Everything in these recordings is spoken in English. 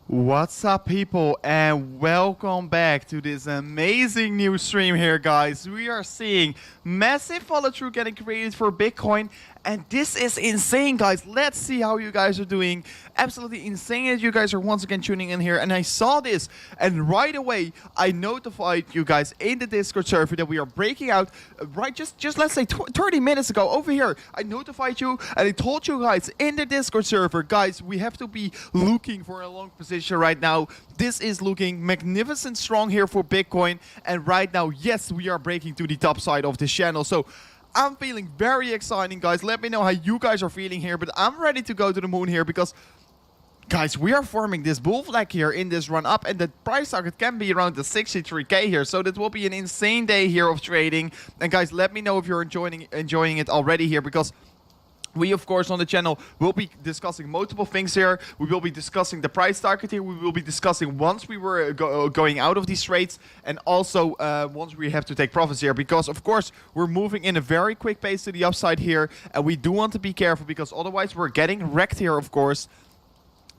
What's up, people, and welcome back to this amazing new stream here, guys. We are seeing massive follow-through getting created for Bitcoin, and this is insane, guys. Let's see how you guys are doing. Absolutely insane that you guys are once again tuning in here, and I saw this, and right away I notified you guys in the Discord server that we are breaking out. Right, just let's say 30 minutes ago over here, I notified you and I told you guys in the Discord server, guys, we have to be looking for a long position right now. This is looking magnificent strong here for Bitcoin, and right now, yes, we are breaking to the top side of this channel. So I'm feeling very exciting, guys. Let me know how you guys are feeling here, but I'm ready to go to the moon here because, guys, we are forming this bull flag here in this run up, and the price target can be around the 63k here. So that will be an insane day here of trading. And guys, let me know if you're enjoying it already here, because we, of course, on the channel will be discussing multiple things here. We will be discussing the price target here. We will be discussing once we were going out of these trades, and also once we have to take profits here. Because, of course, we're moving in a very quick pace to the upside here, and we do want to be careful because otherwise we're getting wrecked here, of course.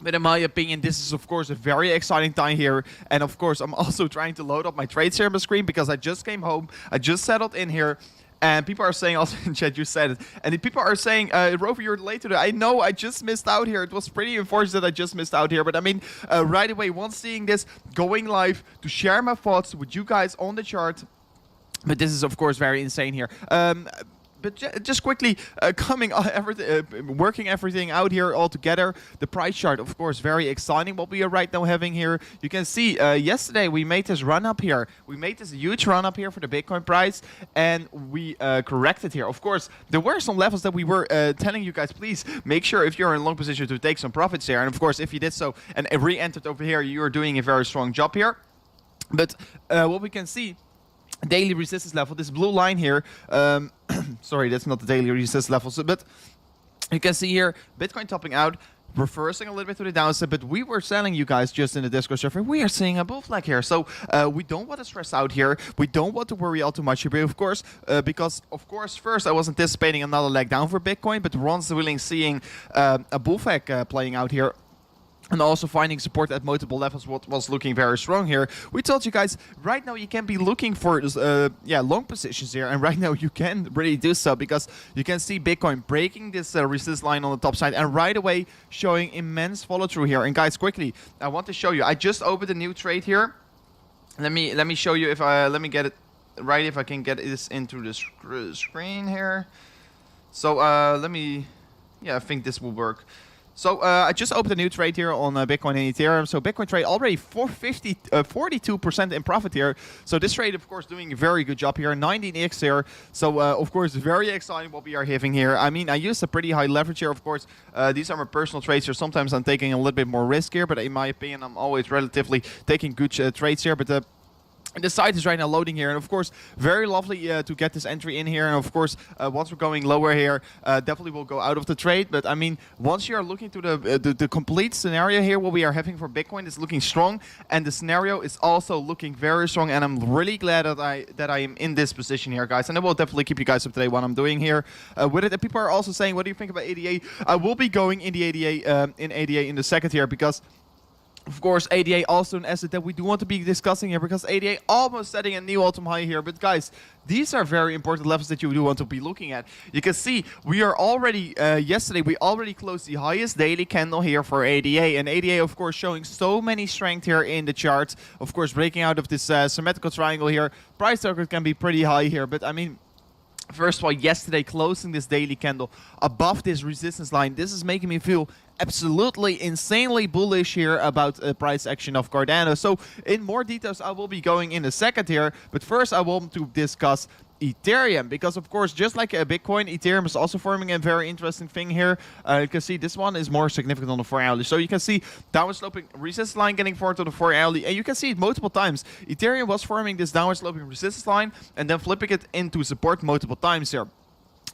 But in my opinion, this is, of course, a very exciting time here. And, of course, I'm also trying to load up my trades here on the screen because I just came home. I just settled in here. And people are saying, also in chat, you said it. And the people are saying, Rover, you're late today. I know, I just missed out here. It was pretty unfortunate that I just missed out here. But I mean, right away, once seeing this, going live to share my thoughts with you guys on the chart. But this is, of course, very insane here. But just quickly, working everything out here all together. The price chart, of course, very exciting what we are right now having here. You can see yesterday we made this run up here. We made this huge run up here for the Bitcoin price, and we corrected here. Of course, there were some levels that we were telling you guys, please make sure if you're in long position to take some profits here. And of course, if you did so and re-entered over here, you are doing a very strong job here. But what we can see, daily resistance level, this blue line here, sorry, that's not the daily resistance level, but you can see here Bitcoin topping out, reversing a little bit to the downside, but we were telling you guys just in the Discord server, we are seeing a bull flag here. So we don't want to stress out here. We don't want to worry all too much here, of course, because, of course, first I was anticipating another leg down for Bitcoin, but once willing seeing a bull flag playing out here, and also finding support at multiple levels, what was looking very strong here. We told you guys, right now you can be looking for long positions here, and right now you can really do so because you can see Bitcoin breaking this resistance line on the top side and right away showing immense follow through here. And guys, quickly, I want to show you. I just opened a new trade here. Let me show you if let me get it right, if I can get this into the screen here. So let me, I think this will work. So I just opened a new trade here on Bitcoin and Ethereum. So Bitcoin trade already 42% in profit here. So this trade, of course, doing a very good job here, 19x here. So of course, very exciting what we are having here. I mean, I used a pretty high leverage here, of course. These are my personal trades here. Sometimes I'm taking a little bit more risk here, but in my opinion, I'm always relatively taking good trades here. But the site is right now loading here, and of course, very lovely to get this entry in here. And of course, once we're going lower here, definitely will go out of the trade. But I mean, once you are looking to the complete scenario here, what we are having for Bitcoin is looking strong, and the scenario is also looking very strong. And I'm really glad that I am in this position here, guys. And I will definitely keep you guys up to date what I'm doing here with it. And people are also saying, what do you think about ADA? I will be going in the ADA in the second here because, of course, ADA also an asset that we do want to be discussing here because ADA almost setting a new all-time high here. But guys, these are very important levels that you do want to be looking at. You can see we are already, yesterday we already closed the highest daily candle here for ADA. And ADA, of course, showing so many strength here in the chart. Of course, breaking out of this symmetrical triangle here. Price target can be pretty high here, but I mean, first of all, yesterday closing this daily candle above this resistance line, this is making me feel absolutely insanely bullish here about price action of Cardano. So in more details I will be going in a second here, but first I want to discuss Ethereum, because of course, just like Bitcoin, Ethereum is also forming a very interesting thing here. You can see this one is more significant on the 4 hourly. So you can see downward sloping resistance line getting forward to the 4 hourly, and you can see it multiple times. Ethereum was forming this downward sloping resistance line and then flipping it into support multiple times here.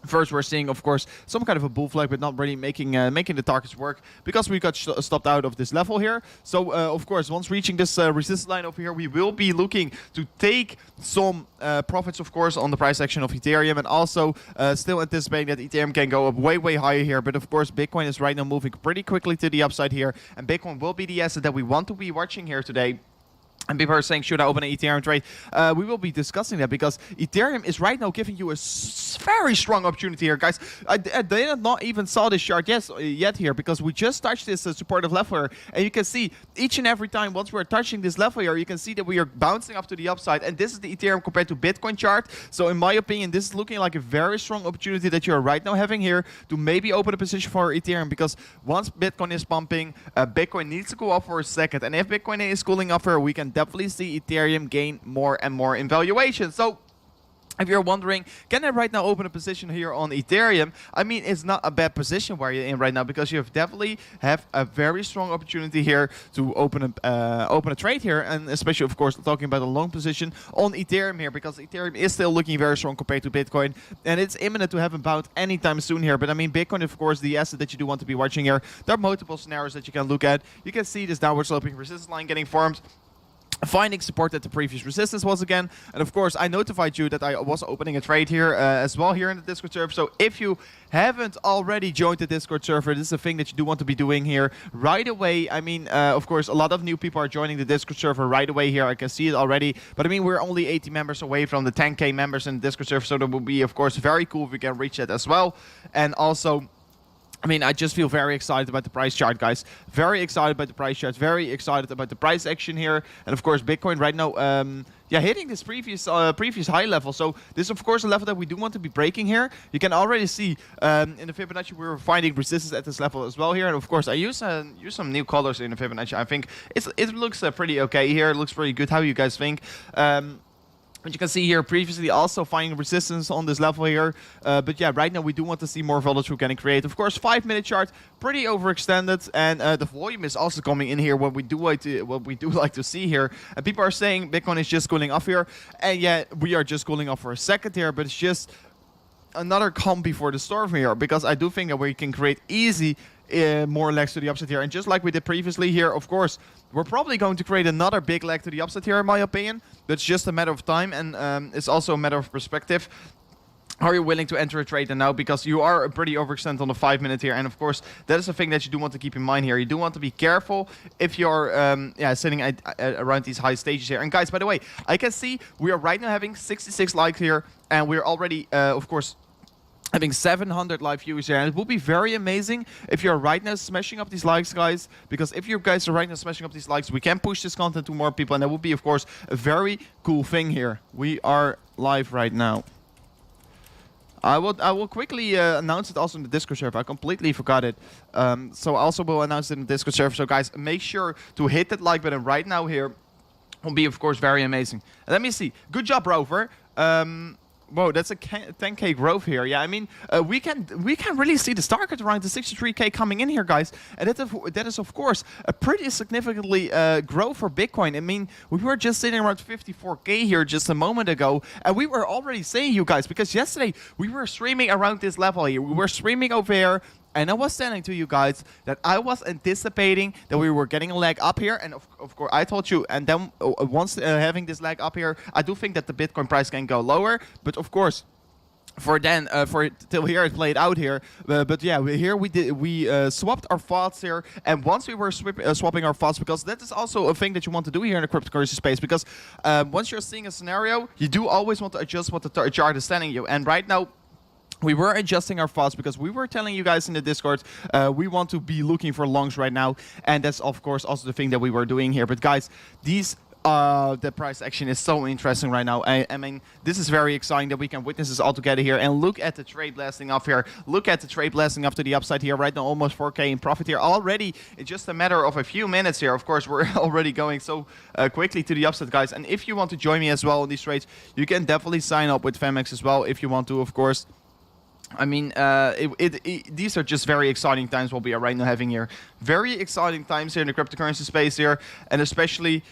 First, we're seeing, of course, some kind of a bull flag, but not really making the targets work because we got stopped out of this level here. So, of course, once reaching this resistance line over here, we will be looking to take some profits, of course, on the price action of Ethereum, and also still anticipating that Ethereum can go up way, way higher here. But, of course, Bitcoin is right now moving pretty quickly to the upside here, and Bitcoin will be the asset that we want to be watching here today. And people are saying, should I open an Ethereum trade? We will be discussing that because Ethereum is right now giving you a very strong opportunity here, guys. I did not even saw this chart yet here because we just touched this supportive level here. And you can see each and every time once we're touching this level here, you can see that we are bouncing up to the upside. And this is the Ethereum compared to Bitcoin chart. So in my opinion, this is looking like a very strong opportunity that you're right now having here to maybe open a position for Ethereum, because once Bitcoin is pumping, Bitcoin needs to go up for a second. And if Bitcoin is cooling off here, we can definitely see Ethereum gain more and more in valuation. So if you're wondering, can I right now open a position here on Ethereum? I mean, it's not a bad position where you're in right now, because you definitely have a very strong opportunity here to open a trade here, and especially, of course, talking about a long position on Ethereum here, because Ethereum is still looking very strong compared to Bitcoin, and it's imminent to have a bout anytime soon here. But I mean, Bitcoin, of course, the asset that you do want to be watching here. There are multiple scenarios that you can look at. You can see this downward sloping resistance line getting formed, finding support at the previous resistance was again. And of course, I notified you that I was opening a trade here as well here in the Discord server. So if you haven't already joined the Discord server, this is a thing that you do want to be doing here right away. I mean, of course, a lot of new people are joining the Discord server right away here. I can see it already. But I mean, we're only 80 members away from the 10K members in the Discord server. So that would be, of course, very cool if we can reach that as well. And also, I mean, I just feel very excited about the price chart, guys. Very excited about the price chart. Very excited about the price action here. And of course, Bitcoin right now, yeah, hitting this previous high level. So this is, of course, a level that we do want to be breaking here. You can already see in the Fibonacci we were finding resistance at this level as well here. And of course, I use some new colors in the Fibonacci. I think it looks pretty okay here. It looks pretty good. How you guys think? But you can see here previously also finding resistance on this level here. But yeah, right now we do want to see more follow-through getting created. Of course, 5-minute chart, pretty overextended, and the volume is also coming in here. What we do like to see here. And people are saying Bitcoin is just cooling off here, and yeah, we are just cooling off for a second here. But it's just another calm before the storm here, because I do think that we can create easy more legs to the upside here. And just like we did previously here, of course, we're probably going to create another big leg to the upside here, in my opinion. But it's just a matter of time, and it's also a matter of perspective. Are you willing to enter a trade now? Because you are pretty overextended on the 5-minute here. And of course, that is a thing that you do want to keep in mind here. You do want to be careful if you're sitting around these high stages here. And guys, by the way, I can see we are right now having 66 likes here. And we're already, of course, having 700 live viewers here, and it would be very amazing if you're right now smashing up these likes, guys, because if you guys are right now smashing up these likes, we can push this content to more people, and that would be, of course, a very cool thing here. We are live right now. I will quickly announce it also in the Discord server. I completely forgot it. So I also will announce it in the Discord server. So guys, make sure to hit that like button right now here. Will be, of course, very amazing. Let me see. Good job, Rover. Whoa, that's a 10K growth here. Yeah, I mean, we can really see this target around the 63K coming in here, guys. And that is, of course, a pretty significantly growth for Bitcoin. I mean, we were just sitting around 54K here just a moment ago. And we were already saying, you guys, because yesterday we were streaming around this level here. We were streaming over here. And I was telling to you guys that I was anticipating that we were getting a leg up here. And of course, I told you, and then once having this leg up here, I do think that the Bitcoin price can go lower. But of course, till here it played out here. But yeah, we swapped our thoughts here. And once we were swapping our thoughts, because that is also a thing that you want to do here in the cryptocurrency space. Because once you're seeing a scenario, you do always want to adjust what the chart is telling you. And right now, we were adjusting our thoughts because we were telling you guys in the Discord we want to be looking for longs right now, and that's of course also the thing that we were doing here. But guys, the price action is so interesting right now. I mean, this is very exciting that we can witness this all together here. And look at the trade blasting off here. Look at the trade blasting up to the upside here. Right now, almost 4K in profit here already. It's just a matter of a few minutes here. Of course, we're already going so quickly to the upside, guys. And if you want to join me as well on these trades, you can definitely sign up with Femex as well if you want to, of course. I mean, these are just very exciting times what we are right now having here. Very exciting times here in the cryptocurrency space here. And especially,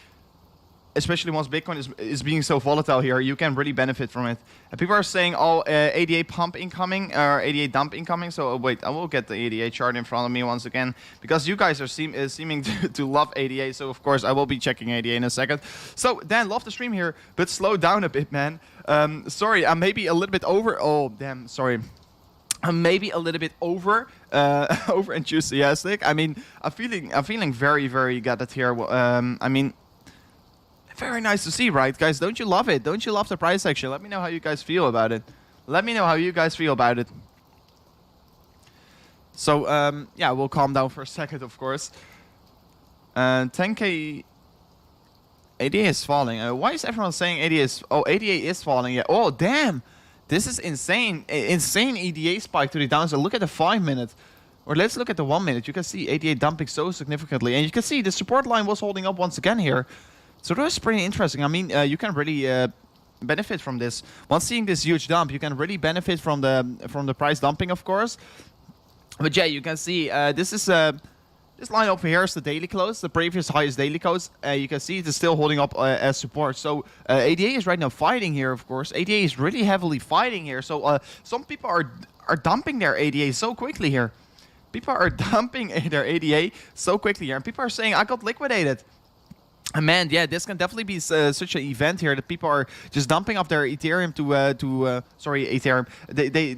especially once Bitcoin is being so volatile here, you can really benefit from it. And people are saying, oh, ADA pump incoming, or ADA dump incoming. So wait, I will get the ADA chart in front of me once again, because you guys are seeming to love ADA. So of course I will be checking ADA in a second. So Dan, love the stream here, but slow down a bit, man. Sorry, I'm maybe a little bit over. Oh, damn, sorry. I'm maybe a little bit over enthusiastic. I mean, I'm feeling very, very good at here. I mean, very nice to see, right, guys? Don't you love it? Don't you love the price action? Let me know how you guys feel about it. Let me know how you guys feel about it. So, yeah, we'll calm down for a second, of course. 10K... ADA is falling. Why is everyone saying ADA is... Oh, ADA is falling. Yeah. Oh, damn. This is insane. Insane EDA spike to the downside. Look at the 5 minute. Or let's look at the 1 minute. You can see ADA dumping so significantly. And you can see the support line was holding up once again here. So that was pretty interesting. I mean, you can really benefit from this. Once seeing this huge dump, you can really benefit from the price dumping, of course. But yeah, you can see this is... This line over here is the daily close, the previous highest daily close. You can see it is still holding up as support. So ADA is right now fighting here, of course. ADA is really heavily fighting here. So some people are dumping their ADA so quickly here. People are dumping their ADA so quickly here. And people are saying, I got liquidated. And man, yeah, this can definitely be such an event here that people are just dumping up their Ethereum sorry, Ethereum.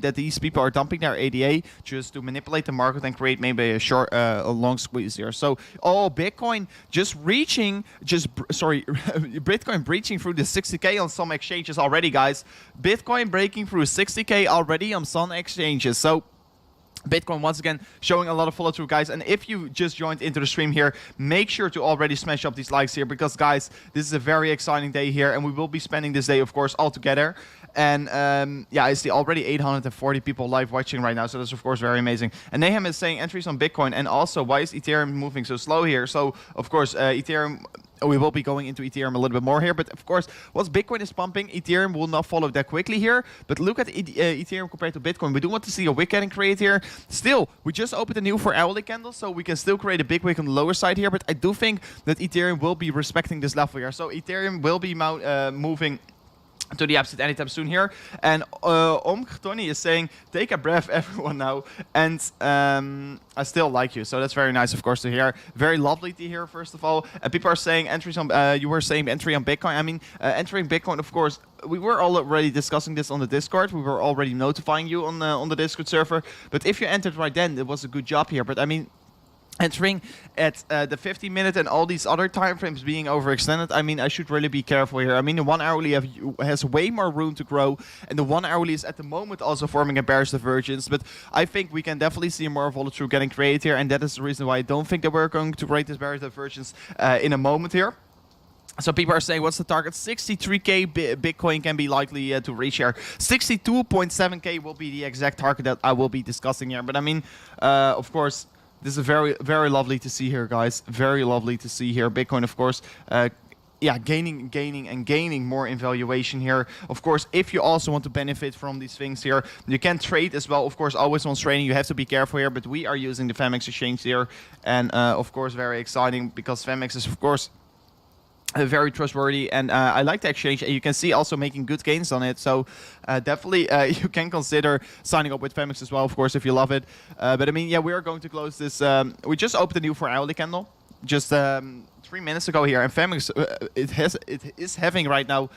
That these people are dumping their ADA just to manipulate the market and create maybe a long squeeze here. So, oh, Bitcoin Bitcoin breaching through the 60K on some exchanges already, guys. Bitcoin breaking through 60K already on some exchanges. So, Bitcoin once again showing a lot of follow through, guys. And if you just joined into the stream here, make sure to already smash up these likes here, because guys, this is a very exciting day here, and we will be spending this day, of course, all together. And yeah, I see already 840 people live watching right now, so that's of course very amazing. And Nahum is saying entries on Bitcoin, and also why is Ethereum moving so slow here? So of course Ethereum, we will be going into Ethereum a little bit more here, but of course once Bitcoin is pumping, Ethereum will not follow that quickly here. But look at Ethereum compared to Bitcoin. We do want to see a wick getting created here. Still, we just opened a new 4-hourly candle, so we can still create a big wick on the lower side here, but I do think that Ethereum will be respecting this level here. So Ethereum will be moving to the upside anytime soon here. And Tony is saying, take a breath, everyone now. And I still like you. So that's very nice, of course, to hear. Very lovely to hear, first of all. And people are saying entries on, you were saying entry on Bitcoin. I mean, entering Bitcoin, of course, we were already discussing this on the Discord. We were already notifying you on the Discord server. But if you entered right then, it was a good job here. But I mean, entering at the 50-minute and all these other time frames being overextended, I mean, I should really be careful here. I mean, the 1 hourly has way more room to grow, and the 1 hourly is at the moment also forming a bearish divergence. But I think we can definitely see more volatility getting created here, and that is the reason why I don't think that we're going to break this bearish divergence in a moment here. So people are saying, what's the target? 63K Bitcoin can be likely to reach here. 62.7K will be the exact target that I will be discussing here. But I mean, of course, this is very, very lovely to see here, guys. Very lovely to see here. Bitcoin, of course, yeah, gaining more in valuation here. Of course, if you also want to benefit from these things here, you can trade as well. Of course, always on trading, you have to be careful here. But we are using the Femex exchange here. And, of course, very exciting because Femex is, of course, very trustworthy, and I like the exchange, and you can see also making good gains on it. So definitely you can consider signing up with Femex as well, of course, if you love it. But I mean, yeah, we are going to close this. We just opened a new 4-hourly candle just 3 minutes ago here, and Femex it is having right now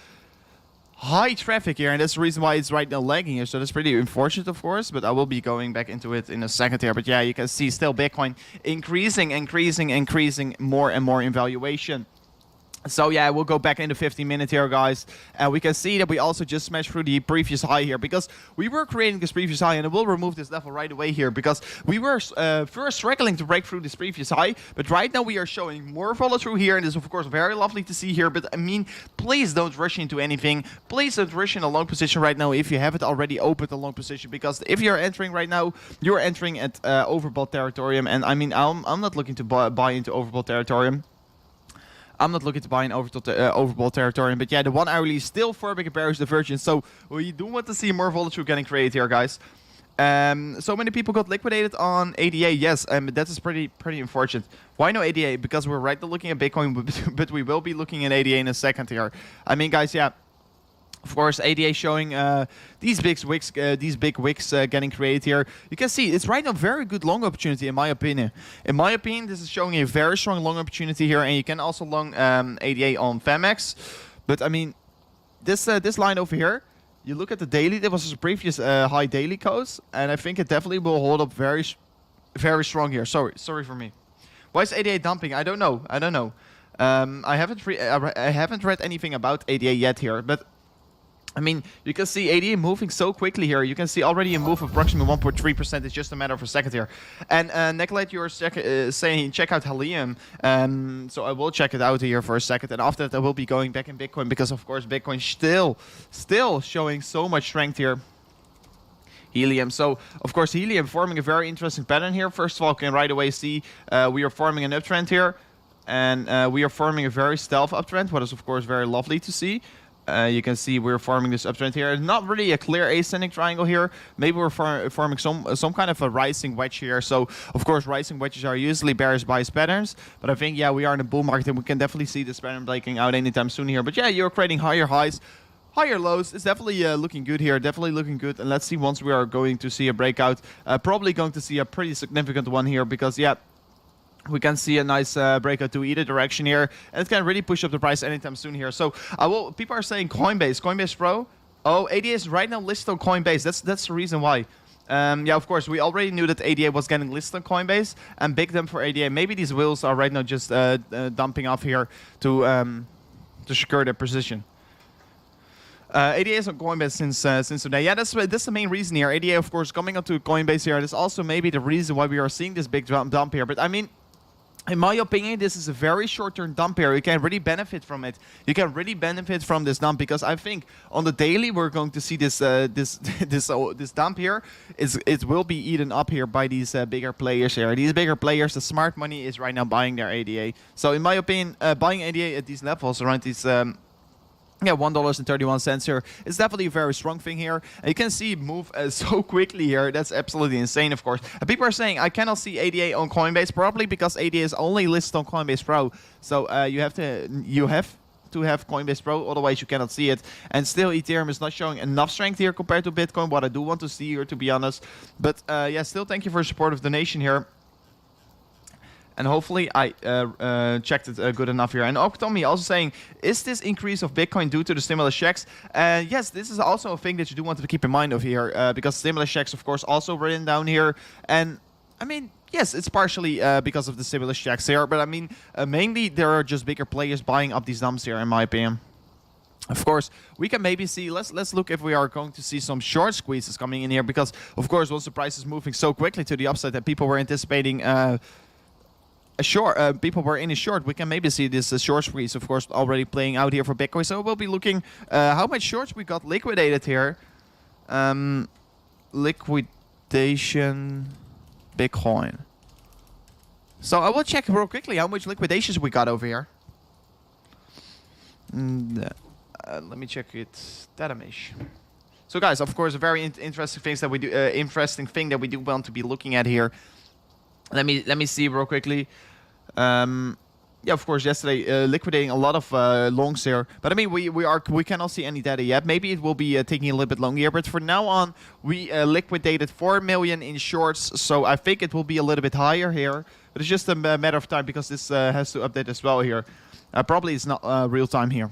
high traffic here, and that's the reason why it's right now lagging here. So that's pretty unfortunate, of course, but I will be going back into it in a second here. But yeah, you can see still Bitcoin increasing more and more in valuation. So yeah, we'll go back into 15-minute here, guys. And we can see that we also just smashed through the previous high here, because we were creating this previous high, and we'll remove this level right away here, because we were first struggling to break through this previous high. But right now we are showing more follow through here, and it's of course very lovely to see here. But I mean, please don't rush into anything. Please don't rush in a long position right now if you haven't already opened a long position, because if you're entering right now, you're entering at overbought territorium. And I mean, I'm not looking to buy into overbought territorium. I'm not looking to buy an overbought territory, but yeah, the 1 hourly is still forming a bearish divergence, so we do want to see more volatility getting created here, guys. So many people got liquidated on ADA. Yes, that is pretty unfortunate. Why no ADA? Because we're right now looking at Bitcoin, but we will be looking at ADA in a second here. I mean, guys, yeah. Of course, ADA showing these big wicks getting created here. You can see it's right now very good long opportunity in my opinion. In my opinion, this is showing a very strong long opportunity here, and you can also long ADA on FEMX. But I mean, this line over here. You look at the daily, there was a previous high daily close, and I think it definitely will hold up very strong here. Sorry for me. Why is ADA dumping? I don't know. I haven't read anything about ADA yet here, but I mean, you can see ADA moving so quickly here. You can see already a move of approximately 1.3%. It's just a matter of a second here. And Nicolette, you're saying check out Helium. So I will check it out here for a second. And after that, I will be going back in Bitcoin because, of course, Bitcoin still showing so much strength here. Helium. So, of course, Helium forming a very interesting pattern here. First of all, you can right away see we are forming an uptrend here. And we are forming a very stealth uptrend, what is, of course, very lovely to see. You can see we're forming this uptrend here. Not really a clear ascending triangle here. Maybe we're forming some kind of a rising wedge here. So, of course, rising wedges are usually bearish bias patterns. But I think, yeah, we are in a bull market and we can definitely see this pattern breaking out anytime soon here. But, yeah, you're creating higher highs, higher lows. It's definitely looking good here. Definitely looking good. And let's see once we are going to see a breakout. Probably going to see a pretty significant one here because, yeah, we can see a nice breakout to either direction here, and it can really push up the price anytime soon here. So people are saying Coinbase Pro. Oh, ADA is right now listed on Coinbase. That's the reason why. Yeah, of course, we already knew that ADA was getting listed on Coinbase, and big them for ADA. Maybe these wheels are right now just dumping off here to secure their position. ADA is on Coinbase since today. Yeah, that's the main reason here. ADA, of course, coming onto Coinbase here. That's also maybe the reason why we are seeing this big dump here. But I mean, in my opinion, this is a very short-term dump here. You can really benefit from it. You can really benefit from this dump because I think on the daily we're going to see this this dump here. It will be eaten up here by these bigger players here. These bigger players, the smart money is right now buying their ADA. So in my opinion, buying ADA at these levels around these. Yeah, $1.31 here. It's definitely a very strong thing here. And you can see it move so quickly here. That's absolutely insane, of course. And people are saying, I cannot see ADA on Coinbase, probably because ADA is only listed on Coinbase Pro. So you have to have Coinbase Pro, otherwise you cannot see it. And still, Ethereum is not showing enough strength here compared to Bitcoin, what I do want to see here, to be honest. But yeah, still thank you for your supportive donation here. And hopefully I checked it good enough here. And Tommy also saying, is this increase of Bitcoin due to the stimulus checks? Yes, this is also a thing that you do want to keep in mind of here. Because stimulus checks, of course, also written down here. And, I mean, yes, it's partially because of the stimulus checks here. But, I mean, mainly there are just bigger players buying up these dumps here, in my opinion. Of course, we can maybe see, let's look if we are going to see some short squeezes coming in here. Because, of course, once the price is moving so quickly to the upside that people were anticipating... people were in a short. We can maybe see this short squeeze, of course, already playing out here for Bitcoin. So we'll be looking how much shorts we got liquidated here. Liquidation Bitcoin. So I will check real quickly how much liquidations we got over here. Let me check it. Datamish. So guys, of course, a very interesting thing that we do want to be looking at here. Let me see real quickly. Yeah, of course, yesterday liquidating a lot of longs here, but I mean we cannot see any data yet. Maybe it will be taking a little bit longer here, but for now on we liquidated 4 million in shorts, so I think it will be a little bit higher here. But it's just a matter of time because this has to update as well here. Probably it's not real time here.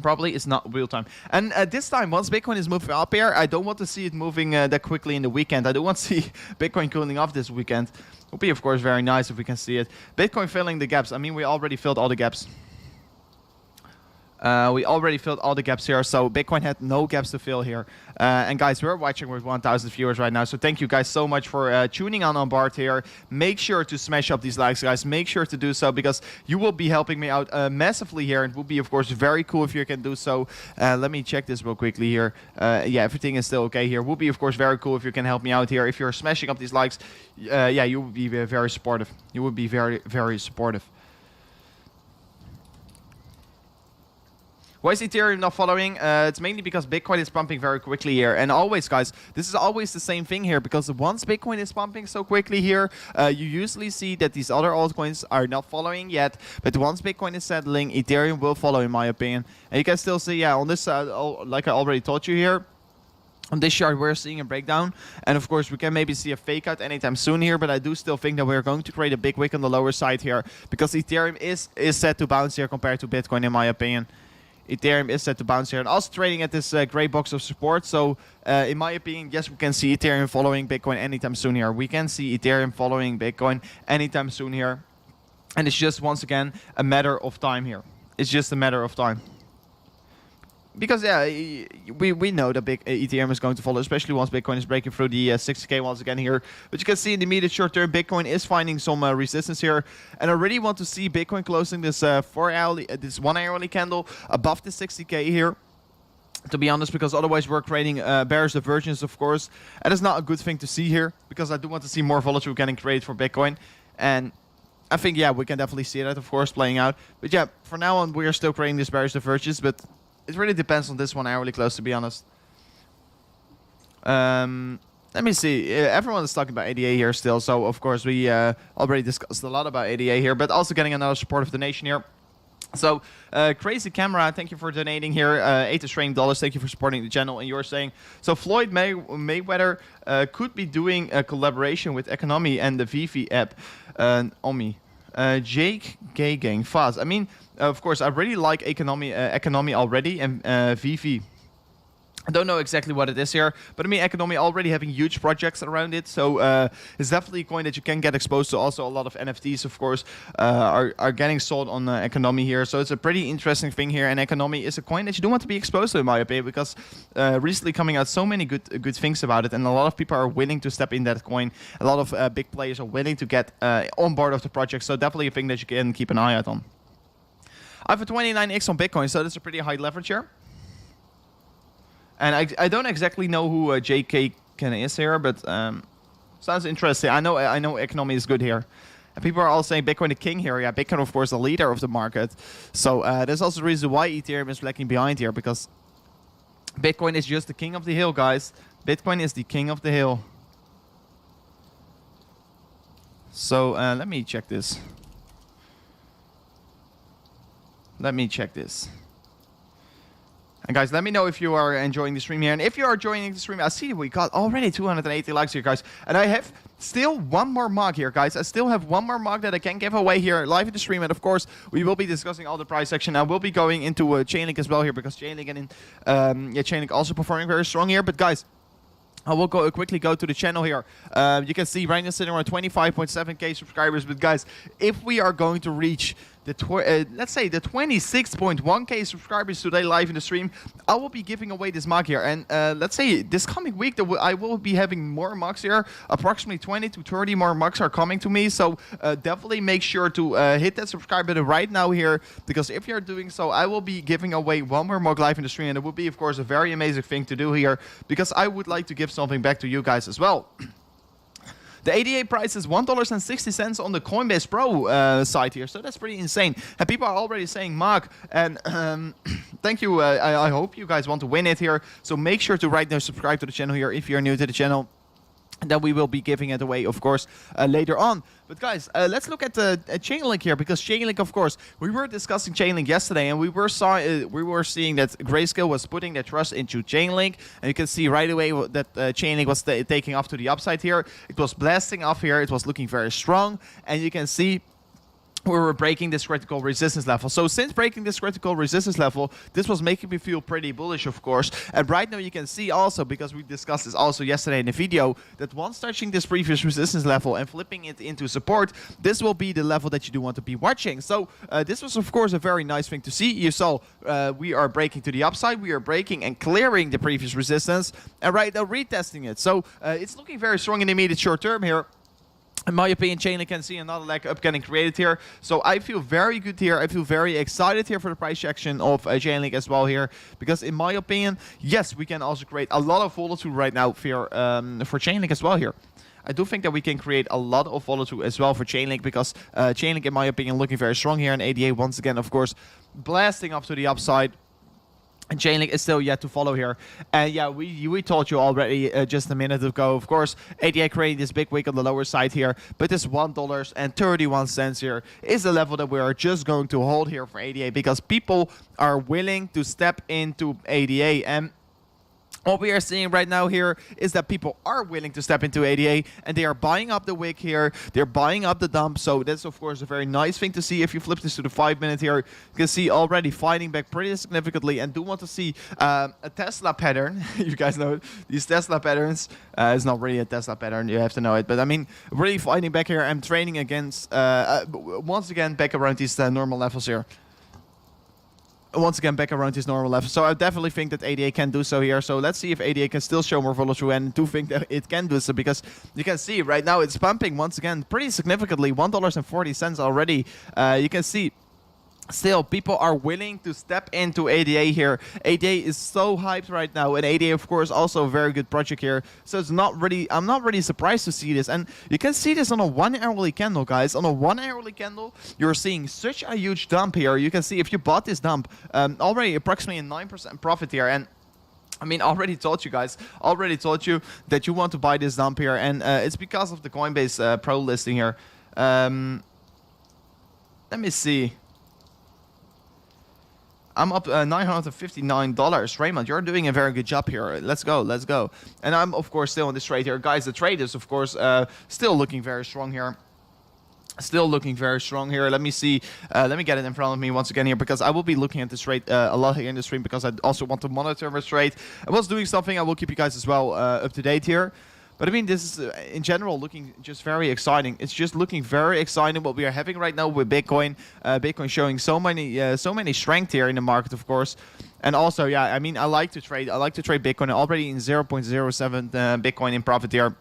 Probably it's not real time. And this time, once Bitcoin is moving up here, I don't want to see it moving that quickly in the weekend. I don't want to see Bitcoin cooling off this weekend. It would be, of course, very nice if we can see it. Bitcoin filling the gaps. I mean, we already filled all the gaps. We already filled all the gaps here, so Bitcoin had no gaps to fill here. And guys, we're watching with 1,000 viewers right now, so thank you guys so much for tuning on board here. Make sure to smash up these likes, guys. Make sure to do so because you will be helping me out massively here. It would be, of course, very cool if you can do so. Let me check this real quickly here. Yeah, everything is still okay here. It would be, of course, very cool if you can help me out here. If you're smashing up these likes, yeah, you would be very supportive. You would be very, very supportive. Why is Ethereum not following? It's mainly because Bitcoin is pumping very quickly here. And always, guys, this is always the same thing here, because once Bitcoin is pumping so quickly here, you usually see that these other altcoins are not following yet. But once Bitcoin is settling, Ethereum will follow, in my opinion. And you can still see, yeah, on this side, like I already told you here, on this chart, we're seeing a breakdown. And of course, we can maybe see a fake out anytime soon here, but I do still think that we're going to create a big wick on the lower side here, because Ethereum is set to bounce here compared to Bitcoin, in my opinion. Ethereum is set to bounce here, and also trading at this gray box of support. So, in my opinion, yes, we can see Ethereum following Bitcoin anytime soon here. We can see Ethereum following Bitcoin anytime soon here. And it's just, once again, a matter of time here. It's just a matter of time. Because, yeah, we know that Ethereum is going to follow, especially once Bitcoin is breaking through the 60K once again here. But you can see in the immediate short term, Bitcoin is finding some resistance here. And I really want to see Bitcoin closing this 1 hourly candle above the 60K here, to be honest, because otherwise we're creating bearish divergence, of course. And it's not a good thing to see here, because I do want to see more volatility getting created for Bitcoin. And I think, yeah, we can definitely see that, of course, playing out. But yeah, for now on, we are still creating this bearish divergence, but it really depends on this 1 hourly close, to be honest. Let me see. Everyone is talking about ADA here still, so of course we already discussed a lot about ADA here, but also getting another support of the nation here. So, Crazy Camera, thank you for donating here. $8 thank you for supporting the channel. And you're saying, so Floyd Mayweather could be doing a collaboration with Economy and the Vivi app. Omi. Jake Gang Fast. I mean, of course, I really like Economy already, and Vivi. I don't know exactly what it is here, but I mean, Economy already having huge projects around it, so it's definitely a coin that you can get exposed to. Also, a lot of NFTs, of course, are getting sold on Economy here, so it's a pretty interesting thing here. And Economy is a coin that you do want to be exposed to, in my opinion, because recently coming out so many good things about it, and a lot of people are willing to step in that coin. A lot of big players are willing to get on board of the project, so definitely a thing that you can keep an eye out on. I have a 29x on Bitcoin, so that's a pretty high leverage here. And I don't exactly know who JK Ken is here, but sounds interesting. I know Economy is good here. And people are all saying Bitcoin the king here. Yeah, Bitcoin, of course, the leader of the market. So there's also the reason why Ethereum is lagging behind here, because Bitcoin is just the king of the hill, guys. Bitcoin is the king of the hill. So let me check this. Let me check this. And guys, let me know if you are enjoying the stream here. And if you are joining the stream, I see we got already 280 likes here, guys. And I have still one more mug here, guys. I still have one more mug that I can give away here live in the stream. And of course, we will be discussing all the price section. I will be going into Chainlink as well here, because Chainlink Chainlink also performing very strong here. But guys, I will quickly go to the channel here. You can see right now sitting around 25.7k subscribers. But guys, if we are going to reach the let's say the 26.1k subscribers today live in the stream, I will be giving away this mug here. And let's say this coming week, I will be having more mugs here. Approximately 20 to 30 more mugs are coming to me. So definitely make sure to hit that subscribe button right now here, because if you're doing so, I will be giving away one more mug live in the stream. And it would be, of course, a very amazing thing to do here, because I would like to give something back to you guys as well. The ADA price is $1.60 on the Coinbase Pro site here, so that's pretty insane. And people are already saying, Mark, and thank you. I hope you guys want to win it here. So make sure to right now subscribe to the channel here if you're new to the channel. And then we will be giving it away, of course, later on. But guys, let's look at Chainlink here, because Chainlink, of course, we were discussing Chainlink yesterday, and we were seeing that Grayscale was putting their trust into Chainlink, and you can see right away that Chainlink was taking off to the upside here. It was blasting off here. It was looking very strong, and you can see we were breaking this critical resistance level. So since breaking this critical resistance level, this was making me feel pretty bullish, of course. And right now you can see also, because we discussed this also yesterday in the video, that once touching this previous resistance level and flipping it into support, this will be the level that you do want to be watching. So this was, of course, a very nice thing to see. You saw we are breaking to the upside. We are breaking and clearing the previous resistance, and right now retesting it. So it's looking very strong in the immediate short term here. In my opinion, Chainlink can see another leg up getting created here. So I feel very good here. I feel very excited here for the price action of Chainlink as well here. Because in my opinion, yes, we can also create a lot of volatility right now for Chainlink as well here. I do think that we can create a lot of volatility as well for Chainlink, because Chainlink, in my opinion, looking very strong here. And ADA, once again, of course, blasting off to the upside. And Chainlink is still yet to follow here. And yeah, we told you already just a minute ago, of course, ADA creating this big wick on the lower side here. But this $1.31 here is the level that we are just going to hold here for ADA, because people are willing to step into ADA. And what we are seeing right now here is that people are willing to step into ADA, and they are buying up the wick here. They're buying up the dump. So that's, of course, a very nice thing to see. If you flip this to the 5 minute here, you can see already fighting back pretty significantly, and do want to see a Tesla pattern. You guys know it. These Tesla patterns. It's not really a Tesla pattern. You have to know it. But I mean, really fighting back here and trading against, once again, back around these normal levels here. Once again, back around his normal level. So I definitely think that ADA can do so here. So let's see if ADA can still show more follow-through, and do think that it can do so, because you can see right now it's pumping once again pretty significantly, $1.40 already. You can see still people are willing to step into ADA here. ADA is so hyped right now, and ADA, of course, also a very good project here. So it's not really, I'm not really surprised to see this. And you can see this on a 1 hourly candle, guys. On a 1 hourly candle, you're seeing such a huge dump here. You can see if you bought this dump, already approximately a 9% profit here. And I mean, already told you guys, that you want to buy this dump here, and it's because of the Coinbase Pro listing here. Let me see. I'm up $959. Raymond, you're doing a very good job here. Let's go, let's go. And I'm, of course, still on this trade here. Guys, the trade is, of course, still looking very strong here. Still looking very strong here. Let me see. Let me get it in front of me once again here, because I will be looking at this trade a lot here in the stream, because I also want to monitor this trade. I was doing something. I will keep you guys as well up to date here. But I mean, this is in general looking just very exciting. It's just looking very exciting what we are having right now with Bitcoin. Bitcoin showing so many strength here in the market, of course. And also, yeah, I mean, I like to trade Bitcoin. Already in 0.07 Bitcoin in profit here.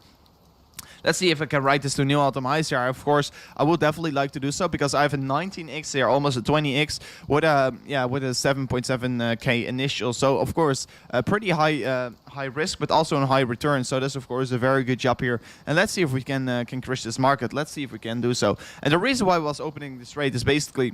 Let's see if I can write this to new all-time highs here. Of course, I would definitely like to do so, because I have a 19x here, almost a 20x, with a 7.7k initial. So of course, a pretty high risk, but also a high return. So that's, of course, a very good job here. And let's see if we can crush this market. Let's see if we can do so. And the reason why I was opening this trade is basically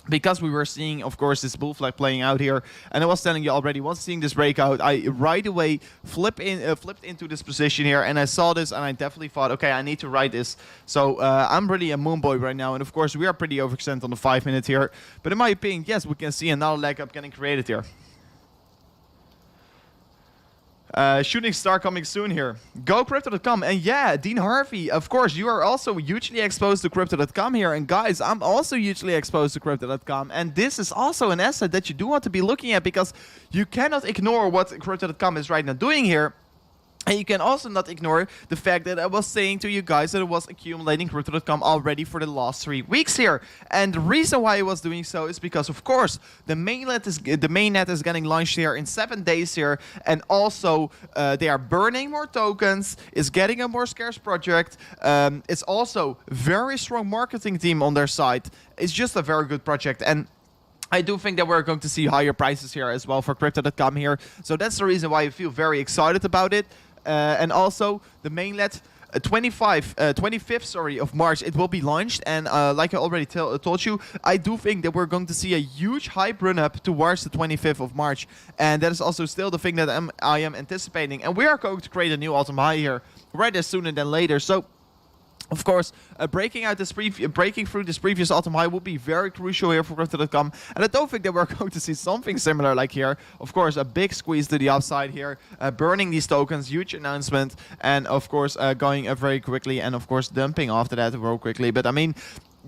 because we were seeing, of course, this bull flag playing out here. And I was telling you already, once seeing this breakout, I right away flipped into this position here. And I saw this, and I definitely thought, okay, I need to ride this. So I'm really a moon boy right now. And of course, we are pretty overextended on the 5 minute here. But in my opinion, yes, we can see another leg up getting created here. Shooting star coming soon here. Go Crypto.com. And yeah, Dean Harvey, of course, you are also hugely exposed to Crypto.com here. And guys, I'm also hugely exposed to Crypto.com. And this is also an asset that you do want to be looking at, because you cannot ignore what Crypto.com is right now doing here. And you can also not ignore the fact that I was saying to you guys that it was accumulating Crypto.com already for the last 3 weeks here. And the reason why I was doing so is because, of course, the mainnet is getting launched here in 7 days here. And also, they are burning more tokens. It's getting a more scarce project. It's also very strong marketing team on their side. It's just a very good project. And I do think that we're going to see higher prices here as well for Crypto.com here. So that's the reason why I feel very excited about it. And also, the mainnet, 25th of March, it will be launched. And like I already told you, I do think that we're going to see a huge hype run-up towards the 25th of March. And that is also still the thing that I am anticipating. And we are going to create a new all-time high here right as sooner than later. So, of course, breaking through this previous all-time high will be very crucial here for Crypto.com. And I don't think that we're going to see something similar like here. Of course, a big squeeze to the upside here, burning these tokens, huge announcement, and of course, going very quickly, and of course, dumping after that very quickly. But I mean,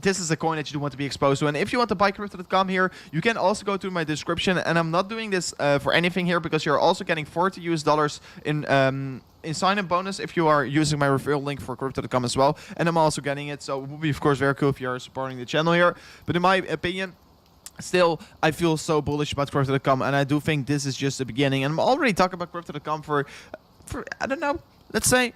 this is a coin that you do want to be exposed to. And if you want to buy Crypto.com here, you can also go to my description. And I'm not doing this for anything here, because you're also getting $40 in sign-up bonus if you are using my referral link for Crypto.com as well. And I'm also getting it. So it would be, of course, very cool if you're supporting the channel here. But in my opinion, still, I feel so bullish about Crypto.com. And I do think this is just the beginning. And I'm already talking about Crypto.com for I don't know, let's say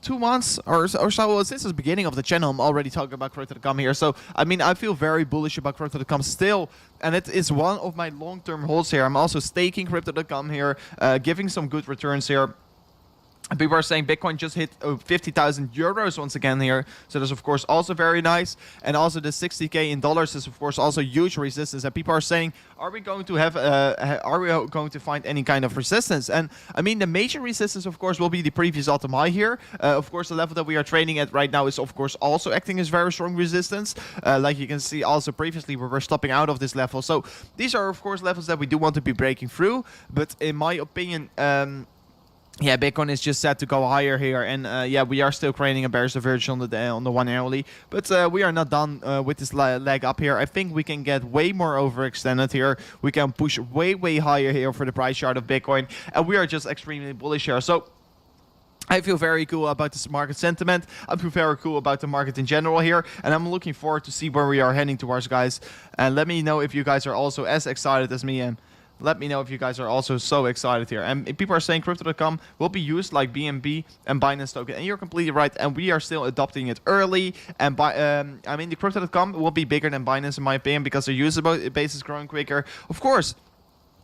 2 months or so. Since the beginning of the channel, I'm already talking about Crypto.com here. So, I mean, I feel very bullish about Crypto.com still. And it is one of my long-term holds here. I'm also staking Crypto.com here, giving some good returns here. And people are saying Bitcoin just hit 50,000 euros once again here. So that's, of course, also very nice. And also the 60K in dollars is, of course, also huge resistance. And people are saying, are we going to have, are we going to find any kind of resistance? And I mean, the major resistance, of course, will be the previous all-time high here. Of course, the level that we are trading at right now is, of course, also acting as very strong resistance. Like you can see also previously, we were stopping out of this level. So these are, of course, levels that we do want to be breaking through. But in my opinion, yeah, Bitcoin is just set to go higher here, and yeah, we are still creating a bearish divergence on the 1 hourly, but we are not done with this leg up here. I think we can get way more overextended here. We can push way higher here for the price chart of Bitcoin, and we are just extremely bullish here. So I feel very cool about this market sentiment. I feel very cool about the market in general here, and I'm looking forward to see where we are heading towards, guys. And let me know if you guys are also as excited as me am. Let me know if you guys are also so excited here. And people are saying crypto.com will be used like BNB and Binance token. And you're completely right. And we are still adopting it early. And I mean, the crypto.com will be bigger than Binance in my opinion because their user base is growing quicker. Of course,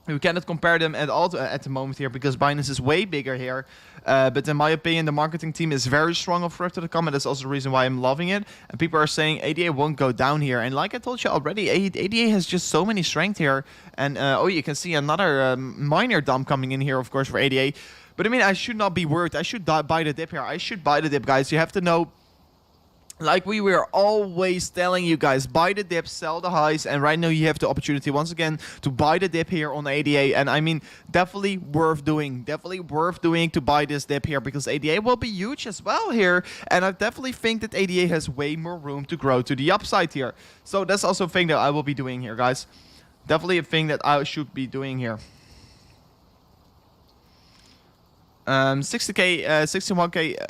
we cannot compare them at all at the moment here because Binance is way bigger here. But in my opinion, the marketing team is very strong of crypto.com, and that's also the reason why I'm loving it. And people are saying ADA won't go down here. And like I told you already, ADA has just so many strength here. And oh, you can see another minor dump coming in here, of course, for ADA. But I mean, I should not be worried. I should buy the dip here. I should buy the dip, guys. You have to know, like we were always telling you guys, buy the dip, sell the highs, and right now you have the opportunity once again to buy the dip here on ADA. And I mean, definitely worth doing to buy this dip here because ADA will be huge as well here. And I definitely think that ADA has way more room to grow to the upside here. So that's also a thing that I will be doing here, guys. Definitely a thing that I should be doing here. 60K, 61K.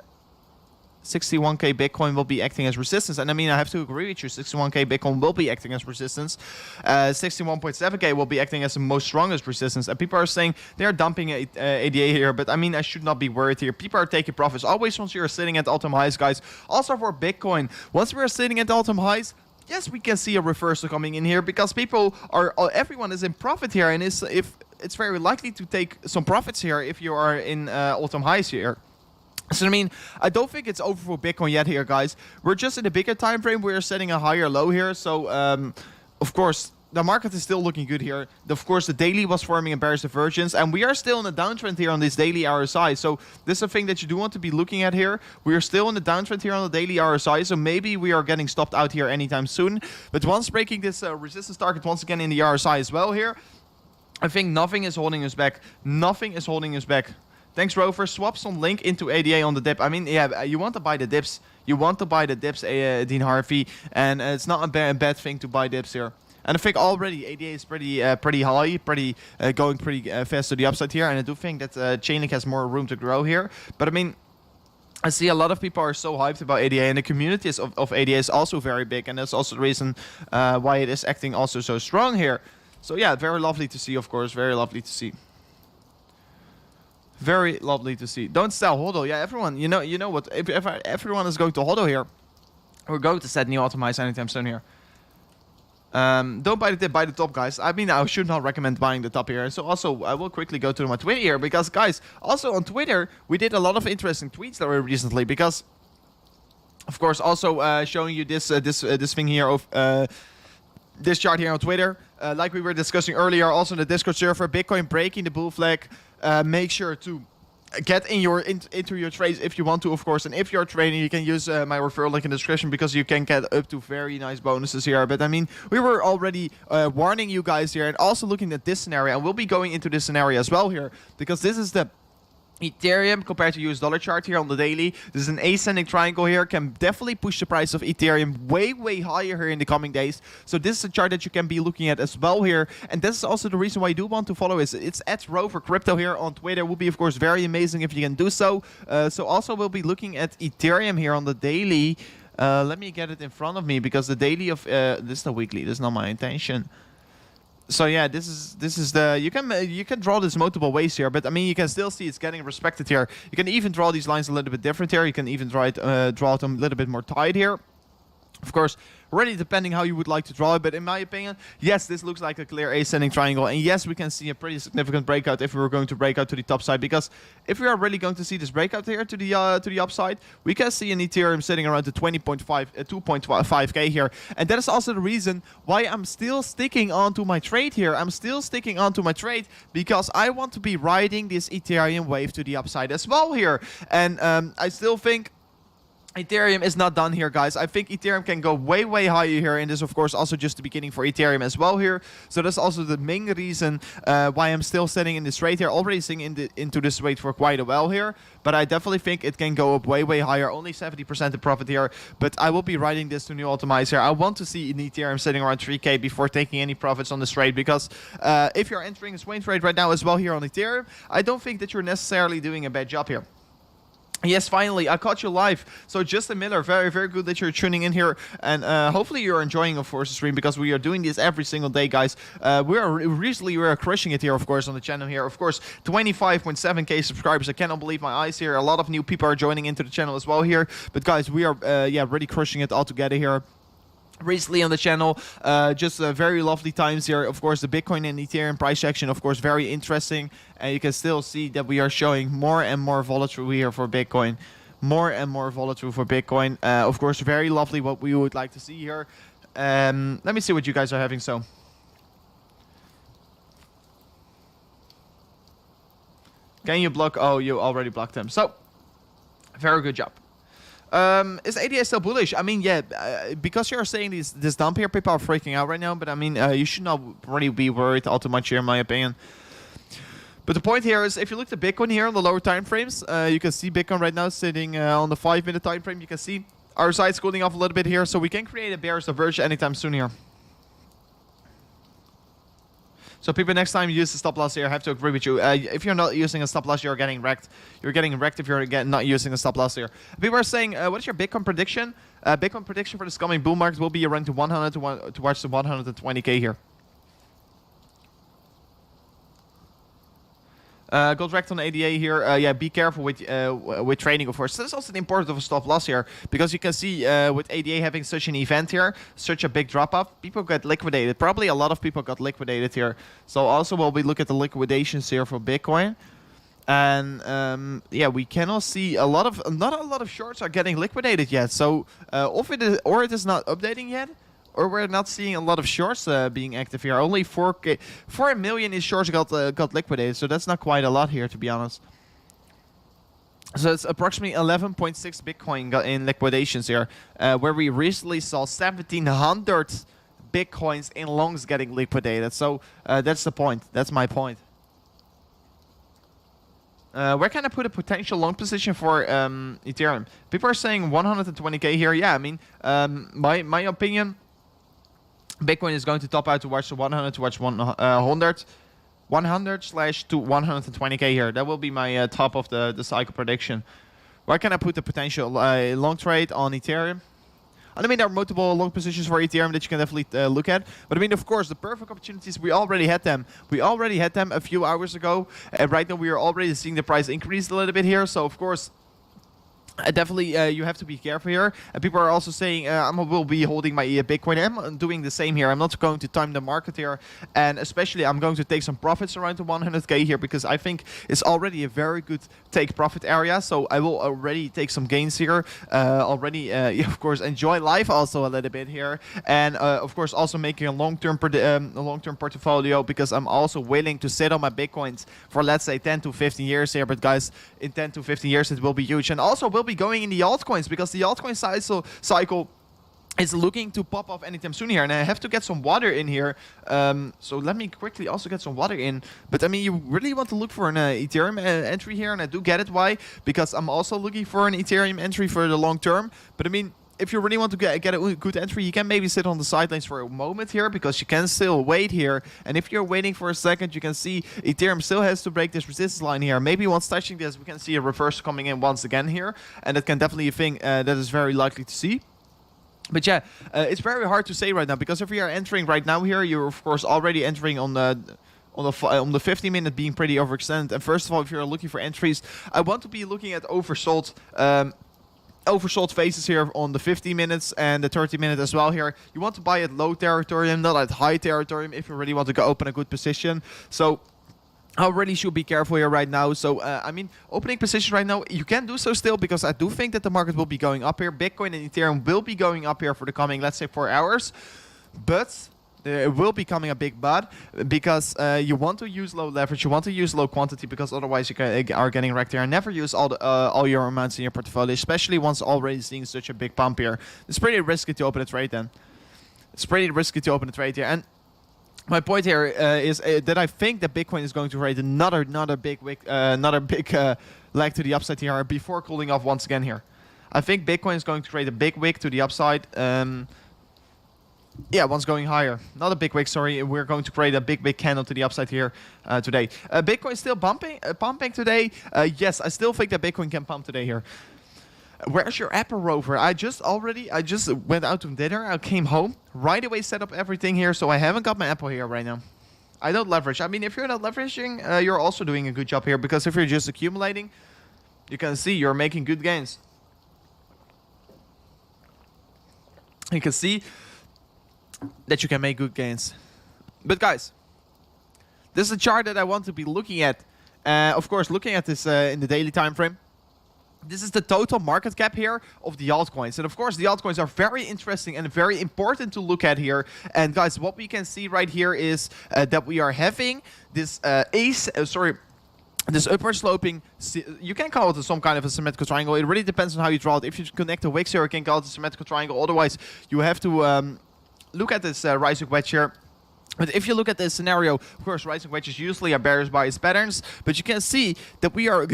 61K Bitcoin will be acting as resistance, and I mean, I have to agree with you. 61K Bitcoin will be acting as resistance. 61.7K will be acting as the most strongest resistance, and people are saying they are dumping ADA here, but I mean, I should not be worried here. People are taking profits always once you are sitting at all-time highs, guys. Also for Bitcoin, once we are sitting at all-time highs, yes, we can see a reversal coming in here because people are, everyone is in profit here, and if it's very likely to take some profits here if you are in all-time highs here. So I mean, I don't think it's over for Bitcoin yet here, guys. We're just in a bigger time frame. We're setting a higher low here. So, of course, the market is still looking good here. Of course, the daily was forming a bearish divergence. And we are still in a downtrend here on this daily RSI. So this is a thing that you do want to be looking at here. We are still in the downtrend here on the daily RSI. So maybe we are getting stopped out here anytime soon. But once breaking this resistance target once again in the RSI as well here, I think nothing is holding us back. Nothing is holding us back. Thanks, Rover. Swap some link into ADA on the dip. I mean, yeah, you want to buy the dips. You want to buy the dips, Dean Harvey. And it's not a bad thing to buy dips here. And I think already ADA is pretty high, going pretty fast to the upside here. And I do think that Chainlink has more room to grow here. But I mean, I see a lot of people are so hyped about ADA, and the communities of ADA is also very big. And that's also the reason why it is acting also so strong here. So yeah, very lovely to see, of course. Very lovely to see. Very lovely to see. Don't sell hodl. Yeah, everyone. You know what? If everyone is going to hodl here, we're going to set new all-time highs anytime soon here. Don't buy the dip, buy the top, guys. I mean, I should not recommend buying the top here. So also, I will quickly go to my Twitter here because, guys, also on Twitter, we did a lot of interesting tweets that were recently because, of course, also showing you this thing here of this chart here on Twitter. Like we were discussing earlier, also in the Discord server, Bitcoin breaking the bull flag. Make sure to get into your trades if you want to, of course. And if you're trading, you can use my referral link in the description because you can get up to very nice bonuses here. But I mean, we were already warning you guys here and also looking at this scenario. And we'll be going into this scenario as well here because this is the Ethereum compared to US dollar chart here on the daily. This is an ascending triangle here. Can definitely push the price of Ethereum way higher here in the coming days. So this is a chart that you can be looking at as well here. And this is also the reason why you do want to follow is it's at Rover Crypto here on Twitter. It would be, of course, very amazing if you can do so. So also we'll be looking at Ethereum here on the daily. Let me get it in front of me because the daily of this is the weekly. This is not my intention. So yeah, this is the you can draw this multiple ways here, but I mean you can still see it's getting respected here. You can even draw these lines a little bit different here. You can even draw them a little bit more tight here. Of course, Already depending how you would like to draw it, but in my opinion, yes, this looks like a clear ascending triangle, and yes, we can see a pretty significant breakout if we were going to break out to the top side, because if we are really going to see this breakout here to the upside, we can see an Ethereum sitting around the 2.5k here, and that is also the reason why I'm still sticking onto my trade here. I'm still sticking onto my trade because I want to be riding this Ethereum wave to the upside as well here, and I still think Ethereum is not done here, guys. I think Ethereum can go way, way higher here, and this, of course, also just the beginning for Ethereum as well here. So that's also the main reason why I'm still sitting in this trade here, already sitting into this trade for quite a while here. But I definitely think it can go up way, way higher. Only 70% of profit here, but I will be riding this to new optimize here. I want to see an Ethereum sitting around 3k before taking any profits on this trade, because if you're entering a swing trade right now as well here on Ethereum, I don't think that you're necessarily doing a bad job here. Yes, finally, I caught you live. So Justin Miller, very, very good that you're tuning in here. And hopefully you're enjoying, of course, the stream, because we are doing this every single day, guys. We are crushing it here, of course, on the channel here. Of course, 25.7k subscribers. I cannot believe my eyes here. A lot of new people are joining into the channel as well here. But guys, we are, really crushing it all together here. Recently on the channel, just very lovely times here. Of course, the Bitcoin and Ethereum price action, of course, very interesting. And you can still see that we are showing more and more volatile here for Bitcoin. More and more volatile for Bitcoin. Of course, very lovely what we would like to see here. Let me see what you guys are having. So, can you block? Oh, you already blocked him. So, very good job. Is ADA still bullish? I mean, yeah, because you're saying this dump here, people are freaking out right now, but I mean, you should not really be worried all too much here, in my opinion. But the point here is, if you look at Bitcoin here on the lower time frames, you can see Bitcoin right now sitting on the 5-minute time frame. You can see our side's cooling off a little bit here, so we can create a bearish divergence anytime soon here. So people, next time you use the stop loss here, I have to agree with you. If you're not using a stop loss, you're getting wrecked. You're getting wrecked if you're not using a stop loss here. People are saying, what is your Bitcoin prediction? Bitcoin prediction for this coming bull market will be around to 100 towards the 120k here. Got wrecked on ADA here. Yeah, be careful with trading, of course. That's also the importance of a stop loss here, because you can see with ADA having such an event here, such a big drop off, people get liquidated. Probably a lot of people got liquidated here. So also while we look at the liquidations here for Bitcoin, and yeah, we cannot see not a lot of shorts are getting liquidated yet. So or it is not updating yet, or we're not seeing a lot of shorts being active here. Only 4 million is shorts got liquidated, so that's not quite a lot here, to be honest. So it's approximately 11.6 Bitcoin got in liquidations here, where we recently saw 1,700 Bitcoins in longs getting liquidated. So that's the point. That's my point. Where can I put a potential long position for Ethereum? People are saying 120k here. Yeah, I mean, my opinion, Bitcoin is going to top out towards the 100 towards 100 slash to 120k here. That will be my top of the cycle prediction. Where can I put the potential long trade on Ethereum? And I mean, there are multiple long positions for Ethereum that you can definitely look at. But I mean, of course, the perfect opportunities, we already had them. We already had them a few hours ago. And right now, we are already seeing the price increase a little bit here. So, of course, definitely, you have to be careful here. And people are also saying, I will be holding my Bitcoin. I'm doing the same here. I'm not going to time the market here. And especially, I'm going to take some profits around the 100k here, because I think it's already a very good take profit area. So I will already take some gains here. Of course, enjoy life also a little bit here. And of course, also making a long-term portfolio, because I'm also willing to sit on my Bitcoins for, let's say, 10 to 15 years here. But guys, in 10 to 15 years, it will be huge. And also, will be going in the altcoins, because the altcoin cycle is looking to pop off anytime soon here, and I have to get some water in here. So let me quickly also get some water in. But I mean, you really want to look for an Ethereum entry here, and I do get it. Why? Because I'm also looking for an Ethereum entry for the long term. But I mean, if you really want to get a good entry, you can maybe sit on the sidelines for a moment here, because you can still wait here. And if you're waiting for a second, you can see Ethereum still has to break this resistance line here. Maybe once touching this, we can see a reverse coming in once again here. And that can definitely be a thing that is very likely to see. But yeah, it's very hard to say right now, because if we are entering right now here, you're of course already entering on the 50-minute being pretty overextended. And first of all, if you're looking for entries, I want to be looking at oversold oversold phases here on the 50 minutes and the 30 minutes as well here. You want to buy at low territory, not at high territory if you really want to go open a good position. So I really should be careful here right now. So, I mean, opening positions right now, you can do so still because I do think that the market will be going up here. Bitcoin and Ethereum will be going up here for the coming, let's say, 4 hours. But it will be coming a big but because you want to use low leverage, you want to use low quantity because otherwise you are getting wrecked here. And never use all your amounts in your portfolio, especially once already seeing such a big pump here. It's pretty risky to open a trade then. It's pretty risky to open a trade here. And my point here is that I think that Bitcoin is going to rate another big leg to the upside here before cooling off once again here. I think Bitcoin is going to create a big wick to the upside. Yeah, once going higher. Not a big wick, sorry. We're going to create a big candle to the upside here today. Bitcoin still pumping today. Yes, I still think that Bitcoin can pump today here. Where's your Apple Rover? I just went out to dinner. I came home, right away set up everything here, so I haven't got my Apple here right now. I don't leverage. I mean, if you're not leveraging, you're also doing a good job here, because if you're just accumulating, you can see you're making good gains. You can see that you can make good gains. But guys, this is a chart that I want to be looking at. Of course, looking at this in the daily time frame. This is the total market cap here of the altcoins. And of course, the altcoins are very interesting and very important to look at here. And guys, what we can see right here is that we are having this this upward sloping, you can call it some kind of a symmetrical triangle. It really depends on how you draw it. If you connect the wicks here, you can call it a symmetrical triangle. Otherwise, you have to look at this rising wedge here. But if you look at this scenario, of course, rising wedges usually are bearish bias patterns. But you can see that we are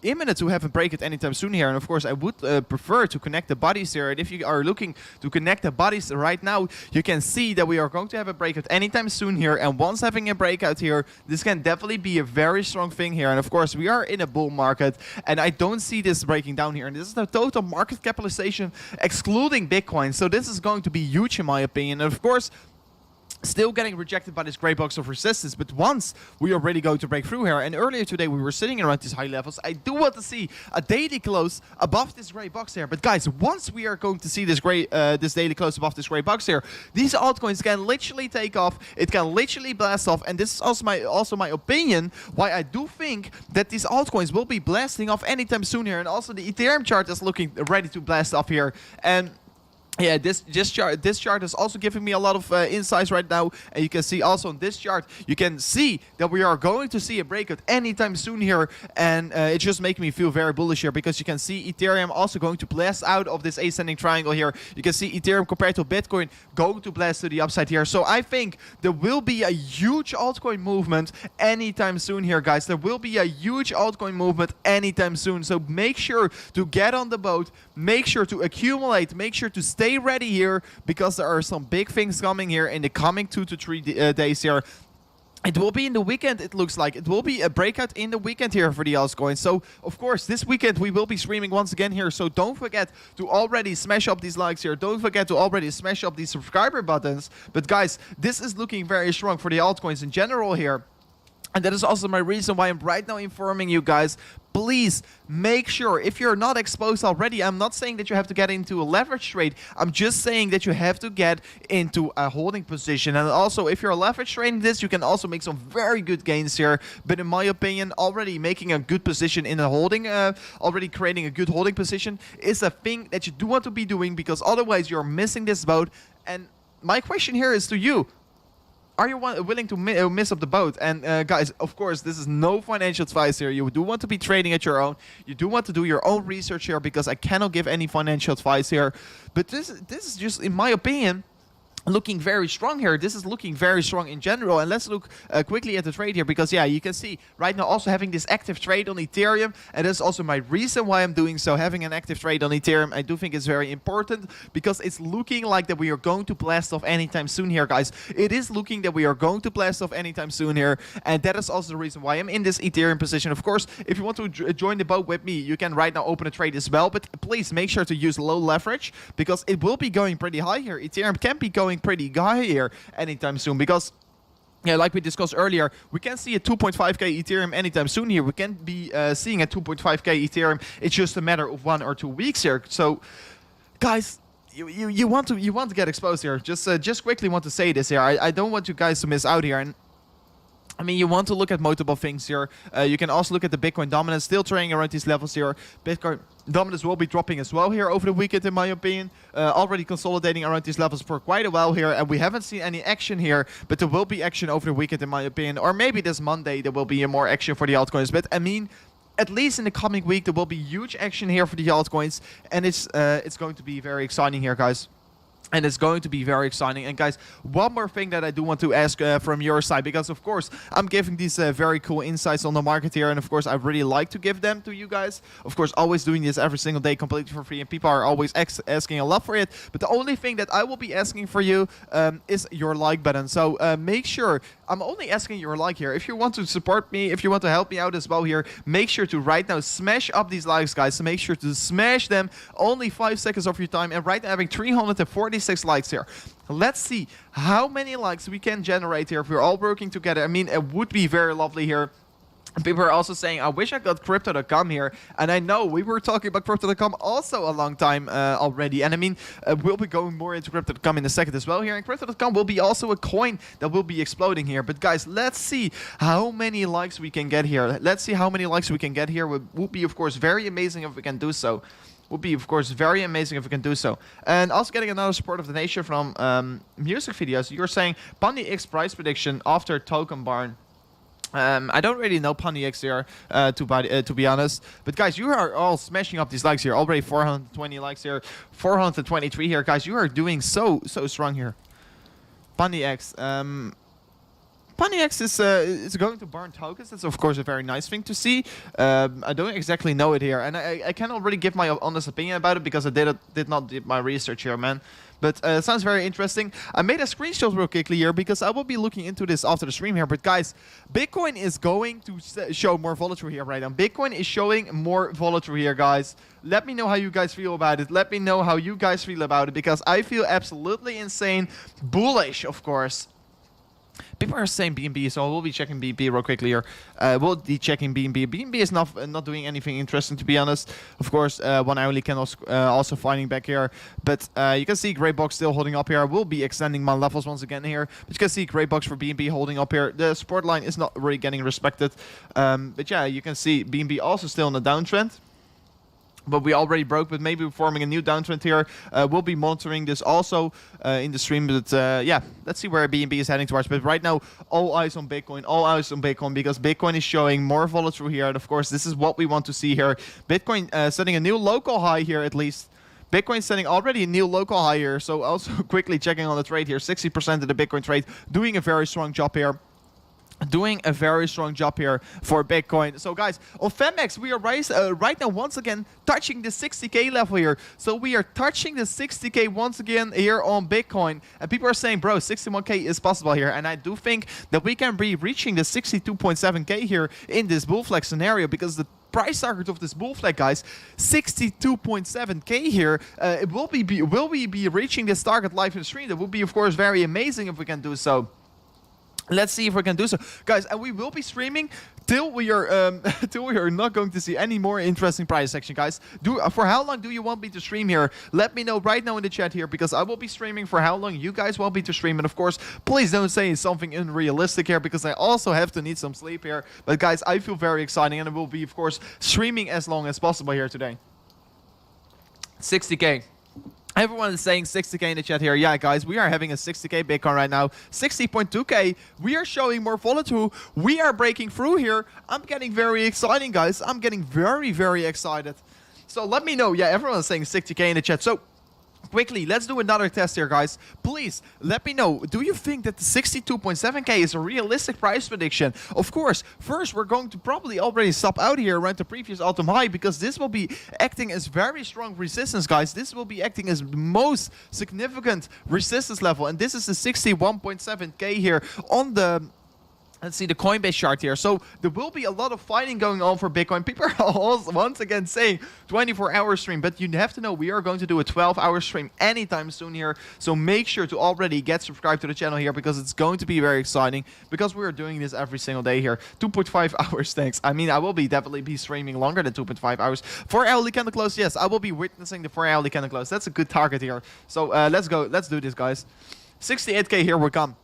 imminent to have a break at any time soon here. And of course, I would prefer to connect the bodies here. And if you are looking to connect the bodies right now, you can see that we are going to have a break at any time soon here. And once having a breakout here, this can definitely be a very strong thing here. And of course, we are in a bull market. And I don't see this breaking down here. And this is the total market capitalization excluding Bitcoin. So this is going to be huge in my opinion. And of course, still getting rejected by this gray box of resistance, but once we are really going to break through here, and earlier today we were sitting around these high levels, I do want to see a daily close above this gray box here. But guys, once we are going to see this daily close above this gray box here, these altcoins can literally take off, it can literally blast off, and this is also my opinion why I do think that these altcoins will be blasting off anytime soon here. And also the Ethereum chart is looking ready to blast off here. And yeah, this chart is also giving me a lot of insights right now. And you can see also on this chart, you can see that we are going to see a breakout anytime soon here. And it just makes me feel very bullish here, because you can see Ethereum also going to blast out of this ascending triangle here. You can see Ethereum compared to Bitcoin going to blast to the upside here. So I think there will be a huge altcoin movement anytime soon here, guys. There will be a huge altcoin movement anytime soon. So make sure to get on the boat. Make sure to accumulate. Make sure to stay ready here, because there are some big things coming here in the coming 2 to 3 days here. It will be in the weekend, it looks like. It will be a breakout in the weekend here for the altcoins. So, of course, this weekend we will be streaming once again here. So don't forget to already smash up these likes here. Don't forget to already smash up these subscriber buttons. But guys, this is looking very strong for the altcoins in general here. And that is also my reason why I'm right now informing you guys. Please make sure, if you're not exposed already, I'm not saying that you have to get into a leverage trade. I'm just saying that you have to get into a holding position. And also, if you're leverage trading this, you can also make some very good gains here. But in my opinion, already making a good position in a holding, already creating a good holding position is a thing that you do want to be doing, because otherwise you're missing this boat. And my question here is to you. Are you willing to miss up the boat? And guys, of course, this is no financial advice here. You do want to be trading at your own. You do want to do your own research here, because I cannot give any financial advice here. But this is just, in my opinion, looking very strong here. This is looking very strong in general. And let's look quickly at the trade here, because yeah, you can see right now also having this active trade on Ethereum, and that's also my reason why I'm doing so. Having an active trade on Ethereum, I do think is very important, because it's looking like that we are going to blast off anytime soon here, guys. It is looking that we are going to blast off anytime soon here, and that is also the reason why I'm in this Ethereum position. Of course, if you want to join the boat with me, you can right now open a trade as well, but please make sure to use low leverage, because it will be going pretty high here. Ethereum can be going pretty high here anytime soon, because yeah, like we discussed earlier, we can see a 2.5k Ethereum anytime soon here. We can be seeing a 2.5k Ethereum. It's just a matter of 1 or 2 weeks here. So, guys, you want to get exposed here. Just quickly want to say this here. I don't want you guys to miss out here. And I mean, you want to look at multiple things here. You can also look at the Bitcoin dominance still trading around these levels here. Bitcoin dominance will be dropping as well here over the weekend, in my opinion. Already consolidating around these levels for quite a while here, and we haven't seen any action here, but there will be action over the weekend, in my opinion. Or maybe this Monday there will be more action for the altcoins. But I mean, at least in the coming week there will be huge action here for the altcoins, and it's going to be very exciting here, guys. And it's going to be very exciting. And guys, one more thing that I do want to ask from your side, because of course I'm giving these very cool insights on the market here, and of course I really like to give them to you guys. Of course, always doing this every single day completely for free, and people are always asking a lot for it. But the only thing that I will be asking for you is your like button. So make sure, I'm only asking your like here. If you want to support me, if you want to help me out as well here, make sure to right now smash up these likes, guys. So make sure to smash them. Only 5 seconds of your time, and right now having 346 likes here. Let's see how many likes we can generate here if we're all working together. I mean, it would be very lovely here. People are also saying, I wish I got crypto.com here. And I know we were talking about crypto.com also a long time already. And I mean, we'll be going more into crypto.com in a second as well here. And crypto.com will be also a coin that will be exploding here. But guys, let's see how many likes we can get here. Let's see how many likes we can get here. Would be, of course, very amazing if we can do so. Would be, of course, very amazing if we can do so. And also getting another support of the nation from music videos. You're saying Pony X price prediction after token barn. I don't really know Pony X here, to be honest. But guys, you are all smashing up these likes here. Already 420 likes here, 423 here. Guys, you are doing so strong here. Pony X. Pony X is going to burn tokens. That's of course a very nice thing to see. I don't exactly know it here, and I can already give my honest opinion about it because I did not do my research here, man. But it sounds very interesting. I made a screenshot real quickly here because I will be looking into this after the stream here. But guys, Bitcoin is going to show more volatility here right now. Bitcoin is showing more volatility here, guys. Let me know how you guys feel about it. Let me know how you guys feel about it, because I feel absolutely insane bullish, of course. People are saying BNB, so we'll be checking BNB real quickly here. We'll be checking BNB. BNB is not doing anything interesting, to be honest. Of course, 1 hourly candles also finding back here. But you can see Grey Box still holding up here. We'll be extending my levels once again here. But you can see Grey Box for BNB holding up here. The support line is not really getting respected. But yeah, you can see BNB also still in the downtrend. But we already broke, but maybe we're forming a new downtrend here. We'll be monitoring this also in the stream. But yeah, let's see where BNB is heading towards. But right now, all eyes on Bitcoin, because Bitcoin is showing more volatility here. And of course, this is what we want to see here. Bitcoin setting a new local high here, at least. Bitcoin setting already a new local high here. So also quickly checking on the trade here. 60% of the Bitcoin trade doing a very strong job here. Doing a very strong job here for Bitcoin. So guys, on FEMX, we are right now once again touching the 60k level here. So we are touching the 60k once again here on Bitcoin. And people are saying, bro, 61k is possible here. And I do think that we can be reaching the 62.7k here in this bull flag scenario, because the price target of this bull flag, guys, 62.7k here. Will we be reaching this target live in the stream? That would be, of course, very amazing if we can do so. Let's see if we can do so, guys. And we will be streaming till we are not going to see any more interesting price action, guys. For how long do you want me to stream here? Let me know right now in the chat here, because I will be streaming for how long you guys want me to stream. And of course, please don't say something unrealistic here, because I also have to need some sleep here. But guys, I feel very exciting, and I will be, of course, streaming as long as possible here today. 60k. Everyone is saying 60k in the chat here. Yeah, guys, we are having a 60k Bitcoin right now. 60.2k. We are showing more volatility. We are breaking through here. I'm getting very exciting, guys. I'm getting very excited. So let me know. Yeah, everyone is saying 60k in the chat. So quickly, let's do another test here, guys. Please, let me know. Do you think that the 62.7k is a realistic price prediction? Of course, first, we're going to probably already stop out here around the previous all-time high, because this will be acting as very strong resistance, guys. This will be acting as the most significant resistance level, and this is the 61.7k here on the Let's see the Coinbase chart here. So there will be a lot of fighting going on for Bitcoin. People are also once again saying 24-hour stream, but you have to know we are going to do a 12-hour stream anytime soon here. So make sure to already get subscribed to the channel here because it's going to be very exciting because we are doing this every single day here. 2.5 hours, thanks. I mean, I will definitely be streaming longer than 2.5 hours. 4-hourly candle close, yes, I will be witnessing the 4-hourly candle close. That's a good target here. So let's go. Let's do this, guys. 68K, here we come.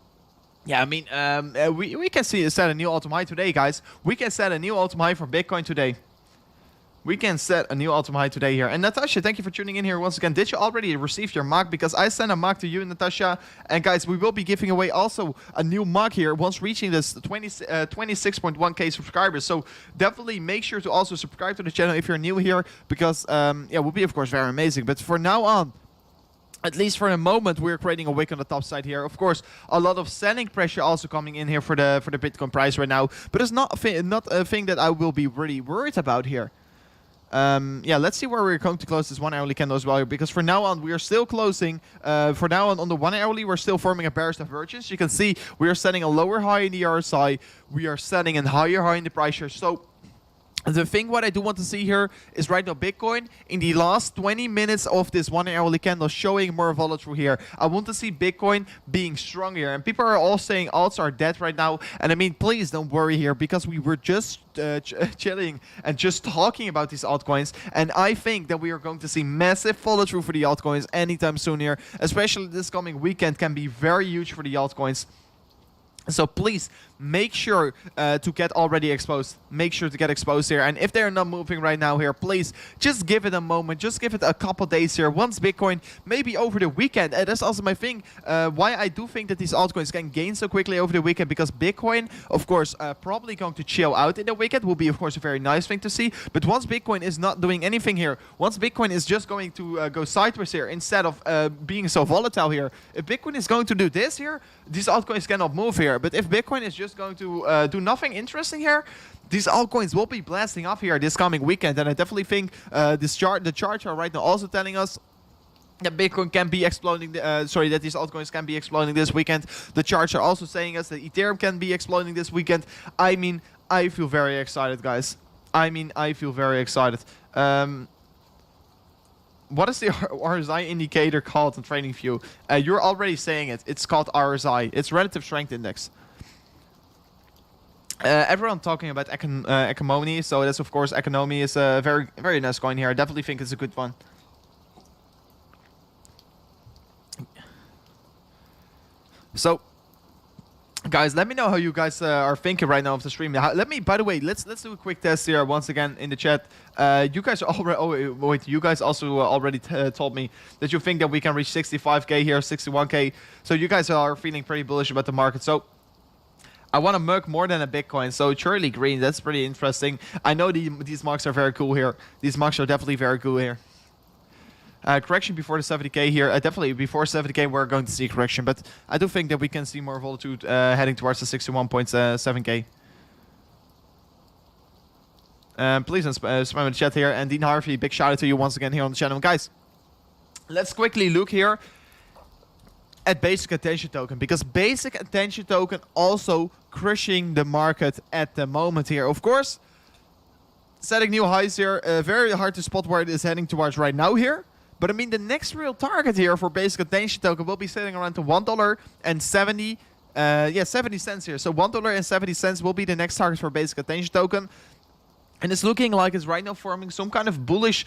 Yeah, I mean, we can set a new all-time high today, guys. We can set a new all-time high for Bitcoin today. We can set a new all-time high today here. And Natasha, thank you for tuning in here once again. Did you already receive your mug? Because I sent a mug to you, Natasha. And guys, we will be giving away also a new mug here once reaching this 26.1k subscribers. So definitely make sure to also subscribe to the channel if you're new here. Because, yeah, it will be, of course, very amazing. But for now on, at least for the moment, we're creating a wick on the top side here. Of course, a lot of selling pressure also coming in here for the Bitcoin price right now. But it's not a thing that I will be really worried about here. Yeah, let's see where we're going to close this 1-hourly candle as well here. Because for now on, we are still closing. For now on the 1-hourly, we're still forming a bearish divergence. You can see we are setting a lower high in the RSI. We are setting a higher high in the price here. So the thing what I do want to see here is right now Bitcoin in the last 20 minutes of this 1-hourly candle showing more volatile here. I want to see Bitcoin being strong here. And people are all saying alts are dead right now. And I mean, please don't worry here because we were just chilling and just talking about these altcoins. And I think that we are going to see massive follow through for the altcoins anytime soon here. Especially this coming weekend can be very huge for the altcoins. So please make sure to get already exposed. Make sure to get exposed here. And if they're not moving right now here, please just give it a moment. Just give it a couple days here. Once Bitcoin, maybe over the weekend. And that's also my thing. Why I do think that these altcoins can gain so quickly over the weekend. Because Bitcoin, of course, probably going to chill out in the weekend. Will be, of course, a very nice thing to see. But once Bitcoin is not doing anything here. Once Bitcoin is just going to go sideways here. Instead of being so volatile here. If Bitcoin is going to do this here, these altcoins cannot move here. But if Bitcoin is just going to do nothing interesting here, these altcoins will be blasting off here this coming weekend. And I definitely think the charts are right now also telling us that Bitcoin can be exploding, that these altcoins can be exploding this weekend. The charts are also saying us that Ethereum can be exploding this weekend. I mean, I feel very excited, guys. I mean, I feel very excited. What is the RSI indicator called in TradingView? You're already saying it. It's called RSI. It's Relative Strength Index. Everyone talking about economy, so that's of course economy is a very, very nice coin here. I definitely think it's a good one. So, guys, let me know how you guys are thinking right now of the stream. By the way, let's do a quick test here once again in the chat. You guys already. Oh wait, you guys also already told me that you think that we can reach 65k here, 61k. So you guys are feeling pretty bullish about the market. So I want to mug more than a Bitcoin. So Charlie Green, that's pretty interesting. I know these mugs are very cool here. These mugs are definitely very cool here. Correction before the 70k here. Definitely before 70k we're going to see a correction. But I do think that we can see more volatility heading towards the 61.7k. Please spam in the chat here. And Dean Harvey, big shout out to you once again here on the channel. Guys, let's quickly look here at basic attention token, because basic attention token also crushing the market at the moment here. Of course, setting new highs here. Very hard to spot where it is heading towards right now here. But I mean, the next real target here for basic attention token will be sitting around to $1.70. 70 cents here. So $1.70 will be the next target for basic attention token. And it's looking like it's right now forming some kind of bullish,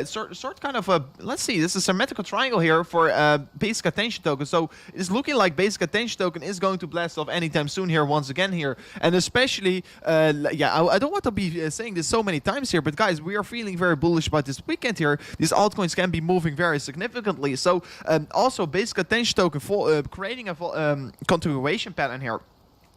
sort kind of a, let's see, this is a symmetrical triangle here for basic attention token. So it's looking like basic attention token is going to blast off anytime soon here once again here. And especially, yeah, I don't want to be saying this so many times here, but guys, we are feeling very bullish about this weekend here. These altcoins can be moving very significantly. So also basic attention token for creating a continuation pattern here.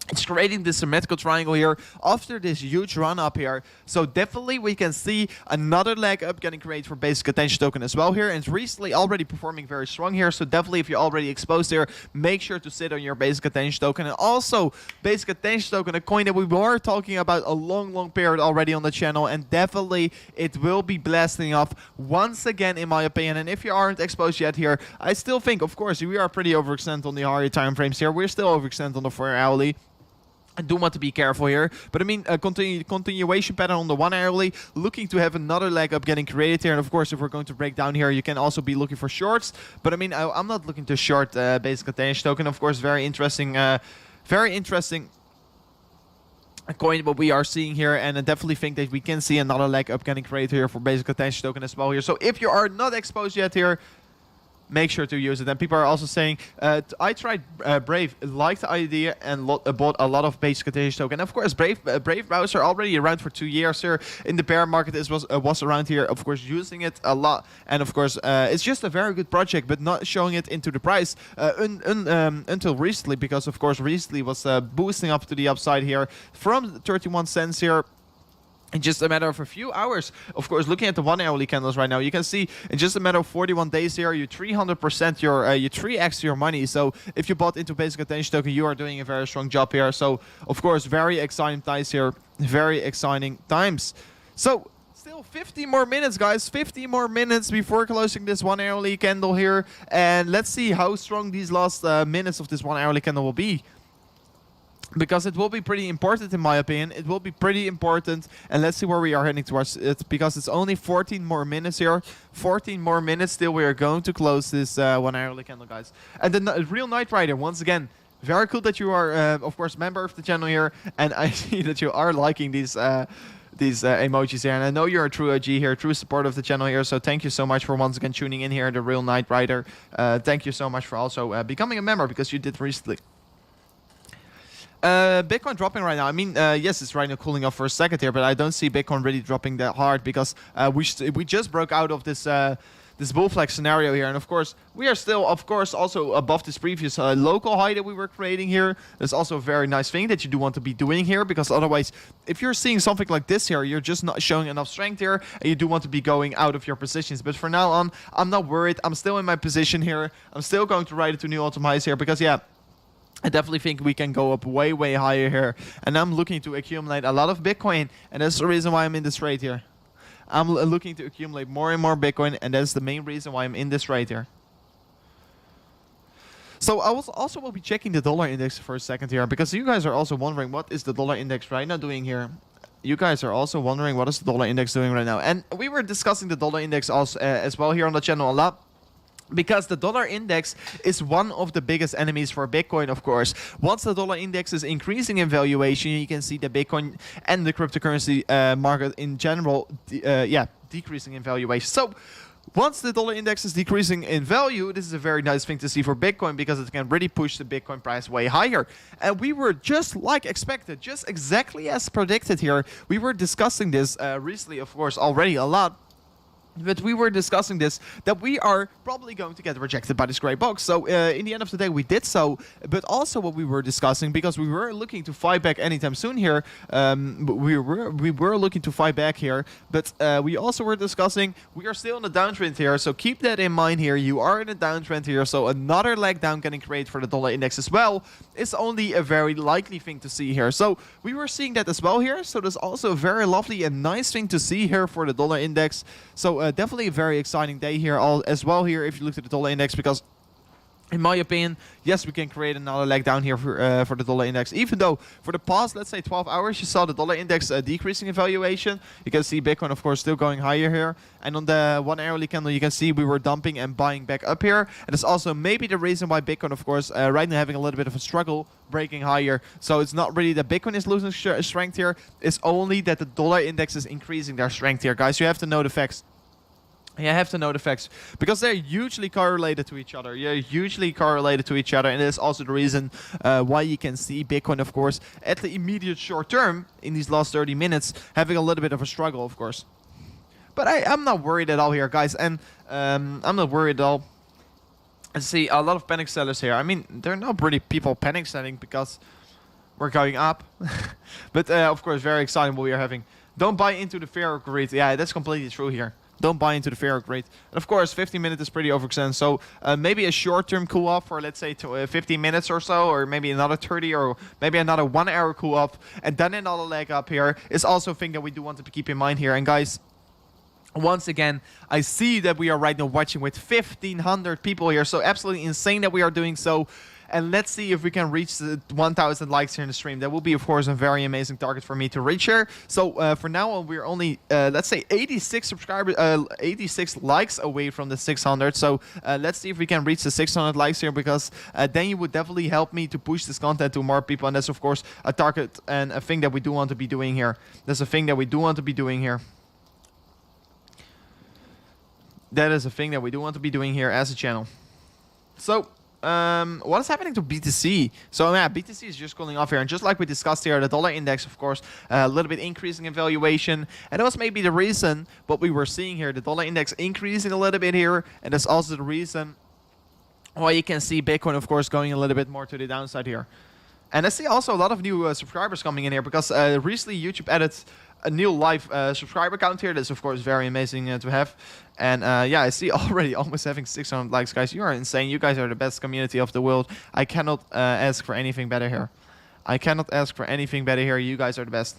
It's creating this symmetrical triangle here after this huge run up here. So definitely we can see another leg up getting created for basic attention token as well here. And it's recently already performing very strong here. So definitely if you're already exposed here, make sure to sit on your basic attention token. And also basic attention token, a coin that we were talking about a long period already on the channel. And definitely it will be blasting off once again in my opinion. And if you aren't exposed yet here, I still think, of course, we are pretty overextended on the higher time frames here. We're still overextended on the 4 hourly. I do want to be careful here, but I mean, a continuation pattern on the 1 hourly, looking to have another leg up getting created here. And of course, if we're going to break down here, you can also be looking for shorts. But I mean, I'm not looking to short basic attention token. Of course, very interesting coin what we are seeing here, and I definitely think that we can see another leg up getting created here for basic attention token as well here. So if you are not exposed yet here, make sure to use it. And people are also saying, I tried Brave, liked the idea, and bought a lot of basic attention token. And of course, Brave browser already around for 2 years here in the bear market. It was around here, of course, using it a lot. And of course, it's just a very good project, but not showing it into the price until recently, because of course recently was boosting up to the upside here from 31 cents here. In just a matter of a few hours. Of course, looking at the 1 hourly candles right now, you can see in just a matter of 41 days here, you 300% you 3x your money. So if you bought into basic attention token, you are doing a very strong job here. So of course, very exciting times here, very exciting times. So still 50 more minutes, guys, 50 more minutes before closing this 1 hourly candle here, and let's see how strong these last minutes of this 1 hourly candle will be. Because it will be pretty important, in my opinion. It will be pretty important. And let's see where we are heading towards. It's because it's only 14 more minutes here. 14 more minutes still. We are going to close this 1 hourly candle, guys. And the real Night Rider, once again, very cool that you are, of course, member of the channel here. And I see that you are liking these emojis here. And I know you're a true OG here, true supporter of the channel here. So thank you so much for once again tuning in here, the real Night Rider. Thank you so much for also becoming a member, because you did recently. Bitcoin dropping right now. I mean, yes, it's right now cooling off for a second here, but I don't see Bitcoin really dropping that hard, because we just broke out of this this bull flag scenario here, and of course we are still, of course, also above this previous local high that we were creating here. That's also a very nice thing that you do want to be doing here, because otherwise, if you're seeing something like this here, you're just not showing enough strength here, and you do want to be going out of your positions. But for now on, I'm not worried. I'm still in my position here. I'm still going to ride it to new all-time highs here, because yeah, I definitely think we can go up way, way higher here. And I'm looking to accumulate a lot of Bitcoin. And that's the reason why I'm in this trade here. I'm looking to accumulate more and more Bitcoin. And that's the main reason why I'm in this trade here. So I will be checking the dollar index for a second here. Because you guys are also wondering, what is the dollar index right now doing here? You guys are also wondering, what is the dollar index doing right now? And we were discussing the dollar index also, as well here on the channel a lot. Because the dollar index is one of the biggest enemies for Bitcoin, of course. Once the dollar index is increasing in valuation, you can see the Bitcoin and the cryptocurrency market in general, decreasing in valuation. So once the dollar index is decreasing in value, this is a very nice thing to see for Bitcoin, because it can really push the Bitcoin price way higher. And we were just like expected, just exactly as predicted here. We were discussing this recently, of course, already a lot. But we were discussing this, that we are probably going to get rejected by this gray box. So in the end of the day, we did so. But also what we were discussing, because we were looking to fight back anytime soon here. We were looking to fight back here. But we also were discussing, we are still in a downtrend here. So keep that in mind here. You are in a downtrend here. So another leg down getting created for the dollar index as well is only a very likely thing to see here. So we were seeing that as well here. So there's also a very lovely and nice thing to see here for the dollar index. So definitely a very exciting day here as well here if you look at the dollar index, because in my opinion, yes, we can create another leg down here for the dollar index. Even though for the past, let's say, 12 hours, you saw the dollar index decreasing in valuation. You can see Bitcoin, of course, still going higher here. And on the 1 hourly candle, you can see we were dumping and buying back up here. And it's also maybe the reason why Bitcoin, of course, right now having a little bit of a struggle breaking higher. So it's not really that Bitcoin is losing strength here. It's only that the dollar index is increasing their strength here. Guys, you have to know the facts. You have to know the facts, because they're hugely correlated to each other. And it's also the reason why you can see Bitcoin, of course, at the immediate short term, in these last 30 minutes, having a little bit of a struggle, of course. But I'm not worried at all here, guys. And I'm not worried at all. I see a lot of panic sellers here. I mean, there are not really people panic selling because we're going up. But, of course, very exciting what we are having. Don't buy into the fear of greed. Yeah, that's completely true here. Don't buy into the fear of greed. And of course, 15 minutes is pretty overextended. So maybe a short-term cool-off for, let's say, 15 minutes or so, or maybe another 30, or maybe another 1 hour cool-off, and then another leg up here is also a thing that we do want to keep in mind here. And guys, once again, I see that we are right now watching with 1,500 people here. So absolutely insane that we are doing so. and let's see if we can reach the 1,000 likes here in the stream. That will be, of course, a very amazing target for me to reach here. So for now on, we're only, let's say, 86 subscribers, 86 likes away from the 600. So let's see if we can reach the 600 likes here, because then you would definitely help me to push this content to more people, and that's, of course, a target and a thing that we do want to be doing here. That's a thing that we do want to be doing here. That is a thing that we do want to be doing here as a channel. So, what is happening to BTC? So, yeah, BTC is just cooling off here. And just like we discussed here, the dollar index, of course, a little bit increasing in valuation. And that was maybe the reason what we were seeing here. The dollar index increasing a little bit here. And that's also the reason why you can see Bitcoin, of course, going a little bit more to the downside here. And I see also a lot of new subscribers coming in here, because recently YouTube added a new live subscriber count here. That's, of course, very amazing to have. And yeah, I see already almost having 600 likes, guys. You are insane. You guys are the best community of the world. I cannot ask for anything better here. I cannot ask for anything better here. You guys are the best.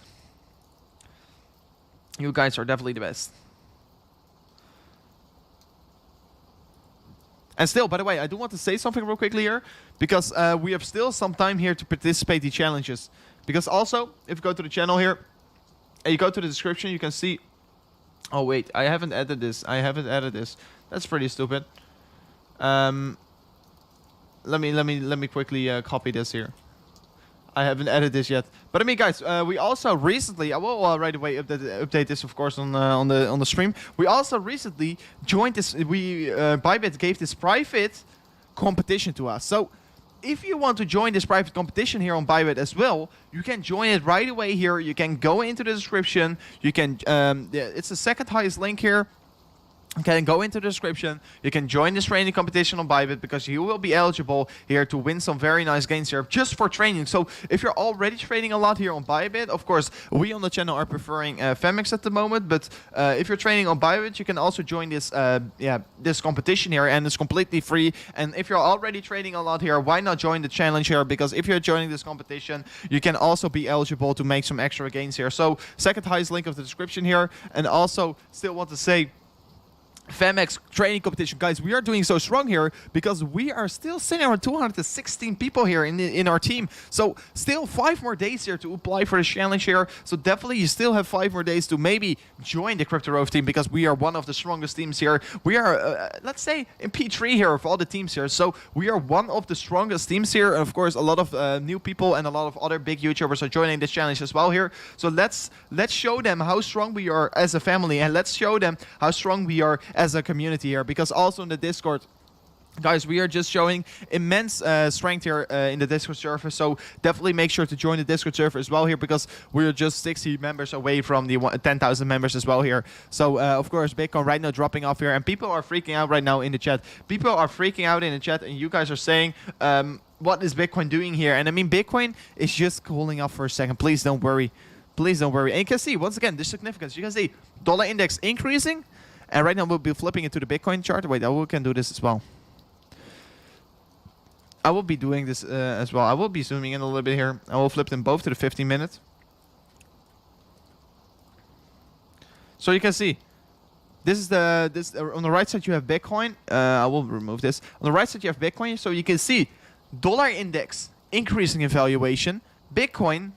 You guys are definitely the best. And still, by the way, I do want to say something real quickly here, because we have still some time here to participate in the challenges. Because also, if you go to the channel here, and you go to the description, you can see... Oh, wait, I haven't added this. I haven't added this. That's pretty stupid. Let me quickly copy this here. I haven't added this yet. But I mean, guys, we also recently, I will right away update this, of course, on the stream. We also recently joined this. Bybit gave this private competition to us. So if you want to join this private competition here on Bybit as well, you can join it right away here. You can go into the description. You can, it's the second highest link here. You can go into the description. You can join this training competition on Bybit, because you will be eligible here to win some very nice gains here just for training. So if you're already trading a lot here on Bybit, of course, we on the channel are preferring Femex at the moment. But if you're trading on Bybit, you can also join this this competition here, and it's completely free. And if you're already trading a lot here, why not join the challenge here? Because if you're joining this competition, you can also be eligible to make some extra gains here. So second highest link of the description here. And also still want to say, Femex training competition, guys, we are doing so strong here because we are still sitting around 216 people here in our team. So still 5 more days here to apply for the challenge here. So definitely you still have 5 more days to maybe join the Crypto Rove team, because we are one of the strongest teams here. We are, let's say, in P3 here of all the teams here. So we are one of the strongest teams here. And of course, a lot of new people and a lot of other big YouTubers are joining this challenge as well here. So let's show them how strong we are as a family, and let's show them how strong we are as a community here, because also in the Discord, guys, we are just showing immense strength here in the Discord server. So definitely make sure to join the Discord server as well here, because we're just 60 members away from the 10,000 members as well here. So of course, Bitcoin right now dropping off here, and people are freaking out right now in the chat. People are freaking out in the chat, and you guys are saying, what is Bitcoin doing here? And I mean, Bitcoin is just cooling off for a second. Please don't worry. Please don't worry. And you can see, once again, the significance. You can see dollar index increasing. And right now we'll be flipping it to the Bitcoin chart. Wait, we can do this as well. I will be doing this as well. I will be zooming in a little bit here. I will flip them both to the 15 minutes. So you can see, this is on the right side you have Bitcoin. I will remove this. On the right side you have Bitcoin. So you can see dollar index increasing in valuation, Bitcoin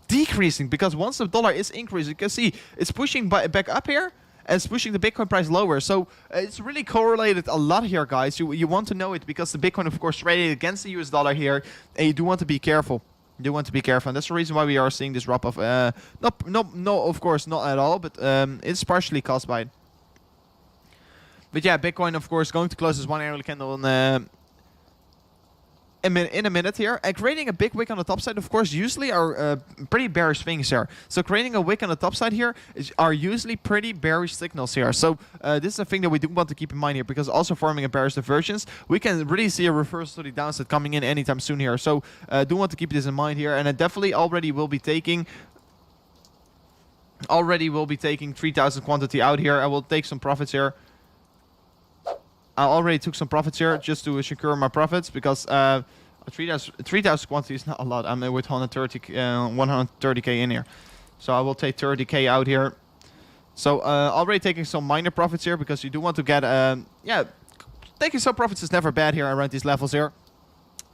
decreasing, because once the dollar is increasing, you can see it's pushing back up here. And it's pushing the Bitcoin price lower. So it's really correlated a lot here, guys. You want to know it, because the Bitcoin, of course, traded against the US dollar here. And you do want to be careful. You do want to be careful. And that's the reason why we are seeing this drop off. No, of course, not at all. But it's partially caused by it. But yeah, Bitcoin, of course, going to close this 1 hourly candle on in a minute here, and creating a big wick on the top side, of course, usually are pretty bearish things here. So creating a wick on the top side here are usually pretty bearish signals here. So this is a thing that we do want to keep in mind here, because also forming a bearish divergence, we can really see a reversal to the downside coming in anytime soon here. So do want to keep this in mind here, and I definitely already will be taking 3,000 quantity out here. I will take some profits here. I already took some profits here just to secure my profits, because 3,000 quantity is not a lot. I'm with 130k in here. So I will take 30k out here. So already taking some minor profits here, because you do want to get, yeah, taking some profits is never bad here around these levels here.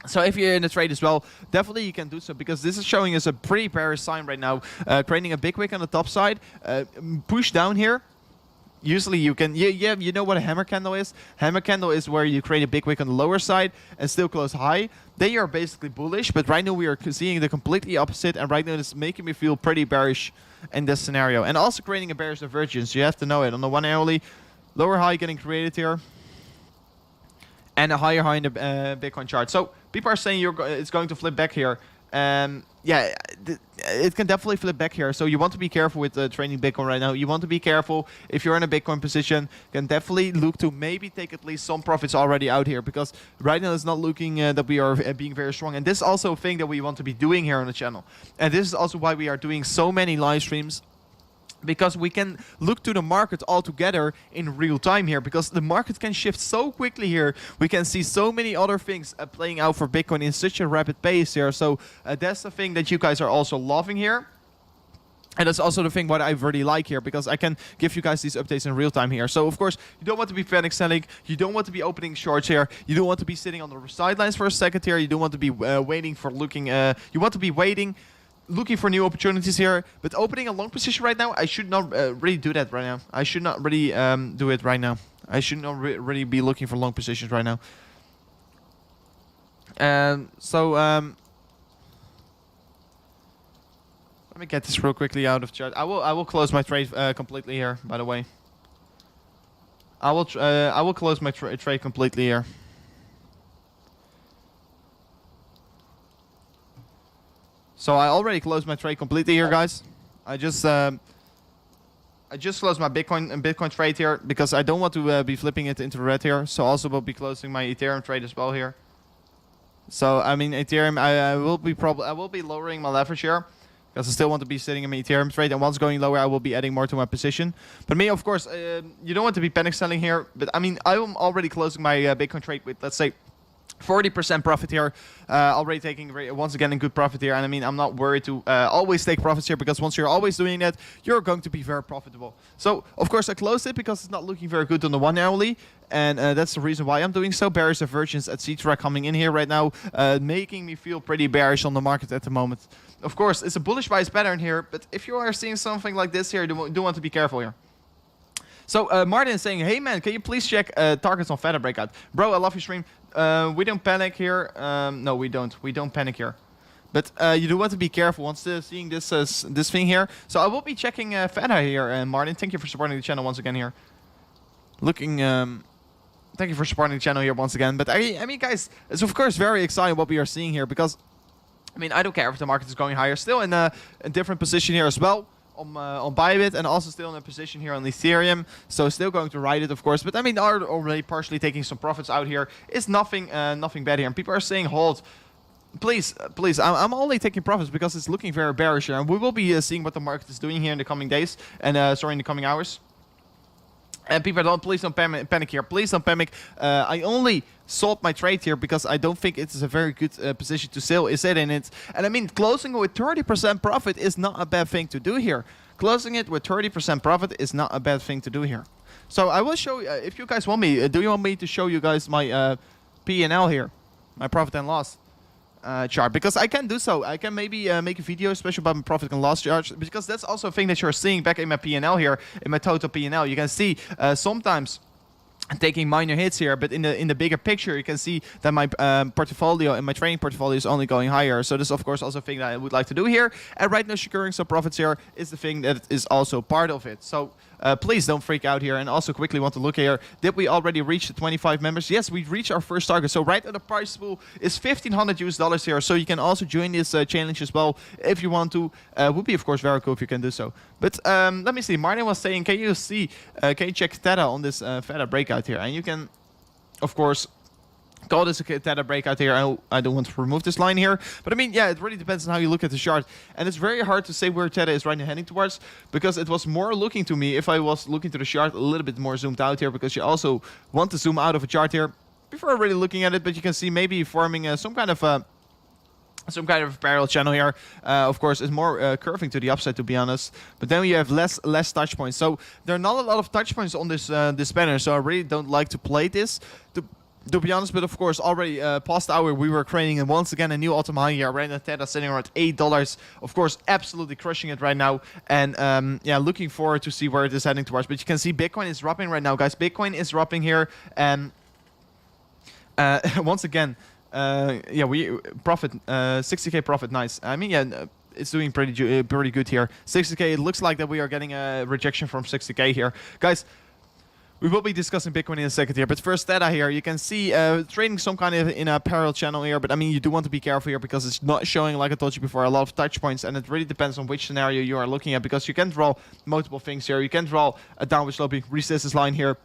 So if you're in a trade as well, definitely you can do so, because this is showing us a pretty bearish sign right now, creating a big wick on the top side, push down here. Usually you can, you know what a hammer candle is? Hammer candle is where you create a big wick on the lower side and still close high. Then you're basically bullish, but right now we are seeing the completely opposite, and right now it's making me feel pretty bearish in this scenario. And also creating a bearish divergence, you have to know it. On the 1 hourly, lower high getting created here, and a higher high in the Bitcoin chart. So people are saying it's going to flip back here. Yeah, it can definitely flip back here. So you want to be careful with trading Bitcoin right now. You want to be careful if you're in a Bitcoin position. You can definitely look to maybe take at least some profits already out here, because right now it's not looking that we are being very strong. And this is also a thing that we want to be doing here on the channel. And this is also why we are doing so many live streams, because we can look to the market all together in real time here, because the market can shift so quickly here. We can see so many other things playing out for Bitcoin in such a rapid pace here. So that's the thing that you guys are also loving here. And that's also the thing what I really like here, because I can give you guys these updates in real time here. So of course, you don't want to be panic selling. You don't want to be opening shorts here. You don't want to be sitting on the sidelines for a second here. You don't want to be waiting for looking. You want to be waiting, looking for new opportunities here. But opening a long position right now, I should not really do that right now. I should not really do it right now. I should not really be looking for long positions right now. Let me get this real quickly out of chat. I will close my trade completely here, by the way. I will close my trade completely here. So I already closed my trade completely here, guys. I just closed my Bitcoin trade here, because I don't want to be flipping it into red here. So also will be closing my Ethereum trade as well here. So I mean Ethereum, I will be lowering my leverage here, because I still want to be sitting in my Ethereum trade. And once going lower, I will be adding more to my position. But me, of course, you don't want to be panic selling here. But I mean, I'm already closing my Bitcoin trade with, let's say, 40% profit here, already taking once again a good profit here. And I mean, I'm not worried to always take profits here, because once you're always doing that, you're going to be very profitable. So of course I closed it because it's not looking very good on the 1 hourly, and that's the reason why I'm doing so. Bearish divergence, etc. coming in here right now, making me feel pretty bearish on the market at the moment. Of course, it's a bullish bias pattern here, but if you are seeing something like this here, you do want to be careful here. So Martin is saying, hey man, can you please check targets on Theta breakout? Bro, I love your stream. We don't panic here. No, we don't. We don't panic here. But you do want to be careful once seeing this thing here. So I will be checking Theta here. Martin, thank you for supporting the channel once again here. Thank you for supporting the channel here once again. But I mean, guys, it's of course very exciting what we are seeing here, because I mean, I don't care if the market is going higher. Still in a different position here as well on Bybit, and also still in a position here on Ethereum. So still going to ride it, of course. But I mean, are already partially taking some profits out here. It's nothing bad here. And people are saying, hold. Please, I'm only taking profits because it's looking very bearish here. And we will be seeing what the market is doing here in the coming days. And sorry, in the coming hours. And people, please don't panic here. Please don't panic. I only sold my trade here because I don't think it is a very good position to sell. Is it in it? And I mean, closing with 30% profit is not a bad thing to do here. Closing it with 30% profit is not a bad thing to do here. So I will show you, if you guys want me, do you want me to show you guys my P&L here? My profit and loss chart, because I can do so. I can maybe make a video especially about my profit and loss chart, because that's also a thing that you're seeing back in my P&L here, in my total P&L. You can see sometimes taking minor hits here, but in the bigger picture, you can see that my portfolio and my trading portfolio is only going higher. So this is of course also a thing that I would like to do here. And right now, securing some profits here is the thing that is also part of it. So please don't freak out here. And also quickly want to look here. Did we already reach the 25 members? Yes, we reached our first target. So right now the price pool is $1,500 here. So you can also join this challenge as well if you want to. Would be of course very cool if you can do so. But let me see. Martin was saying, can you check Theta on this Theta breakout here? And you can, of course, call this a Theta breakout here. I don't want to remove this line here. But I mean, yeah, it really depends on how you look at the chart. And it's very hard to say where Theta is right now heading towards, because it was more looking to me, if I was looking to the chart a little bit more zoomed out here, because you also want to zoom out of a chart here before really looking at it. But you can see maybe forming some kind of parallel channel here. Of course, it's more curving to the upside, to be honest. But then you have less touch points. So there are not a lot of touch points on this this banner. So I really don't like to play this. to be honest, but of course, already past the hour, we were creating once again a new all-time high here. Right now, Tether sitting around $8. Of course, absolutely crushing it right now. And yeah, looking forward to see where it is heading towards. But you can see Bitcoin is dropping right now, guys. Bitcoin is dropping here. And once again, yeah, we profit 60k profit. Nice. I mean, yeah. It's doing pretty good here. 60k. It looks like that we are getting a rejection from 60k here, guys. We will be discussing Bitcoin in a second here, but first data here, you can see trading some kind of in a parallel channel here, but I mean, you do want to be careful here because it's not showing, like I told you before, a lot of touch points, and it really depends on which scenario you are looking at, because you can draw multiple things here. You can draw a downward sloping resistance line here.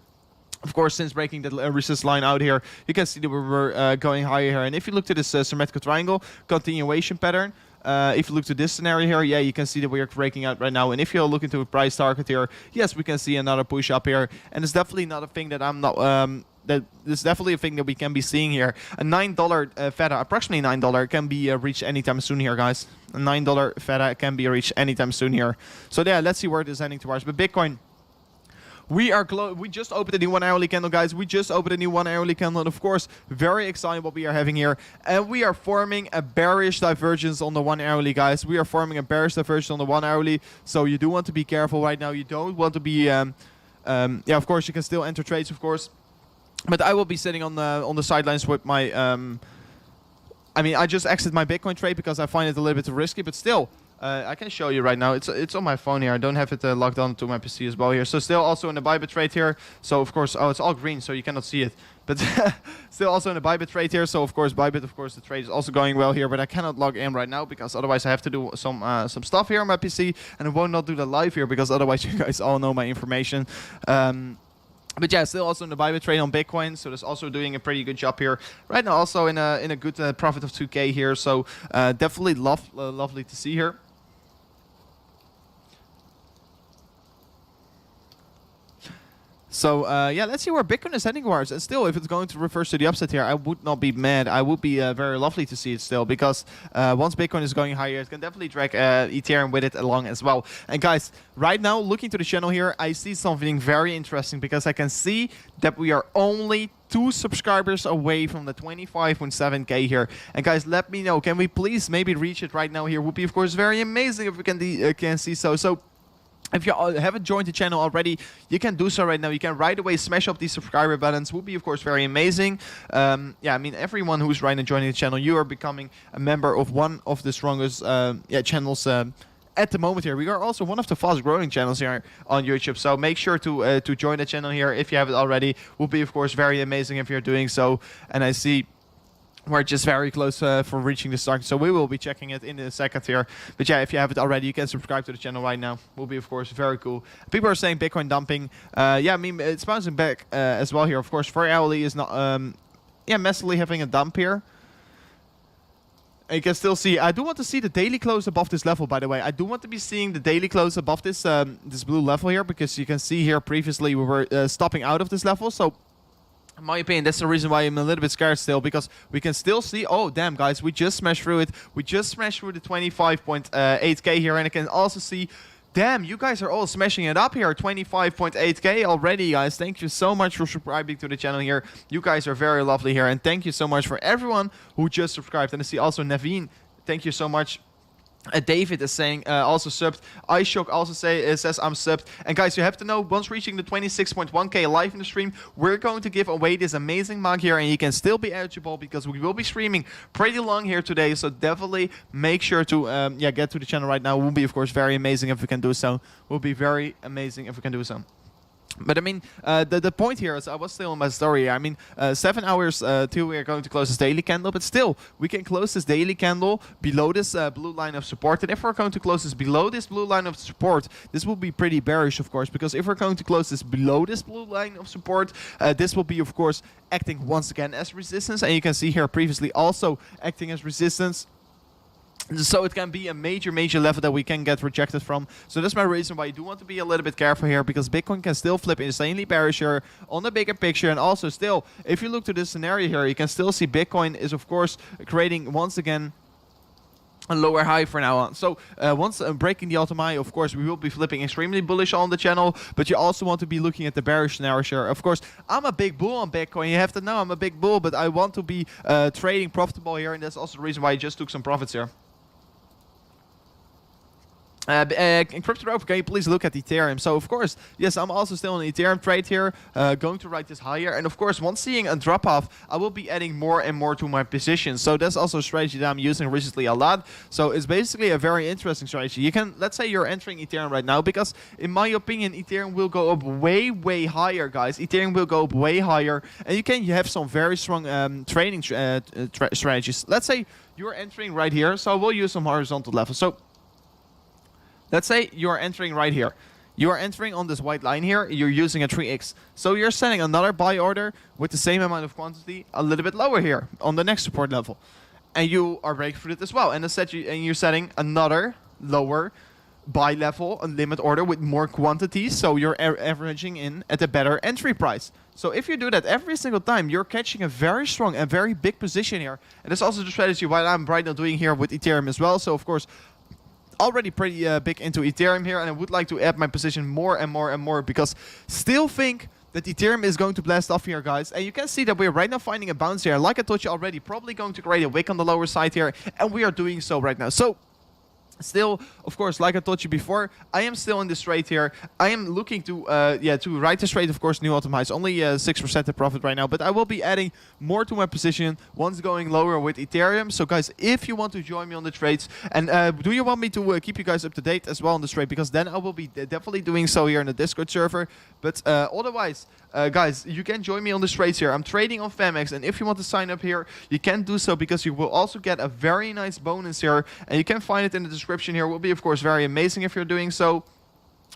Of course, since breaking the resistance line out here, you can see that we were going higher here. And if you look to this symmetrical triangle continuation pattern, if you look to this scenario here, yeah, you can see that we are breaking out right now. And if you're looking to a price target here, yes, we can see another push up here. And it's definitely not a thing that I'm not... that is definitely a thing that we can be seeing here. A $9 Feta, approximately $9, can be reached anytime soon here, guys. A $9 Feta can be reached anytime soon here. So yeah, let's see where it is heading towards. But Bitcoin... We just opened a new 1 hourly candle, guys. We just opened a new 1 hourly candle. And of course, very exciting what we are having here. And we are forming a bearish divergence on the 1 hourly, guys. We are forming a bearish divergence on the 1 hourly. So you do want to be careful right now. You don't want to be... yeah, of course, you can still enter trades, of course. But I will be sitting on the sidelines with my... I mean, I just exited my Bitcoin trade because I find it a little bit risky. But still... I can show you right now. It's on my phone here. I don't have it logged on to my PC as well here. So still also in the Bybit trade here. So of course, oh, it's all green, so you cannot see it. But still also in the Bybit trade here. So of course, Bybit, of course, the trade is also going well here. But I cannot log in right now because otherwise I have to do some stuff here on my PC, and I will not do the live here because otherwise you guys all know my information. But yeah, still also in the Bybit trade on Bitcoin, so that's also doing a pretty good job here. Right now also in a good profit of 2k here, so definitely lovely to see here. So yeah, let's see where Bitcoin is heading towards. And still, if it's going to reverse to the upside here, I would not be mad. I would be very lovely to see it still, because once Bitcoin is going higher, it can definitely drag Ethereum with it along as well. And guys, right now, looking to the channel here, I see something very interesting, because I can see that we are only 2 subscribers away from the 25.7k here. And guys, let me know, can we please maybe reach it right now here? Would be, of course, very amazing if we can see so. So if you haven't joined the channel already, you can do so right now. You can right away smash up these subscriber buttons. Would be, of course, very amazing. Yeah, I mean, everyone who's right now joining the channel, you are becoming a member of one of the strongest channels at the moment here. We are also one of the fast growing channels here on YouTube. So make sure to join the channel here if you haven't already. Would be, of course, very amazing if you're doing so. And I see... we're just very close for reaching the start, so we will be checking it in a second here. But yeah, if you haven't already, you can subscribe to the channel right now. Will be, of course, very cool. People are saying Bitcoin dumping. Yeah, I mean, it's bouncing back as well here. Of course, 4 hourly is not, yeah, massively having a dump here. And you can still see, I do want to see the daily close above this level, by the way. I do want to be seeing the daily close above this this blue level here, because you can see here previously we were stopping out of this level. So in my opinion, that's the reason why I'm a little bit scared still, because we can still see... oh, damn, guys, we just smashed through it. We just smashed through the 25.8k here, and I can also see... damn, you guys are all smashing it up here. 25.8k already, guys. Thank you so much for subscribing to the channel here. You guys are very lovely here, and thank you so much for everyone who just subscribed. And I see also Naveen, thank you so much. David is saying also subbed. iShock also says I'm subbed. And guys, you have to know, once reaching the 26.1k live in the stream, we're going to give away this amazing mug here, and you can still be eligible because we will be streaming pretty long here today. So definitely make sure to yeah, get to the channel right now. It will be, of course, very amazing if we can do so. It will be very amazing if we can do so. But I mean, the point here is, I was still in my story. I mean, 7 hours till we are going to close this daily candle. But still, we can close this daily candle below this blue line of support. And if we're going to close this below this blue line of support, this will be pretty bearish, of course. Because if we're going to close this below this blue line of support, this will be, of course, acting once again as resistance. And you can see here previously also acting as resistance. So it can be a major level that we can get rejected from. So that's my reason why you do want to be a little bit careful here, because Bitcoin can still flip insanely bearish here on the bigger picture. And also still, if you look to this scenario here, you can still see Bitcoin is, of course, creating once again a lower high for now on. So once breaking the all-time high, of course, we will be flipping extremely bullish on the channel, but you also want to be looking at the bearish scenario here. Of course, I'm a big bull on Bitcoin. You have to know I'm a big bull, but I want to be trading profitable here, and that's also the reason why I just took some profits here. Crypto, can you please look at Ethereum? So of course, yes, I'm also still in Ethereum trade here, going to ride this higher. And of course, once seeing a drop off, I will be adding more and more to my position. So that's also a strategy that I'm using recently a lot. So it's basically a very interesting strategy. You can, let's say you're entering Ethereum right now, because in my opinion, Ethereum will go up way, way higher, guys. Ethereum will go up way higher, and you have some very strong trading strategies. Let's say you're entering right here. So we'll use some horizontal levels. So let's say you're entering right here. You are entering on this white line here. You're using a 3x. So you're setting another buy order with the same amount of quantity a little bit lower here on the next support level. And you are breaking through it as well. And you're setting another lower buy level, a limit order with more quantities. So you're averaging in at a better entry price. So if you do that every single time, you're catching a very strong and very big position here. And that's also the strategy what I'm right now doing here with Ethereum as well. So of course, already pretty big into Ethereum here, and I would like to add my position more and more and more, because still think that Ethereum is going to blast off here, guys. And you can see that we're right now finding a bounce here. Like I told you already, probably going to create a wick on the lower side here, and we are doing so right now. So still, of course, like I told you before, I am still in this trade here. I am looking to ride this trade, of course, new all-time highs. Only 6% of profit right now, but I will be adding more to my position once going lower with Ethereum. So, guys, if you want to join me on the trades, and do you want me to keep you guys up to date as well on this trade? Because then I will be definitely doing so here in the Discord server. But otherwise, guys, you can join me on the trades here. I'm trading on Famex, and if you want to sign up here, you can do so, because you will also get a very nice bonus here, and you can find it in the description here. It will be, of course, very amazing if you're doing so.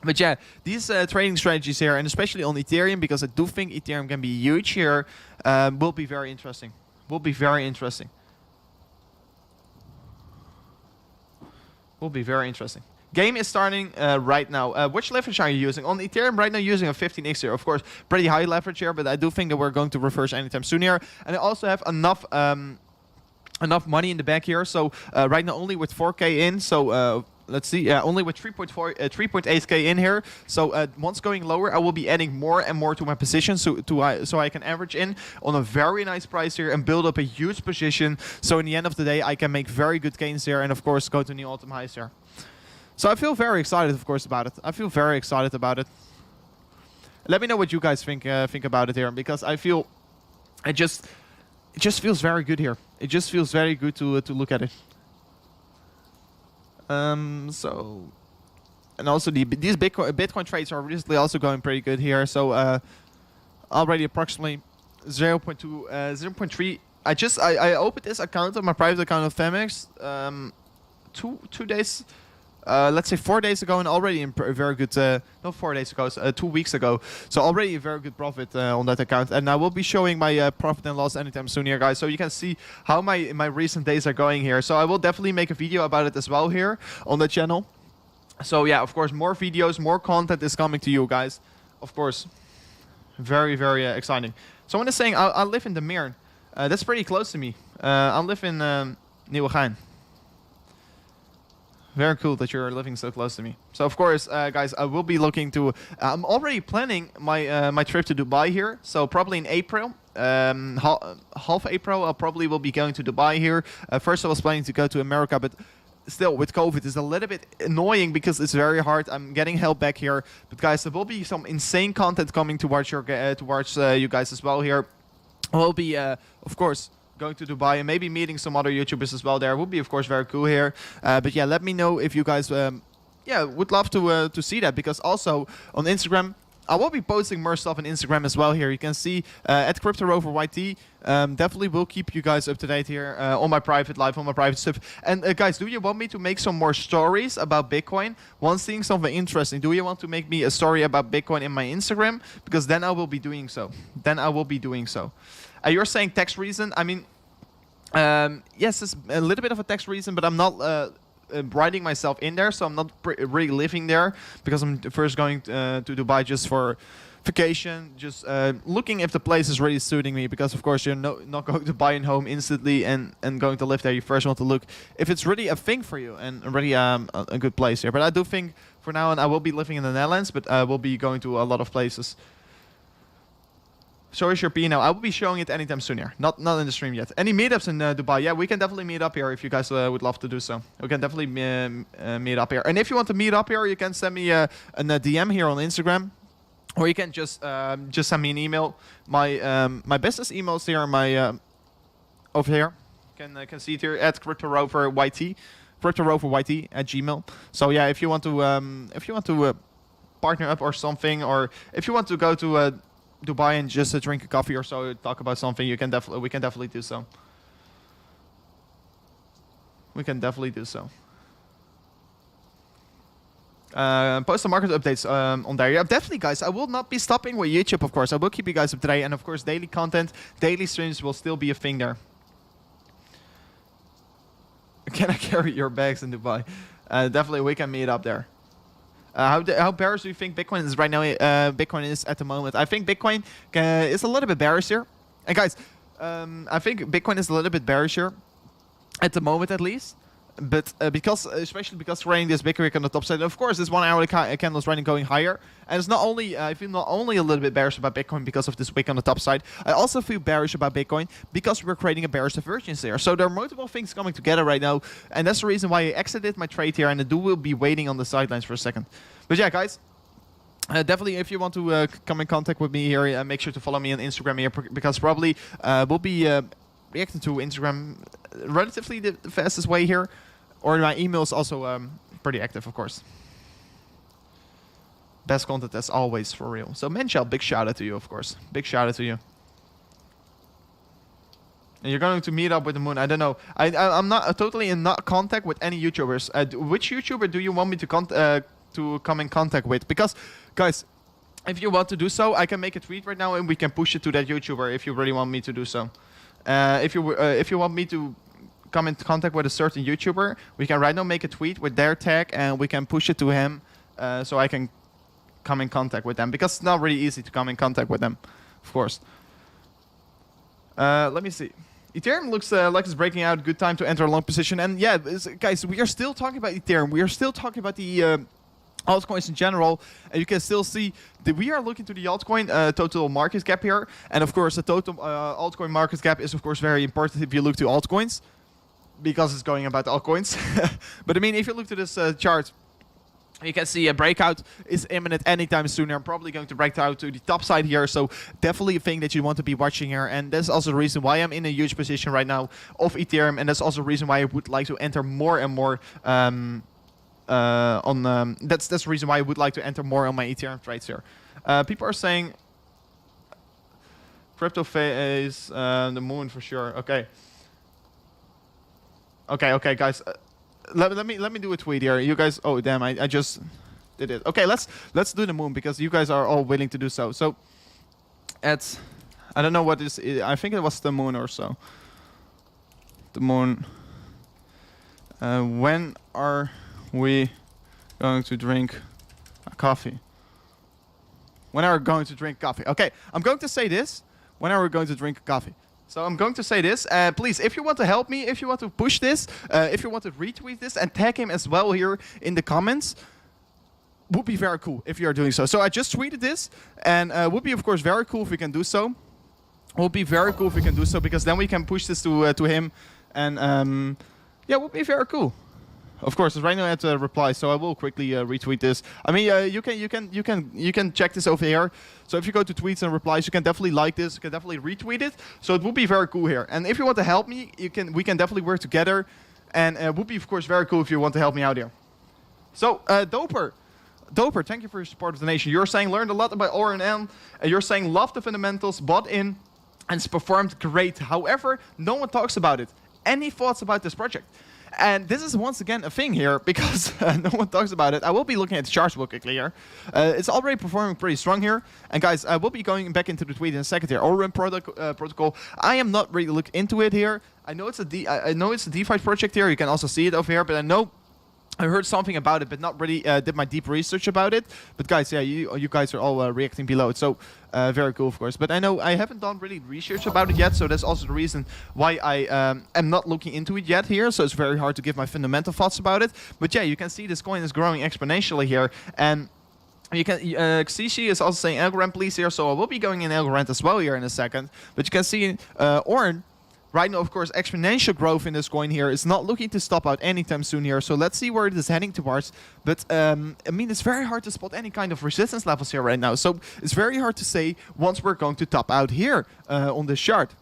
But yeah, these trading strategies here, and especially on Ethereum, because I do think Ethereum can be huge here, will be very interesting. Will be very interesting. Will be very interesting. Game is starting right now. Which leverage are you using? On Ethereum right now, using a 15x here. Of course, pretty high leverage here, but I do think that we're going to reverse anytime soon here. And I also have enough money in the back here. So right now only with 4k in. So let's see. Yeah, only with 3.8k in here. So once going lower, I will be adding more and more to my position, so I can average in on a very nice price here and build up a huge position. So in the end of the day, I can make very good gains here, and of course go to new all-time highs here. So I feel very excited, of course, about it. I feel very excited about it. Let me know what you guys think about it here, because I feel it just feels very good here. It just feels very good to look at it. So, and also these Bitcoin trades are recently also going pretty good here. So already approximately 0.2, 0.3. I opened this account on my private account of Famex 2 days. Let's say 4 days ago, and already in very good, not 4 days ago, 2 weeks ago. So already a very good profit on that account. And I will be showing my profit and loss anytime soon here, guys. So you can see how my recent days are going here. So I will definitely make a video about it as well here on the channel. So yeah, of course, more videos, more content is coming to you guys. Of course, very, very exciting. Someone is saying, I live in the Meern. That's pretty close to me. I live in Nieuwegein. Very cool that you're living so close to me. So of course, guys, I will be looking to. I'm already planning my trip to Dubai here. So probably in April, half April, I probably will be going to Dubai here. First, I was planning to go to America, but still, with COVID, it's a little bit annoying because it's very hard. I'm getting held back here. But guys, there will be some insane content coming towards you guys as well here. I will be, of course, going to Dubai and maybe meeting some other YouTubers as well there. Would be, of course, very cool here. But yeah, let me know if you guys would love to see that, because also on Instagram I will be posting more stuff on Instagram as well here. You can see at CryptoRoverYT. Definitely will keep you guys up to date here on my private life, on my private stuff. And guys, do you want me to make some more stories about Bitcoin? Once seeing something interesting, do you want to make me a story about Bitcoin in my Instagram? Because then I will be doing so. You're saying tax reason? I mean, yes, it's a little bit of a tax reason, but I'm not writing myself in there, so I'm not really living there, because I'm first going to Dubai just for vacation, just looking if the place is really suiting me, because of course you're not going to buy a home instantly and going to live there. You first want to look if it's really a thing for you and really a good place here. But I do think for now on I will be living in the Netherlands, but I will be going to a lot of places. So is your P now? I will be showing it anytime soon here. Not in the stream yet. Any meetups in Dubai? Yeah, we can definitely meet up here if you guys would love to do so. We can definitely meet up here. And if you want to meet up here, you can send me a DM here on Instagram, or you can just send me an email. My business email is here. Over here. You can see it here at CryptoRoverYT, CryptoRoverYT at Gmail. So yeah, if you want to partner up or something, or if you want to go to Dubai and just drink a coffee or so, talk about something, we can definitely do so. We can definitely do so. Post the market updates on there. Yeah, definitely, guys. I will not be stopping with YouTube, of course. I will keep you guys up to date, and of course, daily content, daily streams will still be a thing there. Can I carry your bags in Dubai? Definitely, we can meet up there. How bearish do you think Bitcoin is right now? Bitcoin is at the moment. I think Bitcoin is a little bit bearish here. And guys, I think Bitcoin is a little bit bearish here at the moment, at least. But especially because we're running this big wick on the top side. Of course, this 1 hour candle is running going higher, and it's not only I feel not only a little bit bearish about Bitcoin because of this wick on the top side. I also feel bearish about Bitcoin because we're creating a bearish divergence there. So there are multiple things coming together right now, and that's the reason why I exited my trade here, and I will be waiting on the sidelines for a second. But yeah, guys. Definitely, if you want to come in contact with me here, make sure to follow me on Instagram here, because probably we'll be reacting to Instagram relatively the fastest way here. Or my email is also pretty active, of course. Best content as always, for real. So Menchel, big shout out to you, of course. Big shout out to you. And you're going to meet up with the moon. I don't know. I'm not totally in contact with any YouTubers. Which YouTuber do you want me to come in contact with? Because, guys, if you want to do so, I can make a tweet right now and we can push it to that YouTuber if you really want me to do so. If you want me to come in contact with a certain YouTuber, we can right now make a tweet with their tag and we can push it to him, so I can come in contact with them, because it's not really easy to come in contact with them, of course. Let me see. Ethereum looks like it's breaking out. Good time to enter a long position. And yeah, guys, we are still talking about Ethereum. We are still talking about the altcoins in general, and you can still see that we are looking to the altcoin total market cap here. And of course, the total altcoin market cap is of course very important if you look to altcoins, because it's going about altcoins. But I mean, if you look to this chart, you can see a breakout is imminent anytime sooner. I'm probably going to break out to the top side here, so definitely a thing that you want to be watching here. And that's also the reason why I'm in a huge position right now of Ethereum, and that's also the reason why I would like to enter more and more that's the reason why I would like to enter more on my Ethereum trades here. People are saying crypto phase, the moon for sure. Okay, guys. Let me do a tweet here. You guys. Oh damn! I just did it. Okay, let's do the moon, because you guys are all willing to do so. So, I don't know what this is. I think it was the moon or so. The moon. When are we going to drink coffee? When are we going to drink coffee? Okay, I'm going to say this. When are we going to drink coffee? So I'm going to say this. Please, if you want to help me, if you want to push this, if you want to retweet this and tag him as well here in the comments, would be very cool if you are doing so. So I just tweeted this, and would be of course very cool if we can do so. Would be very cool if we can do so, because then we can push this to him, and yeah, would be very cool. Of course, it's right now at reply, so I will quickly retweet this. I mean, you can check this over here. So if you go to tweets and replies, you can definitely like this. You can definitely retweet it. So it would be very cool here. And if you want to help me, we can definitely work together. And it would be of course very cool if you want to help me out here. So Doper, thank you for your support of the nation. You're saying learned a lot about RNN. You're saying love the fundamentals, bought in, and it's performed great. However, no one talks about it. Any thoughts about this project? And this is once again a thing here, because no one talks about it. I will be looking at the charts real quickly here. It's already performing pretty strong here. And guys, I will be going back into the tweet in a second here. Orem protocol. I am not really looking into it here. I know it's a DeFi project here. You can also see it over here, but I know I heard something about it, but not really did my deep research about it. But guys, yeah, you guys are all reacting below. So very cool, of course. But I know I haven't done really research about it yet. So that's also the reason why I am not looking into it yet here. So it's very hard to give my fundamental thoughts about it. But yeah, you can see this coin is growing exponentially here. And you can Xishi is also saying Elgorand please here. So I will be going in Elgorand as well here in a second. But you can see Orn. Right now, of course, exponential growth in this coin here is not looking to stop out anytime soon here. So let's see where it is heading towards. But, I mean, it's very hard to spot any kind of resistance levels here right now. So it's very hard to say once we're going to top out here on this chart.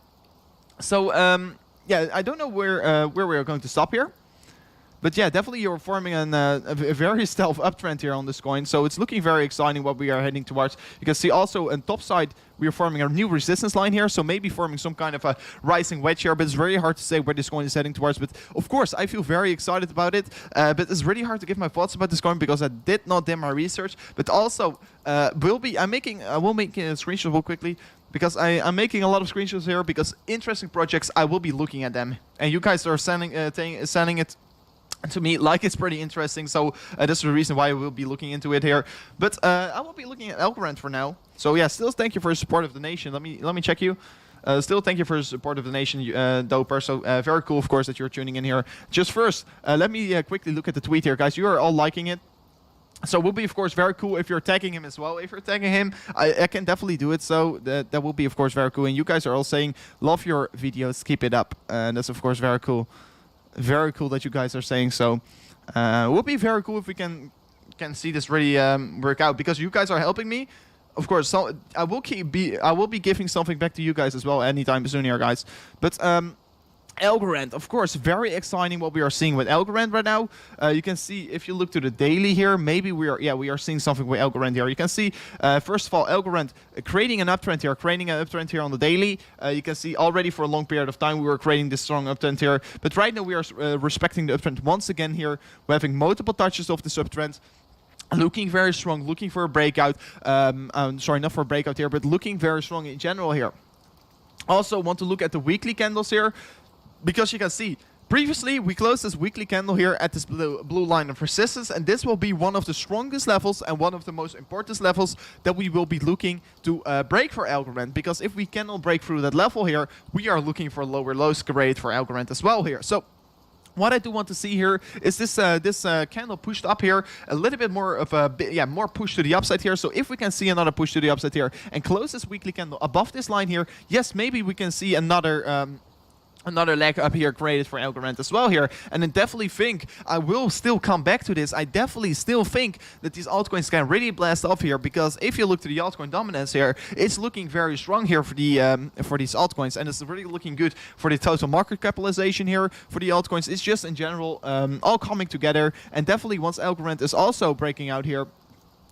So, yeah, I don't know where we're going to stop here. But yeah, definitely you're forming a very stealth uptrend here on this coin. So it's looking very exciting what we are heading towards. You can see also on top side, we are forming a new resistance line here. So maybe forming some kind of a rising wedge here. But it's very hard to say where this coin is heading towards. But of course, I feel very excited about it. But it's really hard to give my thoughts about this coin because I did not do my research. But also, I will make a screenshot real quickly. Because I'm making a lot of screenshots here. Because interesting projects, I will be looking at them. And you guys are sending it to me like it's pretty interesting, so that's the reason why I will be looking into it here. But I will be looking at Elgorand for now. So yeah, still thank you for your support of the nation. Let me check you. Still thank you for your support of the nation, Doper. So very cool, of course, that you're tuning in here. Just first, let me quickly look at the tweet here, guys. You are all liking it. So it will be, of course, very cool if you're tagging him as well. If you're tagging him, I can definitely do it. So that will be, of course, very cool. And you guys are all saying, love your videos, keep it up. And that's, of course, very cool. Very cool that you guys are saying so. It would be very cool if we can see this really work out, because you guys are helping me. Of course, so I will be giving something back to you guys as well anytime soon here, guys. But Elgorand, of course, very exciting what we are seeing with Elgorand right now. You can see if you look to the daily here, maybe we are seeing something with Elgorand here. You can see first of all Elgorand creating an uptrend here, on the daily. You can see already for a long period of time we were creating this strong uptrend here, but right now we are respecting the uptrend once again here. We're having multiple touches of this uptrend. Looking very strong, looking for a breakout. Sorry, not for a breakout here, but looking very strong in general here. Also want to look at the weekly candles here. Because you can see, previously we closed this weekly candle here at this blue line of resistance, and this will be one of the strongest levels and one of the most important levels that we will be looking to break for Elgorand. Because if we cannot break through that level here, we are looking for lower lows created for Elgorand as well here. So what I do want to see here is this candle pushed up here, a little bit more of a more push to the upside here. So if we can see another push to the upside here and close this weekly candle above this line here, yes, maybe we can see another leg up here created for Elgorand as well here. And I definitely think I will still come back to this. I definitely still think that these altcoins can really blast off here, because if you look to the altcoin dominance here, it's looking very strong here for the for these altcoins, and it's really looking good for the total market capitalization here for the altcoins. It's just in general all coming together, and definitely once Elgorand is also breaking out here,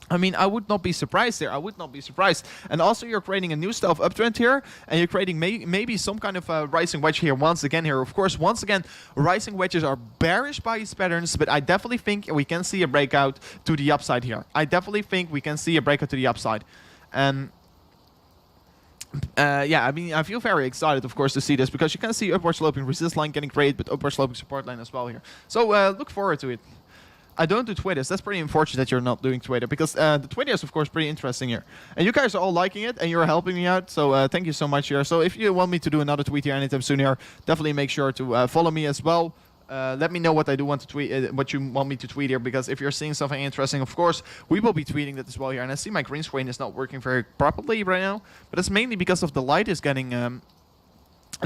I mean, I would not be surprised there. I would not be surprised. And also, you're creating a new stealth uptrend here, and you're creating maybe some kind of rising wedge here once again here. Of course, once again, rising wedges are bearish by these patterns, but I definitely think we can see a breakout to the upside here. I definitely think we can see a breakout to the upside. And yeah, I mean, I feel very excited, of course, to see this, because you can see upward sloping resistance line getting created, but upward sloping support line as well here. So look forward to it. I don't do Twitters. That's pretty unfortunate that you're not doing Twitter, because the Twitter is, of course, pretty interesting here. And you guys are all liking it, and you're helping me out, so thank you so much here. So if you want me to do another tweet here anytime soon here, definitely make sure to follow me as well. Let me know what I do want to tweet, what you want me to tweet here, because if you're seeing something interesting, of course, we will be tweeting that as well here. And I see my green screen is not working very properly right now, but it's mainly because of the light is getting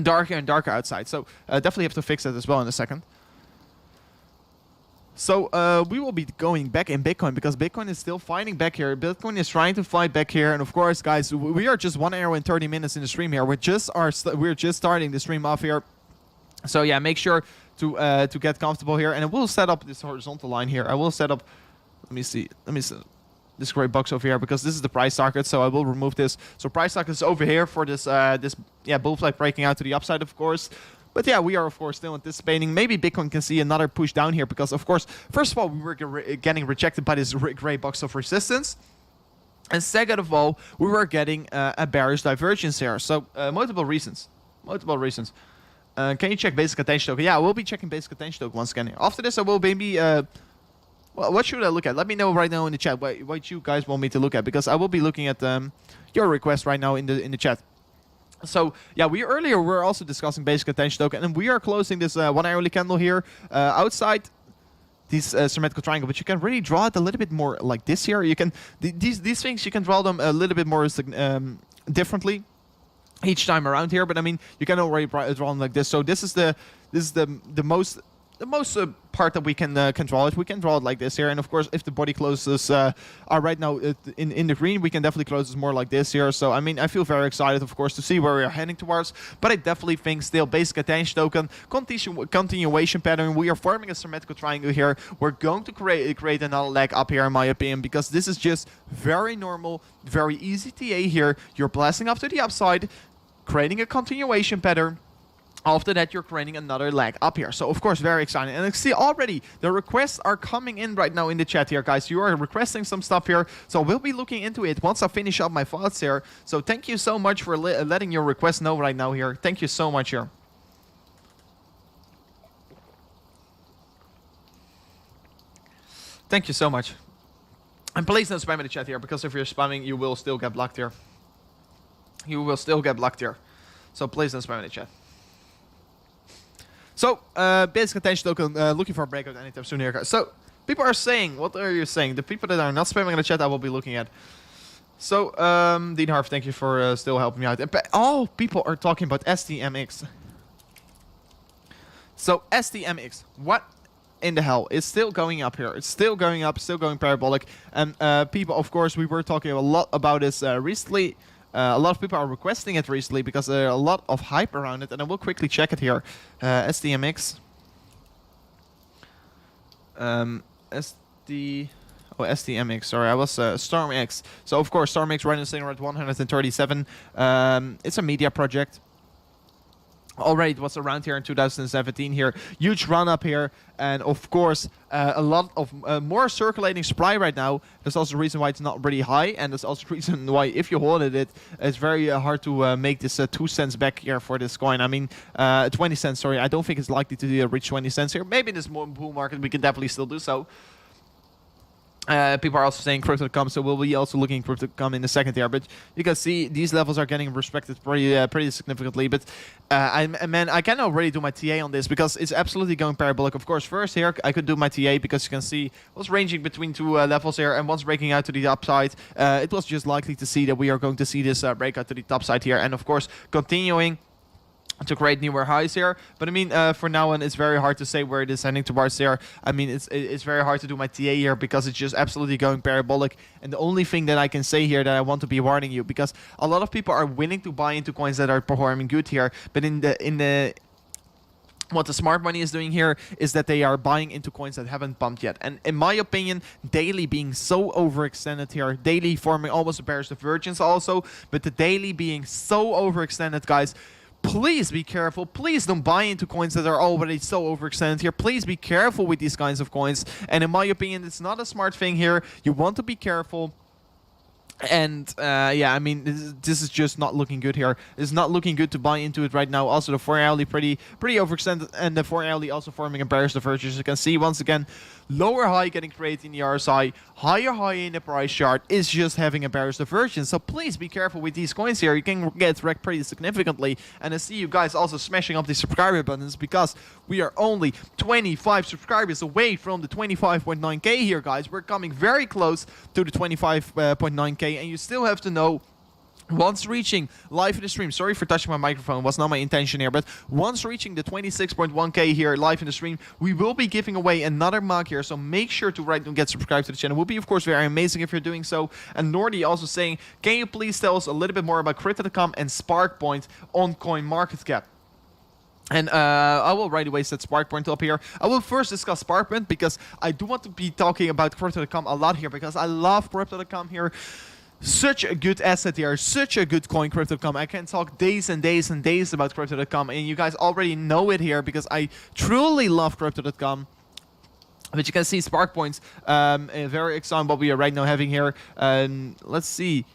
darker and darker outside. So definitely have to fix that as well in a second. So we will be going back in Bitcoin, because Bitcoin is still fighting back here. Bitcoin is trying to fight back here, and of course, guys, we are just 1 hour and 30 minutes in the stream here. We're just starting the stream off here. So yeah, make sure to get comfortable here, and I will set up this horizontal line here. I will set up. Let me see this gray box over here, because this is the price target. So I will remove this. So price target is over here for this bull flag breaking out to the upside, of course. But yeah, we are, of course, still anticipating maybe Bitcoin can see another push down here, because, of course, first of all, we were getting rejected by this gray box of resistance. And second of all, we were getting a bearish divergence here. So multiple reasons. Can you check basic attention token? Yeah, I will be checking basic attention token once again here. After this, I will maybe Well, what should I look at? Let me know right now in the chat what you guys want me to look at, because I will be looking at your request right now in the chat. So yeah, we earlier were also discussing basic attention token, and we are closing this 1 hourly candle here outside this symmetrical triangle, but you can really draw it a little bit more like this here. You can these things, you can draw them a little bit more differently each time around here, but I mean you can already draw them like this. So this is the most part that we can draw it. We can draw it like this here, and of course, if the body closes are right now in the green, we can definitely close this more like this here. So I mean, I feel very excited, of course, to see where we are heading towards. But I definitely think still basic attention token continuation pattern. We are forming a symmetrical triangle here. We're going to create another leg up here, in my opinion, because this is just very normal, very easy TA here. You're blasting up to the upside, creating a continuation pattern. After that, you're creating another leg up here. So, of course, very exciting. And I see already the requests are coming in right now in the chat here, guys. You are requesting some stuff here. So, we'll be looking into it once I finish up my thoughts here. So, thank you so much for letting your request know right now here. Thank you so much here. Thank you so much. And please don't spam in the chat here, because if you're spamming, you will still get blocked here. You will still get blocked here. So, please don't spam in the chat. So, basic attention token, looking for a breakout anytime soon here, guys. So, people are saying, what are you saying? The people that are not spamming in the chat, I will be looking at. So, Dean Harf, thank you for still helping me out. All people are talking about STMX. So, STMX, what in the hell? It's still going up here. It's still going up, still going parabolic. And people, of course, we were talking a lot about this recently. A lot of people are requesting it recently because there are a lot of hype around it, and I will quickly check it here. STMX. STMX, sorry, I was StormX. So, of course, StormX right now sitting around 137. It's a media project. Already it was around here in 2017 here. Huge run up here, and of course a lot of more circulating supply right now. That's also the reason why it's not really high, and that's also the reason why if you hoarded it, it's very hard to make this 2 cents back here for this coin. I mean 20 cents, sorry. I don't think it's likely to reach 20 cents here. Maybe in this bull market we can definitely still do so. People are also saying crypto.com, so we'll be also looking at crypto.com in a second here. But you can see these levels are getting respected pretty significantly. But I can already do my TA on this because it's absolutely going parabolic. Of course, first here I could do my TA because you can see it was ranging between 2 levels here, and once breaking out to the upside, it was just likely to see that we are going to see this breakout to the top side here, and of course continuing to create newer highs here. But I mean, for now on, it's very hard to say where it is heading towards there. I mean, it's very hard to do my TA here because it's just absolutely going parabolic. And the only thing that I can say here that I want to be warning you, because a lot of people are willing to buy into coins that are performing good here, but what the smart money is doing here is that they are buying into coins that haven't pumped yet. And in my opinion, daily being so overextended here, daily forming almost a bearish divergence also, but the daily being so overextended, guys, please be careful. Please don't buy into coins that are already so overextended here. Please be careful with these kinds of coins. And in my opinion, it's not a smart thing here. You want to be careful. And yeah, I mean, this is just not looking good here. It's not looking good to buy into it right now. Also, the 4 hourly pretty overextended, and the 4 hourly also forming a bearish divergence. You can see once again, lower high getting created in the RSI, higher high in the price chart is just having a bearish divergence. So please be careful with these coins here. You can get wrecked pretty significantly. And I see you guys also smashing up the subscriber buttons because we are only 25 subscribers away from the 25.9k here, guys. We're coming very close to the 25.9k, and you still have to know, once reaching live in the stream, sorry for touching my microphone, was not my intention here, but once reaching the 26.1k here live in the stream, we will be giving away another mug here, so make sure to get subscribed to the channel. It would be, of course, very amazing if you're doing so. And Nordy also saying, can you please tell us a little bit more about Crypto.com and SparkPoint on CoinMarketCap? And I will right away set SparkPoint up here. I will first discuss SparkPoint because I do want to be talking about Crypto.com a lot here because I love Crypto.com here. Such a good asset here, such a good coin, Crypto.com. I can talk days and days and days about Crypto.com, and you guys already know it here because I truly love Crypto.com. But you can see SparkPoints, very exciting what we are right now having here. Let's see.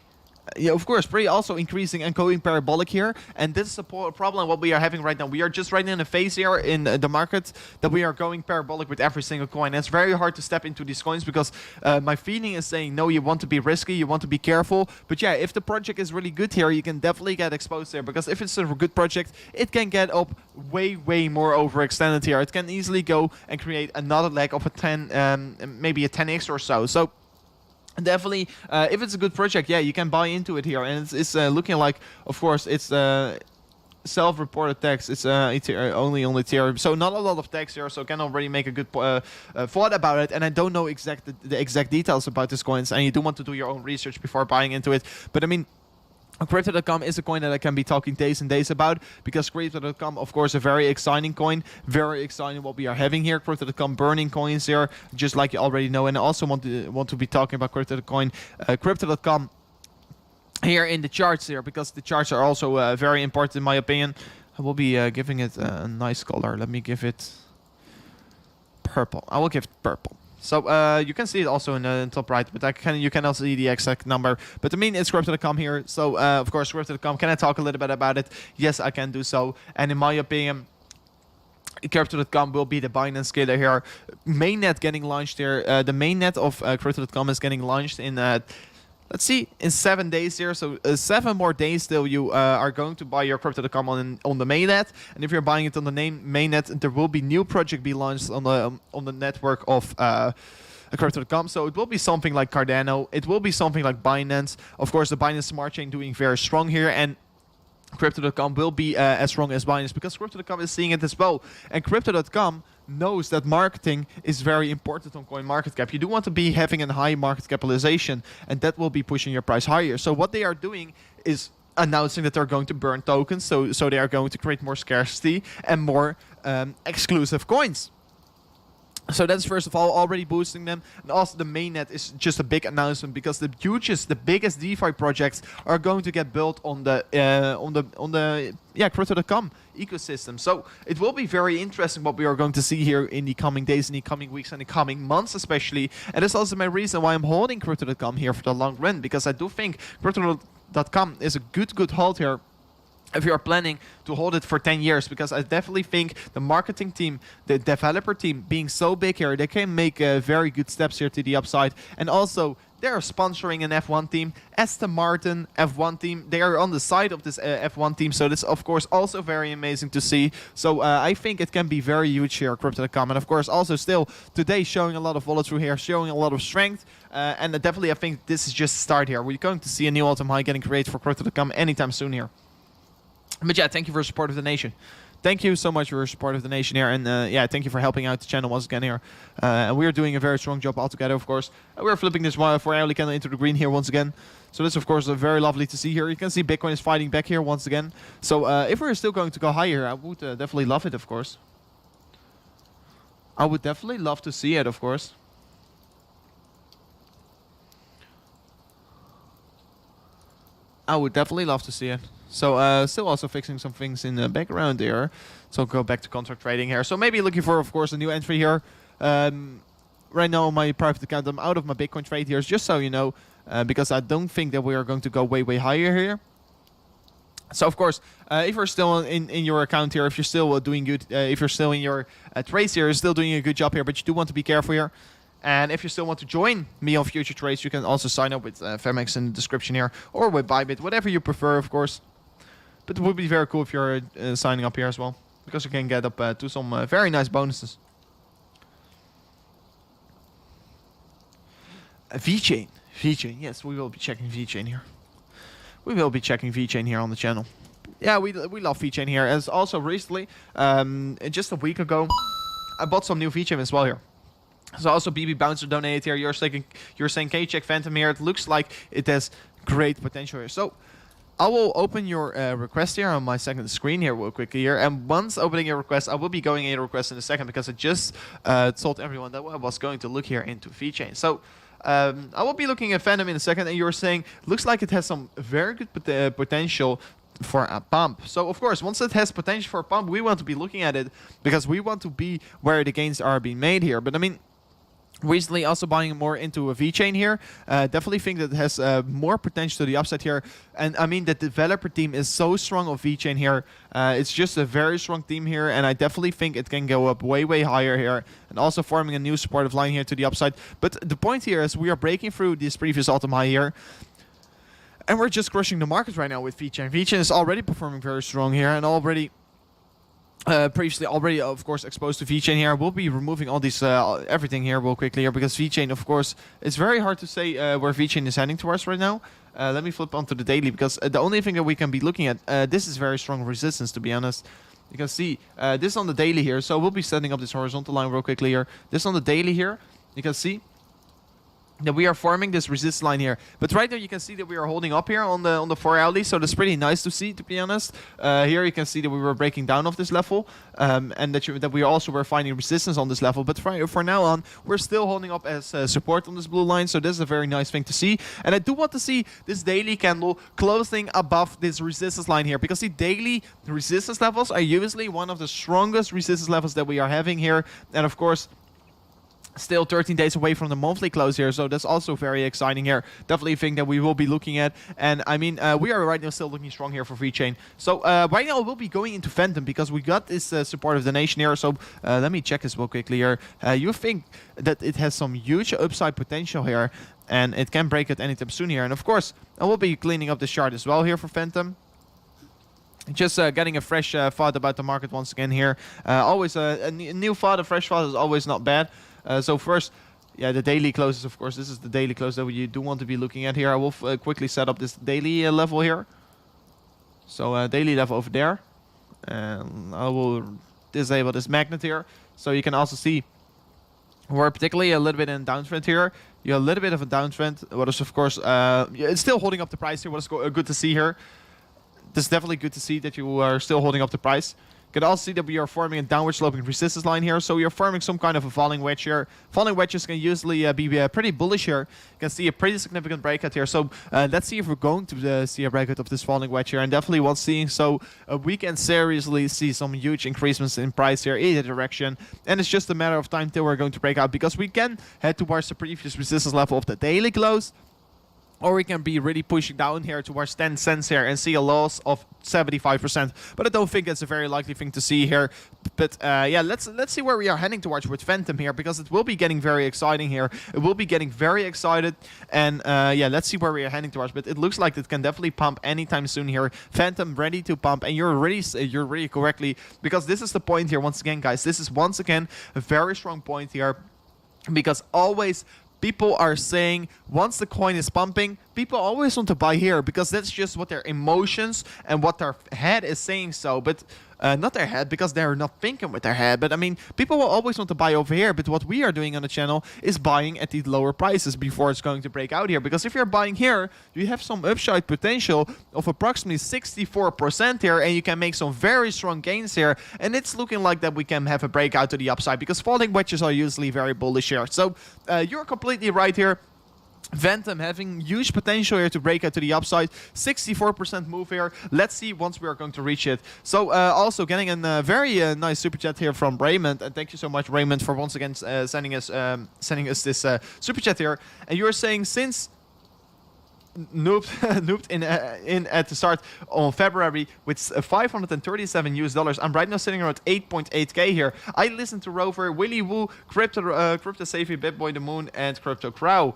Yeah, of course, pretty also increasing and going parabolic here, and this is a problem what we are having right now. We are just right in a phase here in the market that we are going parabolic with every single coin. And it's very hard to step into these coins because my feeling is saying no, you want to be risky, you want to be careful. But yeah, if the project is really good here, you can definitely get exposed there, because if it's a good project, it can get up way more overextended here. It can easily go and create another leg of a 10, maybe a 10x or so. So definitely, if it's a good project, yeah, you can buy into it here, and it's looking like, of course, it's self-reported text. It's only on Ethereum, so not a lot of text here, so can already make a good thought about it. And I don't know the exact details about these coins, and you do want to do your own research before buying into it. But I mean, Crypto.com is a coin that I can be talking days and days about, because Crypto.com, of course, a very exciting coin, very exciting what we are having here. Crypto.com burning coins here, just like you already know. And I also want to be talking about Crypto.com here in the charts here, because the charts are also very important in my opinion. I will be giving it a nice color. Let me give it purple. I will give it purple. So you can see it also in the top right, but you cannot see the exact number. But I mean, it's Crypto.com here. So of course, Crypto.com. Can I talk a little bit about it? Yes, I can do so. And in my opinion, Crypto.com will be the Binance killer here. Mainnet getting launched here. The mainnet of Crypto.com is getting launched in let's see, in 7 days here. So 7 more days still you are going to buy your Crypto.com on the mainnet. And if you're buying it on the mainnet, there will be new project be launched on the network of Crypto.com. So it will be something like Cardano. It will be something like Binance. Of course, the Binance Smart Chain doing very strong here. And Crypto.com will be as strong as Binance, because Crypto.com is seeing it as well. And Crypto.com knows that marketing is very important on CoinMarketCap. You do want to be having a high market capitalization, and that will be pushing your price higher. So what they are doing is announcing that they're going to burn tokens. So they are going to create more scarcity and more exclusive coins. So that's first of all already boosting them, and also the mainnet is just a big announcement, because the biggest DeFi projects are going to get built on the Crypto.com ecosystem. So it will be very interesting what we are going to see here in the coming days, in the coming weeks, and the coming months especially. And that's also my reason why I'm holding Crypto.com here for the long run, because I do think Crypto.com is a good hold here if you are planning to hold it for 10 years, because I definitely think the marketing team, the developer team being so big here, they can make very good steps here to the upside. And also, they're sponsoring an F1 team, Aston Martin F1 team. They are on the side of this F1 team, so that's of course also very amazing to see. So I think it can be very huge here, Crypto.com. And of course also still today showing a lot of follow-through here, showing a lot of strength. And definitely I think this is just a start here. We're going to see a new all-time high getting created for Crypto.com anytime soon here. But yeah, thank you for your support of the nation. Thank you so much for your support of the nation here. And yeah, thank you for helping out the channel once again here. And we are doing a very strong job altogether, of course. We're flipping this 4-hourly candle into the green here once again. So this, of course, very lovely to see here. You can see Bitcoin is fighting back here once again. So if we're still going to go higher, I would definitely love it, of course. I would definitely love to see it, of course. I would definitely love to see it. So still also fixing some things in the background there. So go back to contract trading here. So maybe looking for, of course, a new entry here. Right now on my private account, I'm out of my Bitcoin trade here, just so you know, because I don't think that we are going to go way higher here. So of course, if you're still in your account here, if you're still doing good, if you're still in your trades here, you're still doing a good job here, but you do want to be careful here. And if you still want to join me on future trades, you can also sign up with Femex in the description here, or with Bybit, whatever you prefer, of course. But it would be very cool if you're signing up here as well, because you can get up to some very nice bonuses. VeChain. VeChain, yes, we will be checking VeChain here. We will be checking VeChain here on the channel. Yeah, we love VeChain here. As also recently, just a week ago, I bought some new VeChain as well here. So also BB Bouncer donated here. You're saying, can you check Phantom here? It looks like it has great potential here. So I will open your request here on my second screen here real quickly here. And once opening your request, I will be going in a request in a second, because I just told everyone that I was going to look here into VeChain. So I will be looking at Phantom in a second, and you're saying, looks like it has some very good potential for a pump. So of course, once it has potential for a pump, we want to be looking at it, because we want to be where the gains are being made here. But I mean, Recently also buying more into a VeChain here. Definitely think that it has more potential to the upside here. And I mean, the developer team is so strong of VeChain here. It's just a very strong team here, and I definitely think it can go up way, way higher here. And also forming a new supportive line here to the upside. But the point here is we are breaking through this previous all-time high here. And we're just crushing the market right now with VeChain. VeChain is already performing very strong here and already... previously already, of course, exposed to VeChain here. We'll be removing all these, everything here real quickly here, because VeChain, of course, it's very hard to say where VeChain is heading towards right now. Let me flip onto the daily, because the only thing that we can be looking at, this is very strong resistance, to be honest. You can see this on the daily here, so we'll be setting up this horizontal line real quickly here. This on the daily here, you can see that we are forming this resistance line here, but right now you can see that we are holding up here on the 4 hourly, so that's pretty nice to see, to be honest. Here you can see that we were breaking down off this level, and that we also were finding resistance on this level. But for now on, we're still holding up as support on this blue line, so this is a very nice thing to see. And I do want to see this daily candle closing above this resistance line here, because the daily resistance levels are usually one of the strongest resistance levels that we are having here, and of course, still 13 days away from the monthly close here, so that's also very exciting here. Definitely a thing that we will be looking at. And I mean, we are right now still looking strong here for VeChain. So right now we'll be going into Phantom, because we got this support of the nation here. So let me check this real quickly here. You think that it has some huge upside potential here, and it can break it anytime soon here. And of course, I will be cleaning up the chart as well here for Phantom. Just getting a fresh thought about the market once again here. Always a new thought, a fresh thought is always not bad. So first, yeah, the daily closes, of course. This is the daily close that you do want to be looking at here. I will quickly set up this daily level here. So daily level over there. And I will disable this magnet here. So you can also see we're particularly a little bit in downtrend here. You have a little bit of a downtrend. What is, of course, it's still holding up the price here. What is good to see here. This is definitely good to see that you are still holding up the price. You can also see that we are forming a downward sloping resistance line here, so we are forming some kind of a falling wedge here. Falling wedges can usually be pretty bullish here. You can see a pretty significant breakout here, so let's see if we're going to see a breakout of this falling wedge here, and definitely once seeing so, we can seriously see some huge increases in price here either direction, and it's just a matter of time till we're going to break out, because we can head towards the previous resistance level of the daily close, or we can be really pushing down here towards 10 cents here and see a loss of 75%. But I don't think that's a very likely thing to see here. But yeah, let's see where we are heading towards with Phantom here, because it will be getting very exciting here. It will be getting very excited. And yeah, let's see where we are heading towards. But it looks like it can definitely pump anytime soon here. Phantom ready to pump. And you're really correctly, because this is the point here once again, guys. This is once again a very strong point here, because always people are saying once the coin is pumping, people always want to buy here, because that's just what their emotions and what their head is saying. So, but not their head, because they're not thinking with their head. But I mean, people will always want to buy over here. But what we are doing on the channel is buying at these lower prices before it's going to break out here. Because if you're buying here, you have some upside potential of approximately 64% here, and you can make some very strong gains here. And it's looking like that we can have a breakout to the upside, because falling wedges are usually very bullish here. So you're completely right here. Phantom having huge potential here to break out to the upside. 64% move here. Let's see once we are going to reach it. So also getting a very nice super chat here from Raymond, and thank you so much, Raymond, for once again sending us this super chat here. And you're saying since noobed in at the start on February with $537 US. I'm right now sitting around 8.8k here. I listened to Rover, Willy Woo, Crypto Savvy, BitBoy the Moon, and Crypto Crow.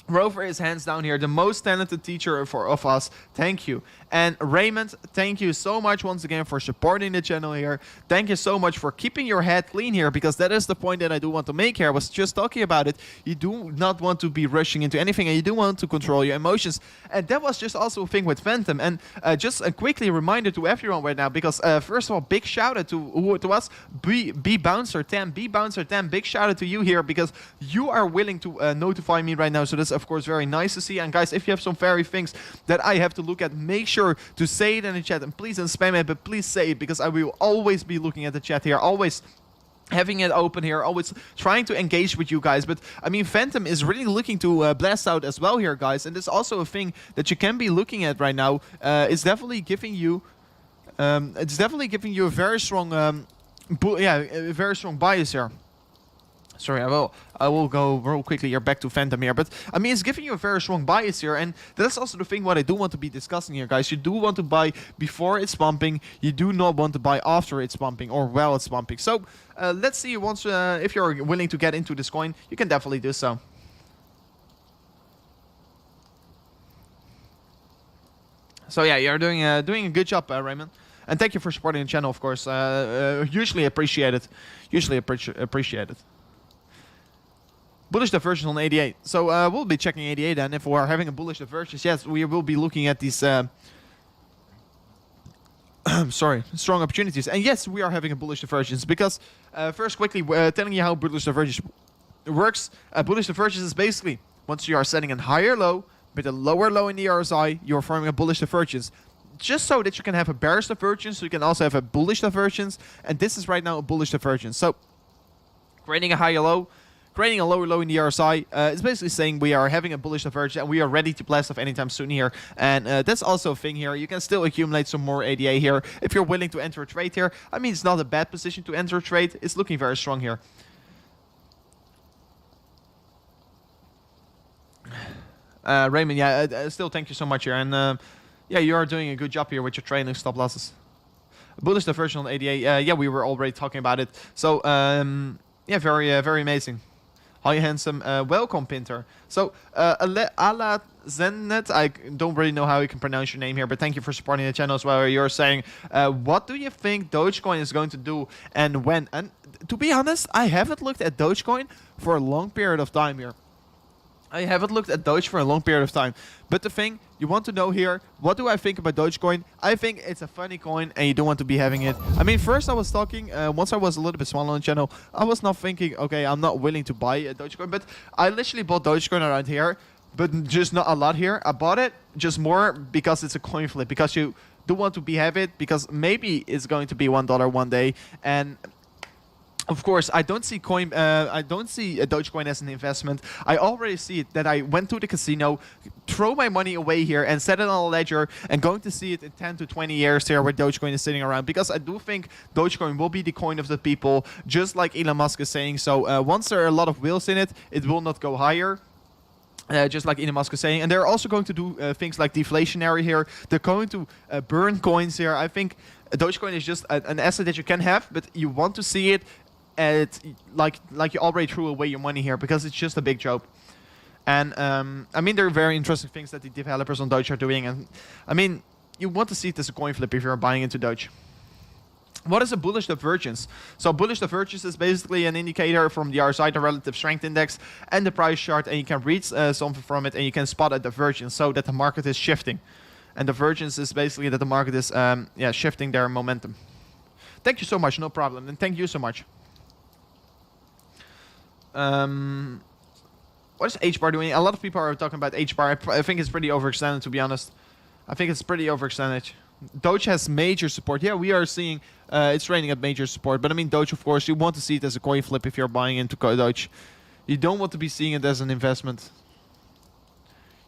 Rover is hands down here the most talented teacher of us. Thank you. And Raymond, thank you so much once again for supporting the channel here. Thank you so much for keeping your head clean here, because that is the point that I do want to make here. I was just talking about it. You do not want to be rushing into anything, and you do want to control your emotions. And that was just also a thing with Phantom. And just a quickly reminder to everyone right now, because first of all, big shout out to us, B Bouncer 10, big shout out to you here, because you are willing to notify me right now. So that's of course very nice to see. And guys, if you have some very things that I have to look at, make sure to say it in the chat, and please don't spam it, but please say it, because I will always be looking at the chat here, always having it open here, always trying to engage with you guys. But I mean, Phantom is really looking to blast out as well here, guys, and there's also a thing that you can be looking at right now. It's definitely giving you a very strong a very strong bias here. Sorry, I will go real quickly here back to Phantom here, but I mean it's giving you a very strong bias here, and that's also the thing what I do want to be discussing here, guys. You do want to buy before it's pumping. You do not want to buy after it's pumping or while it's pumping. So let's see once if you're willing to get into this coin, you can definitely do so. So yeah, you're doing a good job, Raymond. And thank you for supporting the channel, of course. Usually appreciated. Usually appreciated. Bullish divergence on 88. So we'll be checking 88 then. If we're having a bullish divergence, yes, we will be looking at these sorry, strong opportunities. And yes, we are having a bullish divergence because first quickly telling you how bullish divergence works. Bullish divergence is basically once you are setting a higher low with a lower low in the RSI, you're forming a bullish divergence. Just so that you can have a bearish divergence, so you can also have a bullish divergence. And this is right now a bullish divergence. So creating a higher low, creating a lower low in the RSI is basically saying we are having a bullish divergence and we are ready to blast off anytime soon here. And that's also a thing here. You can still accumulate some more ADA here if you're willing to enter a trade here. I mean, it's not a bad position to enter a trade. It's looking very strong here. Raymond, yeah, still thank you so much here. And yeah, you are doing a good job here with your trailing stop losses. Bullish divergence on ADA. Yeah, we were already talking about it. So, yeah, very amazing. Hi, handsome. Welcome, Pinter. So, Ala Zennet, I don't really know how you can pronounce your name here, but thank you for supporting the channel as well. You're saying, what do you think Dogecoin is going to do and when? And to be honest, I haven't looked at Dogecoin for a long period of time here. I haven't looked at Doge for a long period of time. But the thing you want to know here, what do I think about Dogecoin? I think it's a funny coin and you don't want to be having it. I mean, first I was talking, once I was a little bit smaller on the channel, I was not thinking, okay, I'm not willing to buy a Dogecoin. But I literally bought Dogecoin around here, but just not a lot here. I bought it just more because it's a coin flip, because you do want to have it, because maybe it's going to be $1 one day. And of course, I don't see a Dogecoin as an investment. I already see it that I went to the casino, throw my money away here and set it on a ledger and going to see it in 10 to 20 years here where Dogecoin is sitting around, because I do think Dogecoin will be the coin of the people, just like Elon Musk is saying. So once there are a lot of wheels in it, it will not go higher. Just like Elon Musk is saying. And they're also going to do things like deflationary here. They're going to burn coins here. I think Dogecoin is just an asset that you can have, but you want to see it at like you already threw away your money here, because it's just a big joke. And I mean, there are very interesting things that the developers on Doge are doing. And I mean, you want to see it as a coin flip if you're buying into Doge. What is a bullish divergence? So bullish divergence is basically an indicator from the RSI, the relative strength index, and the price chart, and you can read something from it, and you can spot a divergence so that the market is shifting. And divergence is basically that the market is shifting their momentum. Thank you so much, no problem, and thank you so much. What is H-bar doing? A lot of people are talking about H-bar. I think it's pretty overextended, to be honest. I think it's pretty overextended. Doge has major support. Yeah, we are seeing it's trading at major support. But I mean, Doge, of course, you want to see it as a coin flip if you're buying into Doge. You don't want to be seeing it as an investment.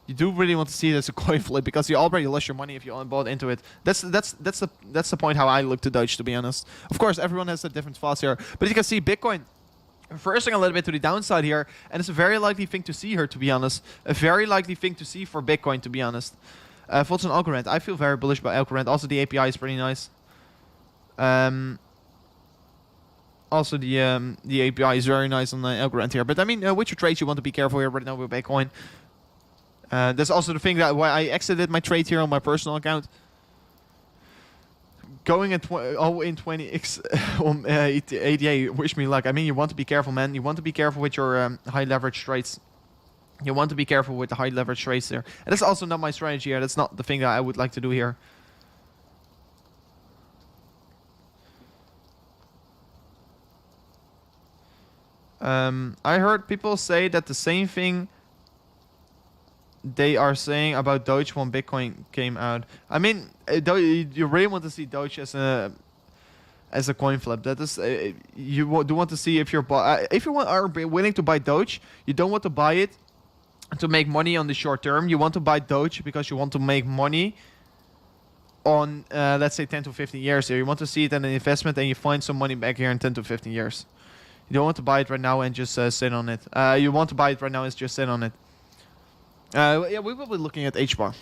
You do really want to see it as a coin flip, because you already lost your money if you bought into it. That's the point how I look to Doge, to be honest. Of course, everyone has a different thoughts here. But you can see Bitcoin reversing a little bit to the downside here, and it's a very likely thing to see here, to be honest. A very likely thing to see for Bitcoin, to be honest. Thoughts on Algorand? I feel very bullish about Algorand. Also, the API is pretty nice. Also, the API is very nice on the Algorand here. But I mean, with your trades, you want to be careful here right now with Bitcoin. That's also the thing that why I exited my trade here on my personal account. Going at 20x on ADA, wish me luck. I mean, you want to be careful, man. You want to be careful with your high leverage trades. You want to be careful with the high leverage trades there. And that's also not my strategy here. That's not the thing that I would like to do here. I heard people say that the same thing they are saying about Doge when Bitcoin came out. I mean, you really want to see Doge as a coin flip. That is, you do want to see if you're are willing to buy Doge. You don't want to buy it to make money on the short term. You want to buy Doge because you want to make money on let's say 10 to 15 years here. You want to see it as an investment, and you find some money back here in 10 to 15 years. You don't want to buy it right now and just sit on it. You want to buy it right now and just sit on it. Yeah, we will be looking at H-bar.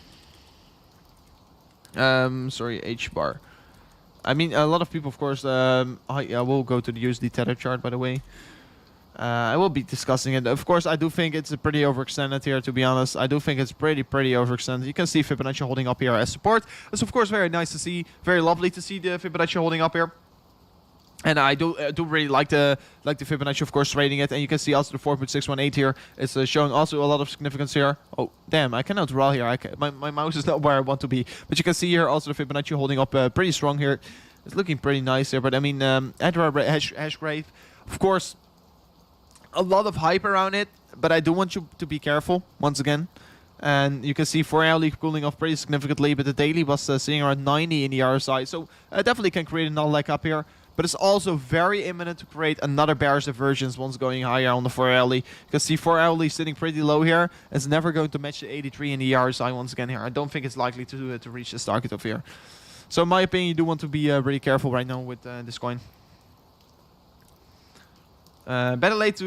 Sorry, H-bar. I mean, a lot of people, of course, I will go to the USD Tether chart, by the way. I will be discussing it. Of course, I do think it's pretty overextended here, to be honest. I do think it's pretty overextended. You can see Fibonacci holding up here as support. It's, of course, very nice to see. Very lovely to see the Fibonacci holding up here. And I do really like the Fibonacci, of course, trading it. And you can see also the 4.618 here. It's showing also a lot of significance here. Oh, damn, I cannot draw here. My mouse is not where I want to be. But you can see here also the Fibonacci holding up pretty strong here. It's looking pretty nice here. But I mean, hash rate, of course, a lot of hype around it. But I do want you to be careful, once again. And you can see 4 hourly cooling off pretty significantly. But the daily was sitting around 90 in the RSI. So definitely can create another leg up here. But it's also very imminent to create another bearish divergence once going higher on the 4 hourly. You can see 4 hourly sitting pretty low here. It's never going to match the 83 in the RSI once again here. I don't think it's likely to reach this target of here. So in my opinion, you do want to be really careful right now with this coin. Better late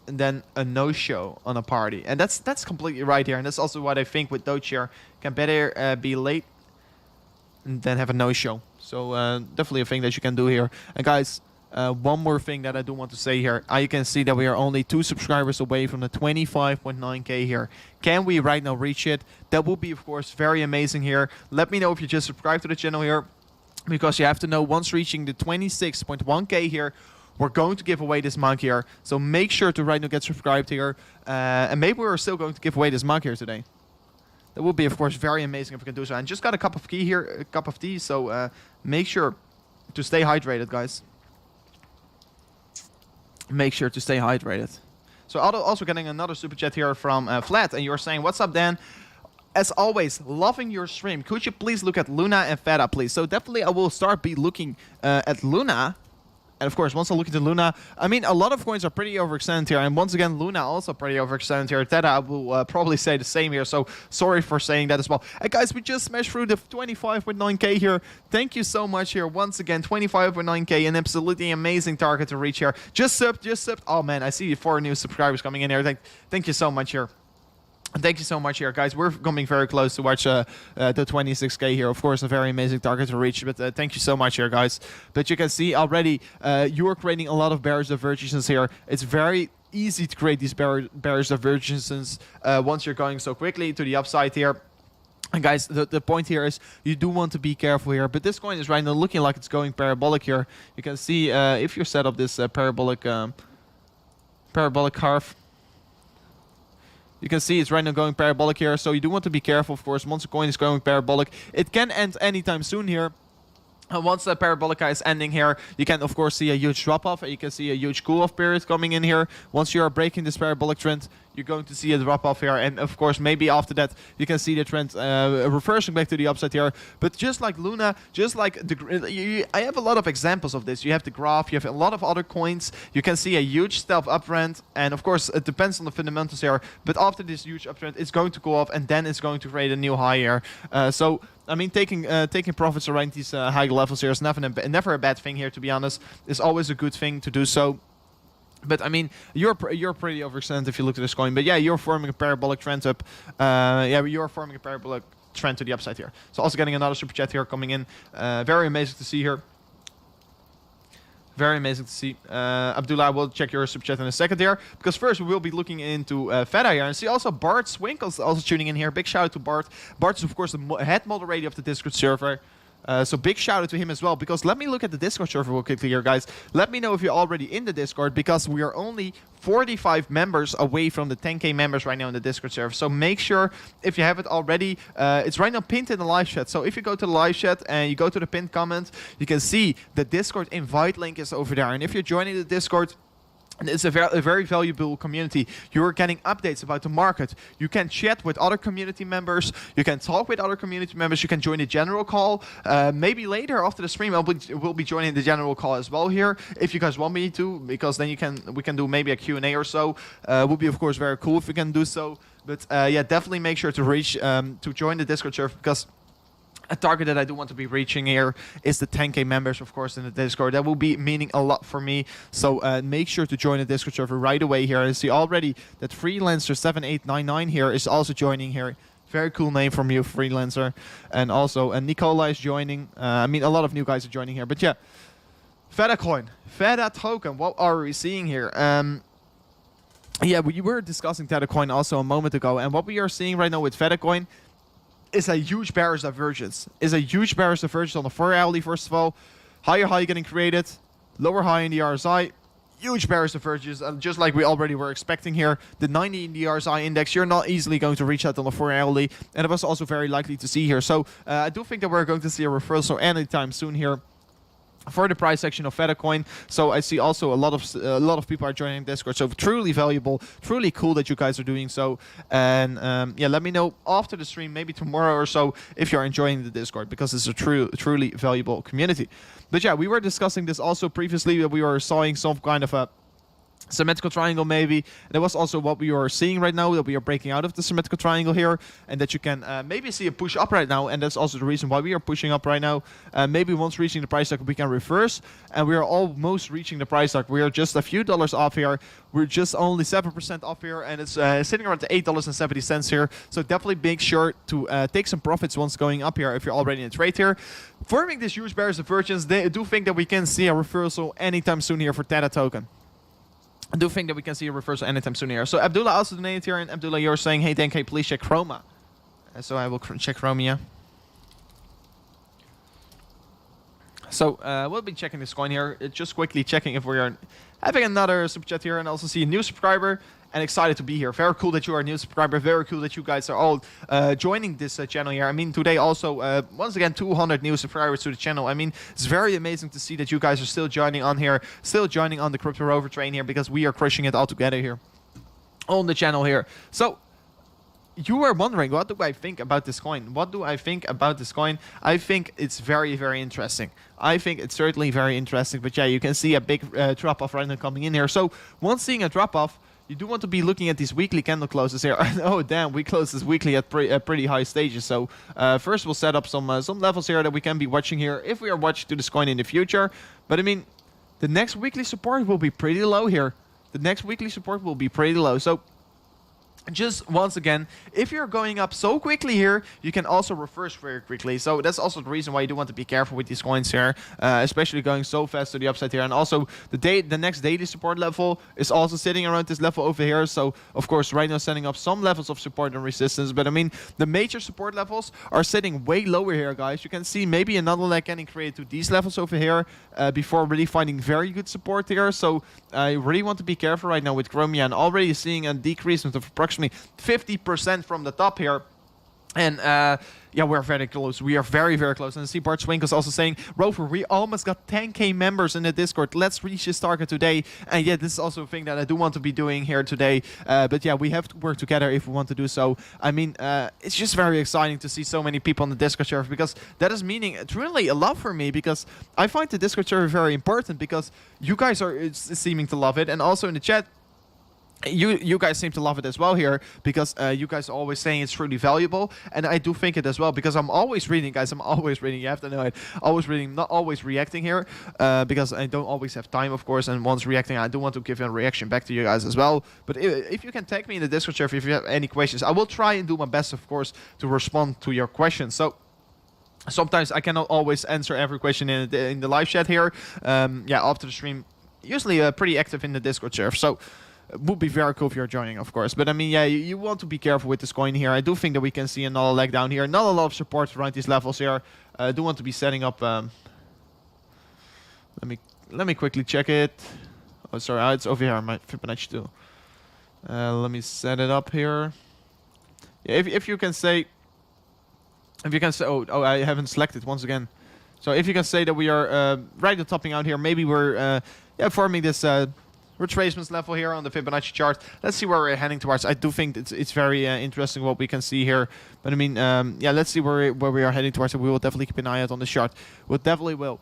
than a no-show on a party. And that's completely right here. And that's also what I think with Doge here. Can better be late than have a no-show. So definitely a thing that you can do here. And guys, one more thing that I do want to say here. You can see that we are only 2 subscribers away from the 25.9k here. Can we right now reach it? That would be, of course, very amazing here. Let me know if you just subscribe to the channel here. Because you have to know, once reaching the 26.1k here, we're going to give away this mug here. So make sure to right now get subscribed here. And maybe we're still going to give away this mug here today. That would be, of course, very amazing if we can do so. And just got a cup of tea here, so make sure to stay hydrated, guys. Make sure to stay hydrated. So also getting another super chat here from Flat, and you're saying, "What's up, Dan? As always, loving your stream. Could you please look at Luna and Feta, please?" So definitely, I will start looking at Luna. And of course, once I look into Luna, I mean, a lot of coins are pretty overextended here. And once again, Luna also pretty overextended here. Theta, I will probably say the same here. So sorry for saying that as well. And guys, we just smashed through the 25.9k here. Thank you so much here. Once again, 25.9k, an absolutely amazing target to reach here. Just subbed. Oh man, I see 4 new subscribers coming in here. Thank you so much here. Thank you so much here, guys. We're coming very close to watch the 26k here. Of course, a very amazing target to reach. But thank you so much here, guys. But you can see already you are creating a lot of bearish divergences here. It's very easy to create these bearish divergences once you're going so quickly to the upside here. And guys, the point here is you do want to be careful here. But this coin is right now looking like it's going parabolic here. You can see if you set up this parabolic curve. You can see it's right now going parabolic here, so you do want to be careful, of course. Once a coin is going parabolic, it can end anytime soon here. And once the parabolic is ending here, you can, of course, see a huge drop-off. You can see a huge cool-off period coming in here. Once you are breaking this parabolic trend, you're going to see a drop-off here. And, of course, maybe after that, you can see the trend reversing back to the upside here. But just like Luna, just like I have a lot of examples of this. You have the graph. You have a lot of other coins. You can see a huge stealth uptrend. And, of course, it depends on the fundamentals here. But after this huge uptrend, it's going to go off, and then it's going to create a new high here. So I mean, taking profits around these high levels here is never a bad thing here, to be honest. It's always a good thing to do so. But I mean, you're pretty overextended if you look at this coin. But yeah, you're forming a parabolic trend up. Yeah, you're forming a parabolic trend to the upside here. So also getting another super chat here coming in. Very amazing to see here. Very amazing to see. Abdullah, I will check your super chat in a second here. Because first we will be looking into Feta here. And see also Bart Swinkles also tuning in here. Big shout out to Bart. Bart is of course the head moderator of the Discord server. So big shout out to him as well, because let me look at the Discord server real quickly here, guys. Let me know if you're already in the Discord, because we are only 45 members away from the 10k members right now in the Discord server. So make sure, if you haven't already, it's right now pinned in the live chat. So if you go to the live chat and you go to the pinned comment, you can see the Discord invite link is over there. And if you're joining the Discord, it's a very valuable community. You're getting updates about the market. You can chat with other community members. You can talk with other community members. You can join the general call. Maybe later after the stream, we'll be joining the general call as well here, if you guys want me to, because then we can do maybe a Q&A or so. Would be of course very cool if we can do so. But yeah, definitely make sure to join the Discord server, because A target that I do want to be reaching here is the 10K members, of course, in the Discord. That will be meaning a lot for me. So make sure to join the Discord server right away here. I see already that Freelancer7899 here is also joining here. Very cool name from you, Freelancer. And also Nicola is joining. I mean, a lot of new guys are joining here. But yeah, Feta coin, Feta token. What are we seeing here? Yeah, we were discussing Feta coin also a moment ago. And what we are seeing right now with Feta coin is a huge bearish divergence. Is a huge bearish divergence on the 4-hourly, first of all. Higher high getting created, lower high in the RSI. Huge bearish divergence, just like we already were expecting here. The 90 in the RSI index, you're not easily going to reach that on the 4-hourly. And it was also very likely to see here. So I do think that we're going to see a reversal anytime soon here for the price section of Feta coin. So I see also a lot of people are joining Discord. So truly valuable, truly cool that you guys are doing so. And yeah, let me know after the stream, maybe tomorrow or so, if you're enjoying the Discord, because it's a truly valuable community. But yeah, we were discussing this also previously, that we were sawing some kind of a symmetrical triangle maybe. And that was also what we are seeing right now, that we are breaking out of the symmetrical triangle here, and that you can maybe see a push up right now. And that's also the reason why we are pushing up right now. Maybe once reaching the price target we can reverse, and we are almost reaching the price target. We are just a few dollars off here. We're just only 7% off here, and it's sitting around $8.70 here. So definitely make sure to take some profits once going up here if you're already in a trade here. Forming this huge bearish divergence, they do think that we can see a reversal anytime soon here for Theta token. I do think that we can see a reversal anytime soon here. So Abdullah also donated here, and Abdullah, you're saying, hey, 10K, please check Chroma. So I will check Chromia. So we'll be checking this coin here. Just quickly checking if we are having another super chat here, and also see a new subscriber. And excited to be here. Very cool that you are a new subscriber. Very cool that you guys are all joining this channel here. I mean, today also, once again, 200 new subscribers to the channel. I mean, it's very amazing to see that you guys are still joining on here, still joining on the Crypto Rover train here, because we are crushing it all together here on the channel here. So you were wondering, what do I think about this coin? What do I think about this coin? I think it's very, very interesting. I think it's certainly very interesting. But yeah, you can see a big drop-off right now coming in here. So once seeing a drop-off, you do want to be looking at these weekly candle closes here. Oh, damn, we closed this weekly at pretty high stages. So first we'll set up some levels here that we can be watching here if we are watching to this coin in the future. But I mean, the next weekly support will be pretty low here. The next weekly support will be pretty low. So just once again, if you're going up so quickly here, you can also reverse very quickly. So that's also the reason why you do want to be careful with these coins here, especially going so fast to the upside here. And also the next daily support level is also sitting around this level over here. So of course right now setting up some levels of support and resistance, but I mean the major support levels are sitting way lower here, guys. You can see maybe another leg getting created to these levels over here before really finding very good support here. So I really want to be careful right now with Chromia, and already seeing a decrease of approximately 50% from the top here. And yeah, we're very close. We are very, very close. And I see Bart Swinkles also saying, Rover, we almost got 10K members in the Discord. Let's reach this target today. And yeah, this is also a thing that I do want to be doing here today. But yeah, we have to work together if we want to do so. I mean, it's just very exciting to see so many people on the Discord server, because that is meaning it's really a lot for me, because I find the Discord server very important, because you guys are seeming to love it. And also in the chat, you guys seem to love it as well here, because you guys are always saying it's truly valuable, and I do think it as well, because I'm always reading, guys. I'm always reading. You have to know it. Always reading, not always reacting here, because I don't always have time, of course. And once reacting, I do want to give a reaction back to you guys as well. But if you can tag me in the Discord server if you have any questions, I will try and do my best, of course, to respond to your questions. So sometimes I cannot always answer every question in the live chat here. Yeah, after the stream, usually pretty active in the Discord server. So it would be very cool if you're joining, of course. But I mean, yeah, you want to be careful with this coin here. I do think that we can see another leg down here. Not a lot of support around these levels here. I do want to be setting up. Let me quickly check it. Oh, sorry, it's over here. My Fibonacci too. Let me set it up here. Yeah, if you can say, oh, I haven't selected once again. So if you can say that we are right at topping out here, maybe we're yeah, forming this retracements level here on the Fibonacci chart. Let's see where we're heading towards. I do think it's very interesting what we can see here. But I mean, yeah, let's see where we are heading towards. And we will definitely keep an eye out on the chart. We definitely will.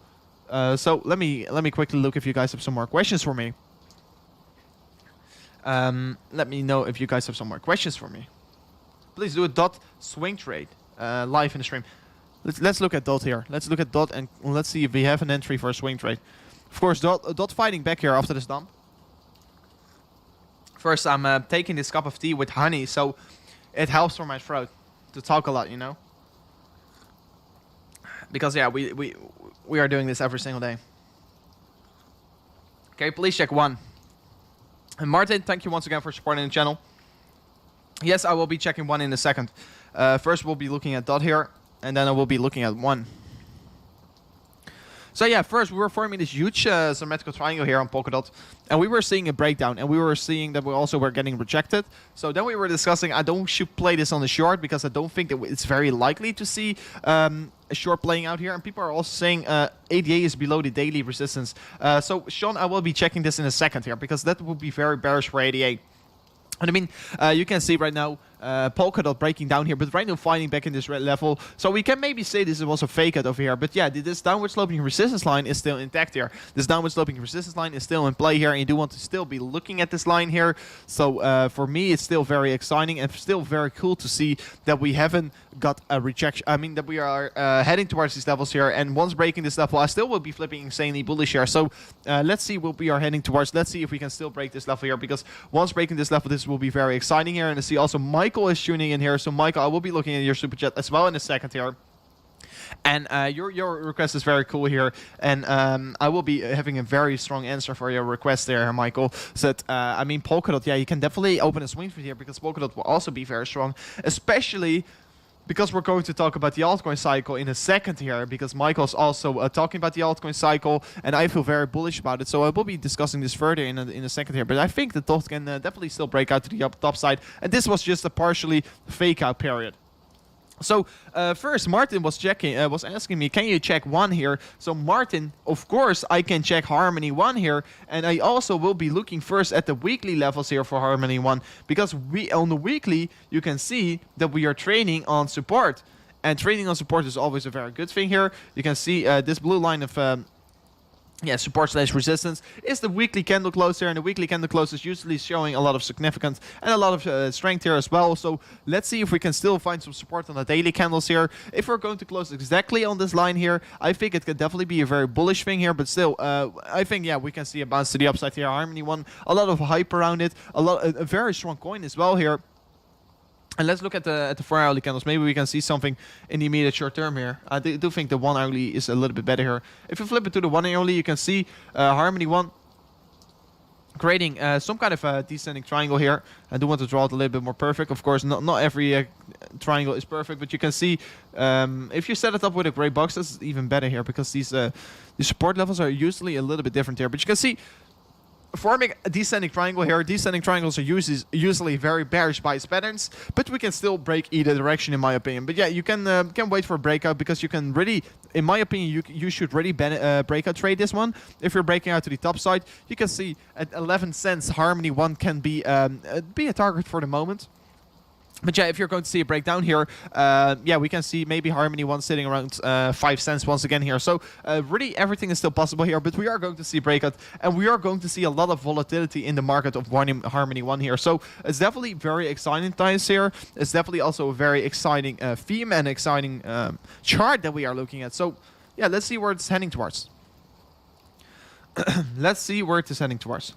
So let me quickly look if you guys have some more questions for me. Let me know if you guys have some more questions for me. Please do a swing trade live in the stream. Let's look at DOT here. Let's look at DOT and let's see if we have an entry for a swing trade. Of course, DOT fighting back here after this dump. First, I'm taking this cup of tea with honey, so it helps for my throat to talk a lot, you know. Because yeah, we are doing this every single day. Okay, please check 1. And Martin, thank you once again for supporting the channel. Yes, I will be checking 1 in a second. First, we'll be looking at DOT here, and then I will be looking at 1. So yeah, first we were forming this huge symmetrical triangle here on Polkadot, and we were seeing a breakdown, and we were seeing that we also were getting rejected. So then we were discussing I should play this on the short because I don't think that it's very likely to see a short playing out here. And people are also saying ADA is below the daily resistance. So Sean, I will be checking this in a second here because that would be very bearish for ADA. And I mean, you can see right now Polkadot breaking down here, but right now fighting back in this red level. So we can maybe say this was a fake out over here. But yeah, this downward sloping resistance line is still intact here. This downward sloping resistance line is still in play here, and you do want to still be looking at this line here. So for me, it's still very exciting and still very cool to see that we haven't got a rejection. I mean, that we are heading towards these levels here. And once breaking this level, I still will be flipping insanely bullish here. So let's see what we are heading towards. Let's see if we can still break this level here, because once breaking this level, this will be very exciting here. And I see also Michael is tuning in here. So Michael, I will be looking at your super chat as well in a second here. And your request is very cool here, and I will be having a very strong answer for your request there, Michael. So I mean, Polkadot, yeah, you can definitely open a swing trade here because Polkadot will also be very strong, especially because we're going to talk about the altcoin cycle in a second here, because Michael's also talking about the altcoin cycle, and I feel very bullish about it. So I will be discussing this further in a second here, but I think the DOT can definitely still break out to the top side, and this was just a partially fake out period. So first, Martin was asking me, can you check 1 here? So Martin, of course, I can check Harmony 1 here, and I also will be looking first at the weekly levels here for Harmony 1, because on the weekly you can see that we are trading on support, and trading on support is always a very good thing here. You can see this blue line of support / resistance is the weekly candle close here, and the weekly candle close is usually showing a lot of significance and a lot of strength here as well. So let's see if we can still find some support on the daily candles here. If we're going to close exactly on this line here, I think it could definitely be a very bullish thing here, but still, I think, yeah, we can see a bounce to the upside here. Harmony 1, a lot of hype around it, a very strong coin as well here. And let's look at the 4-hourly candles. Maybe we can see something in the immediate short term here. I do think the 1-hourly is a little bit better here. If you flip it to the 1-hourly, you can see Harmony 1 creating some kind of a descending triangle here. I do want to draw it a little bit more perfect. Of course, not every triangle is perfect, but you can see if you set it up with a gray box, that's even better here, because these support levels are usually a little bit different here. But you can see forming a descending triangle here. Descending triangles are usually very bearish by its patterns, but we can still break either direction, in my opinion. But yeah, you can wait for a breakout, because you can really, in my opinion, you should really breakout trade this one. If you're breaking out to the top side, you can see at 11 cents, Harmony 1 can be a target for the moment. But yeah, if you're going to see a breakdown here, yeah, we can see maybe Harmony 1 sitting around 5 cents once again here. So really everything is still possible here, but we are going to see a breakout, and we are going to see a lot of volatility in the market of Harmony 1 here. So it's definitely very exciting times here. It's definitely also a very exciting theme and exciting chart that we are looking at. So yeah, let's see where it's heading towards. Let's see where it is heading towards.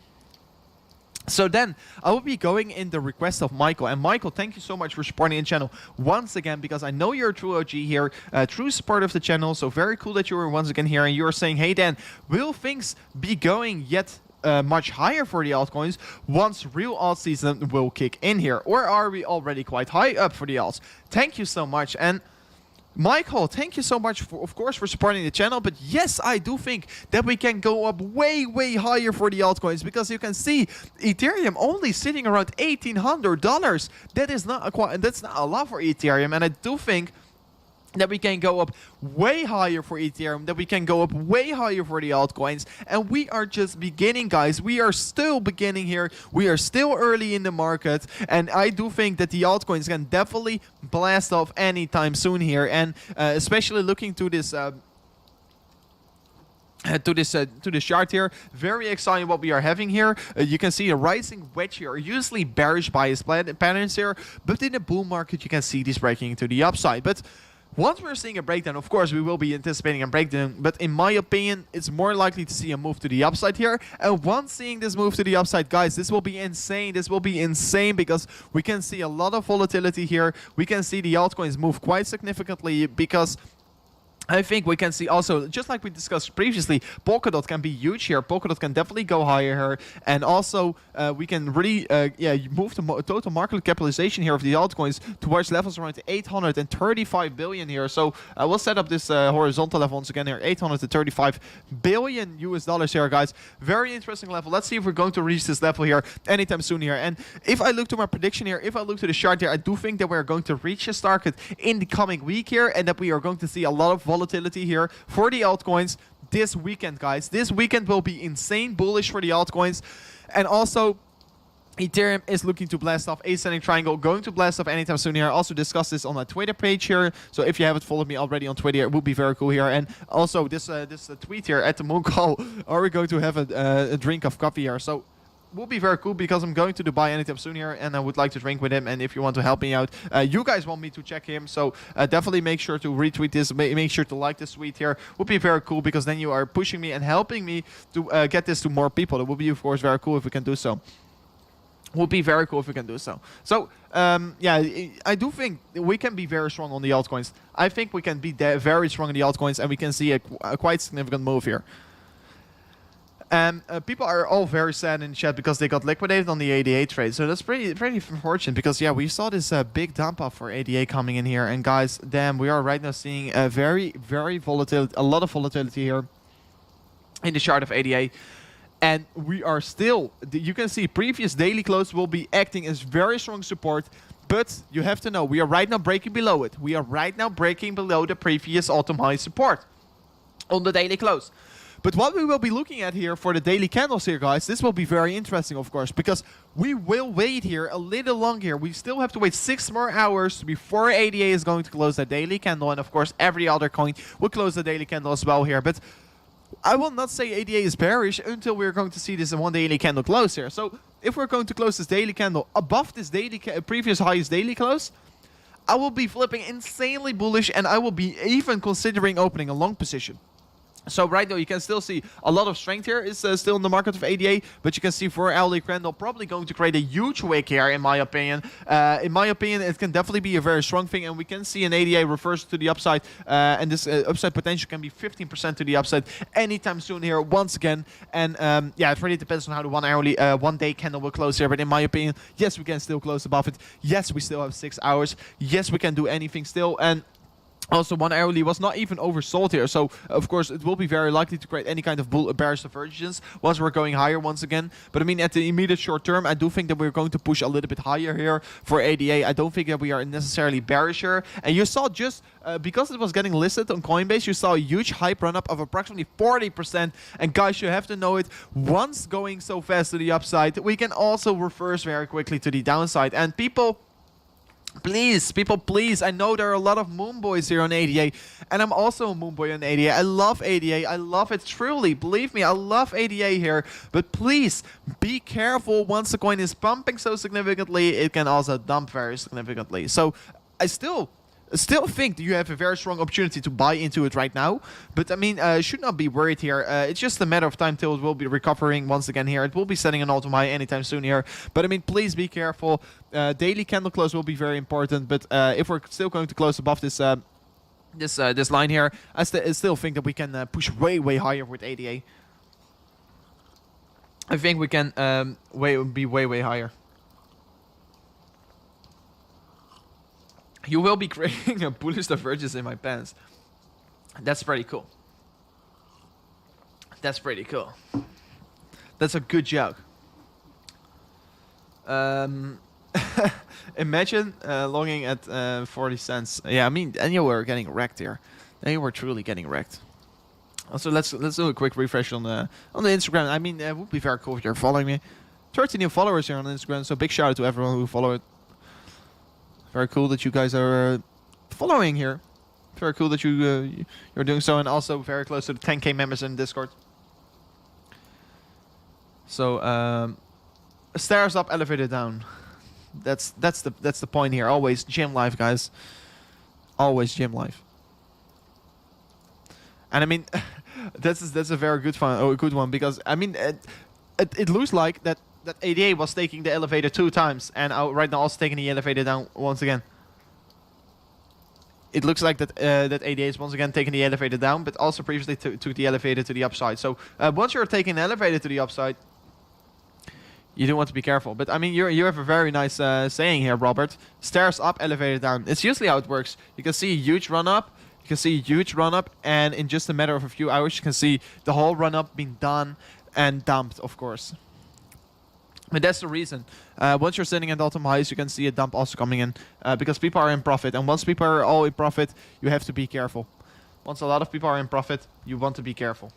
So then, I will be going in the request of Michael. And Michael, thank you so much for supporting the channel once again, because I know you're a true OG here, true support of the channel. So very cool that you were once again here, and you're saying, hey Dan, will things be going yet much higher for the altcoins once real alt season will kick in here? Or are we already quite high up for the alts? Thank you so much. And Michael, thank you so much, of course, for supporting the channel. But yes, I do think that we can go up way, way higher for the altcoins, because you can see Ethereum only sitting around $1,800. That's not a lot for Ethereum, and I do think that we can go up way higher for Ethereum, that we can go up way higher for the altcoins. And we are just beginning, guys. We are still beginning here. We are still early in the market. And I do think that the altcoins can definitely blast off anytime soon here. And especially looking to this to this chart here, very exciting what we are having here. You can see a rising wedge here, usually bearish bias patterns here, but in the bull market you can see this breaking into the upside. But Once we're seeing a breakdown, of course, we will be anticipating a breakdown, but in my opinion, it's more likely to see a move to the upside here. And once seeing this move to the upside, guys, this will be insane. This will be insane because we can see a lot of volatility here. We can see the altcoins move quite significantly because I think we can see also, just like we discussed previously, Polkadot can be huge here. Polkadot can definitely go higher here. And also, we can really move the total market capitalization here of the altcoins towards levels around 835 billion here. So we'll set up this horizontal level once again here, 835 billion US dollars here, guys. Very interesting level. Let's see if we're going to reach this level here anytime soon here. And if I look to my prediction here, if I look to the chart here, I do think that we're going to reach this target in the coming week here, and that we are going to see a lot of volatility here for the altcoins this weekend, guys. This weekend will be insane bullish for the altcoins. And also, Ethereum is looking to blast off ascending triangle, going to blast off anytime soon here. I also discussed this on my Twitter page here, so if you haven't followed me already on Twitter, it would be very cool here. And also this tweet here at the moon call, are we going to have a drink of coffee here? So will be very cool because I'm going to Dubai anytime soon here, and I would like to drink with him. And if you want to help me out, you guys want me to check him, so definitely make sure to retweet this, make sure to like this tweet here. Would be very cool because then you are pushing me and helping me to get this to more people. It would be, of course, very cool if we can do so. Would be very cool if we can do so. So yeah, I do think we can be very strong on the altcoins. I think we can be very strong in the altcoins, and we can see a quite significant move here. And people are all very sad in the chat because they got liquidated on the ADA trade. So that's pretty unfortunate because, yeah, we saw this big dump off for ADA coming in here. And guys, damn, we are right now seeing a very volatility, a lot of volatility here in the chart of ADA. And we are still, you can see previous daily close will be acting as very strong support. But you have to know, we are right now breaking below it. We are right now breaking below the previous all-time high support on the daily close. But what we will be looking at here for the daily candles here, guys, this will be very interesting, of course, because we will wait here a little longer here. We still have to wait 6 more hours before ADA is going to close that daily candle. And, of course, every other coin will close the daily candle as well here. But I will not say ADA is bearish until we're going to see this in one daily candle close here. So if we're going to close this daily candle above this daily previous highest daily close, I will be flipping insanely bullish, and I will be even considering opening a long position. So right now you can still see a lot of strength here is still in the market of ADA, but you can see for hourly candle probably going to create a huge wick here, in my opinion. In my opinion, it can definitely be a very strong thing, and we can see an ADA reverse to the upside, and this upside potential can be 15% to the upside anytime soon here once again. And yeah, it really depends on how the one day candle will close here, but in my opinion, yes, we can still close above it. Yes, we still have 6 hours. Yes, we can do anything still. And also, 1 hourly was not even oversold here, so of course it will be very likely to create any kind of bearish divergence once we're going higher once again. But I mean, at the immediate short term, I do think that we're going to push a little bit higher here for ADA. I don't think that we are necessarily bearish here. And you saw just because it was getting listed on Coinbase, you saw a huge hype run up of approximately 40%. And guys, you have to know it, once going so fast to the upside, we can also reverse very quickly to the downside. And people, please, I know there are a lot of moon boys here on ADA, and I'm also a moon boy on ADA. I love ADA. I love it truly. Believe me, I love ADA here. But please, be careful. Once the coin is pumping so significantly, it can also dump very significantly. So I still think that you have a very strong opportunity to buy into it right now. But I mean, should not be worried here. It's just a matter of time till it will be recovering once again here. It will be setting an all-time high anytime soon here. But I mean, please be careful. Daily candle close will be very important. But if we're still going to close above this this line here, I still think that we can push way higher with ADA. I think we can be way higher. You will be creating a bullish divergence in my pants. That's pretty cool. That's pretty cool. That's a good joke. Imagine longing at 40 cents. Yeah, I mean, and you were getting wrecked here. They were truly getting wrecked. Also, let's do a quick refresh on the Instagram. I mean, it would be very cool if you're following me. 30 new followers here on Instagram, so big shout out to everyone who followed. Very cool that you guys are following here. Very cool that you're doing so, and also very close to the 10K members in Discord. So stairs up, elevator down. That's the point here. Always gym life, guys. Always gym life. And I mean, that's a very good one because I mean, it looks like that ADA was taking the elevator 2 times, and right now also taking the elevator down once again. It looks like that ADA is once again taking the elevator down, but also previously took the elevator to the upside. So once you're taking the elevator to the upside, you do want to be careful. But I mean, you have a very nice saying here, Robert. Stairs up, elevator down. It's usually how it works. You can see a huge run up. You can see a huge run up, and in just a matter of a few hours, you can see the whole run up being done and dumped, of course. But that's the reason. Once you're sitting at all-time highs, you can see a dump also coming in because people are in profit. And once people are all in profit, you have to be careful. Once a lot of people are in profit, you want to be careful.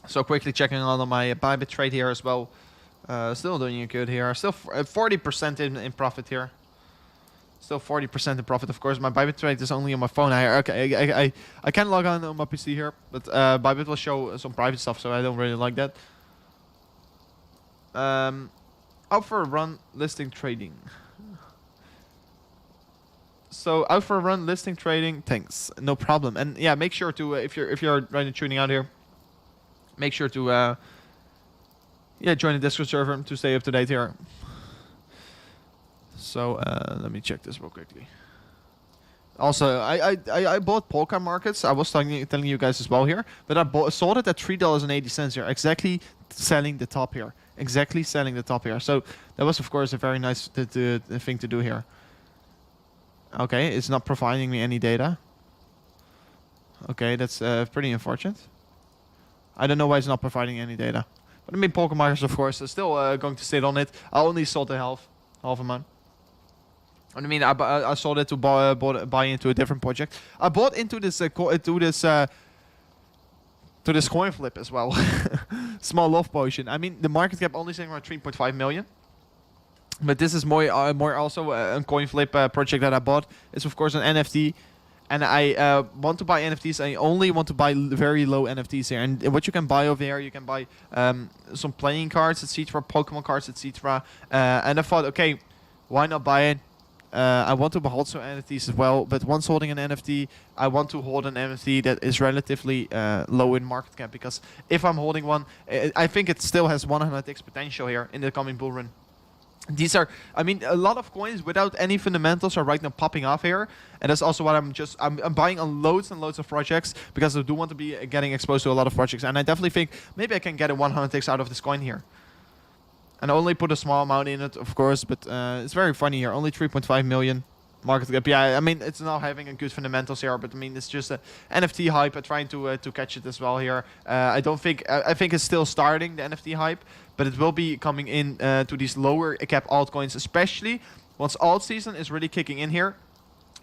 So quickly checking on my Bybit trade here as well. Still doing good here. Still 40% in profit here. Still 40% in profit, of course. My Bybit trade is only on my phone. I can log on my PC here, but Bybit will show some private stuff, so I don't really like that. Out for a run, listing trading. So out for a run, listing trading. Thanks, no problem. And yeah, make sure to if you're right tuning out here, make sure to yeah, join the Discord server to stay up to date here. So let me check this real quickly. Also, I bought Polka markets. I was telling you guys as well here, but I sold it at $3.80 here. Exactly selling the top here. Exactly selling the top here. So that was of course a very nice thing to do here. Okay, it's not providing me any data. Okay, that's pretty unfortunate. I don't know why it's not providing any data. But I mean, Polka markets of course are still going to sit on it. I only sold the half amount. I mean, I sold it to buy into a different project. I bought into this to this coin flip as well. Small love potion. I mean, the market cap only saying around 3.5 million. But this is more also a coin flip project that I bought. It's of course an NFT, and I want to buy NFTs. I only want to buy very low NFTs here. And what you can buy over here, you can buy some playing cards, etc., Pokemon cards, etc. And I thought, okay, why not buy it? I want to hold some NFTs as well, but once holding an NFT, I want to hold an NFT that is relatively low in market cap, because if I'm holding one, I think it still has 100x potential here in the coming bull run. These are, I mean, a lot of coins without any fundamentals are right now popping off here, and that's also what I'm buying on loads and loads of projects, because I do want to be getting exposed to a lot of projects, and I definitely think maybe I can get a 100x out of this coin here. And I only put a small amount in it, of course, but it's very funny here. Only 3.5 million market cap. Yeah, I mean, it's not having a good fundamentals here, but I mean, it's just a NFT hype. I'm trying to catch it as well here. I don't think, I think it's still starting, the NFT hype, but it will be coming in to these lower cap altcoins, especially once alt season is really kicking in here.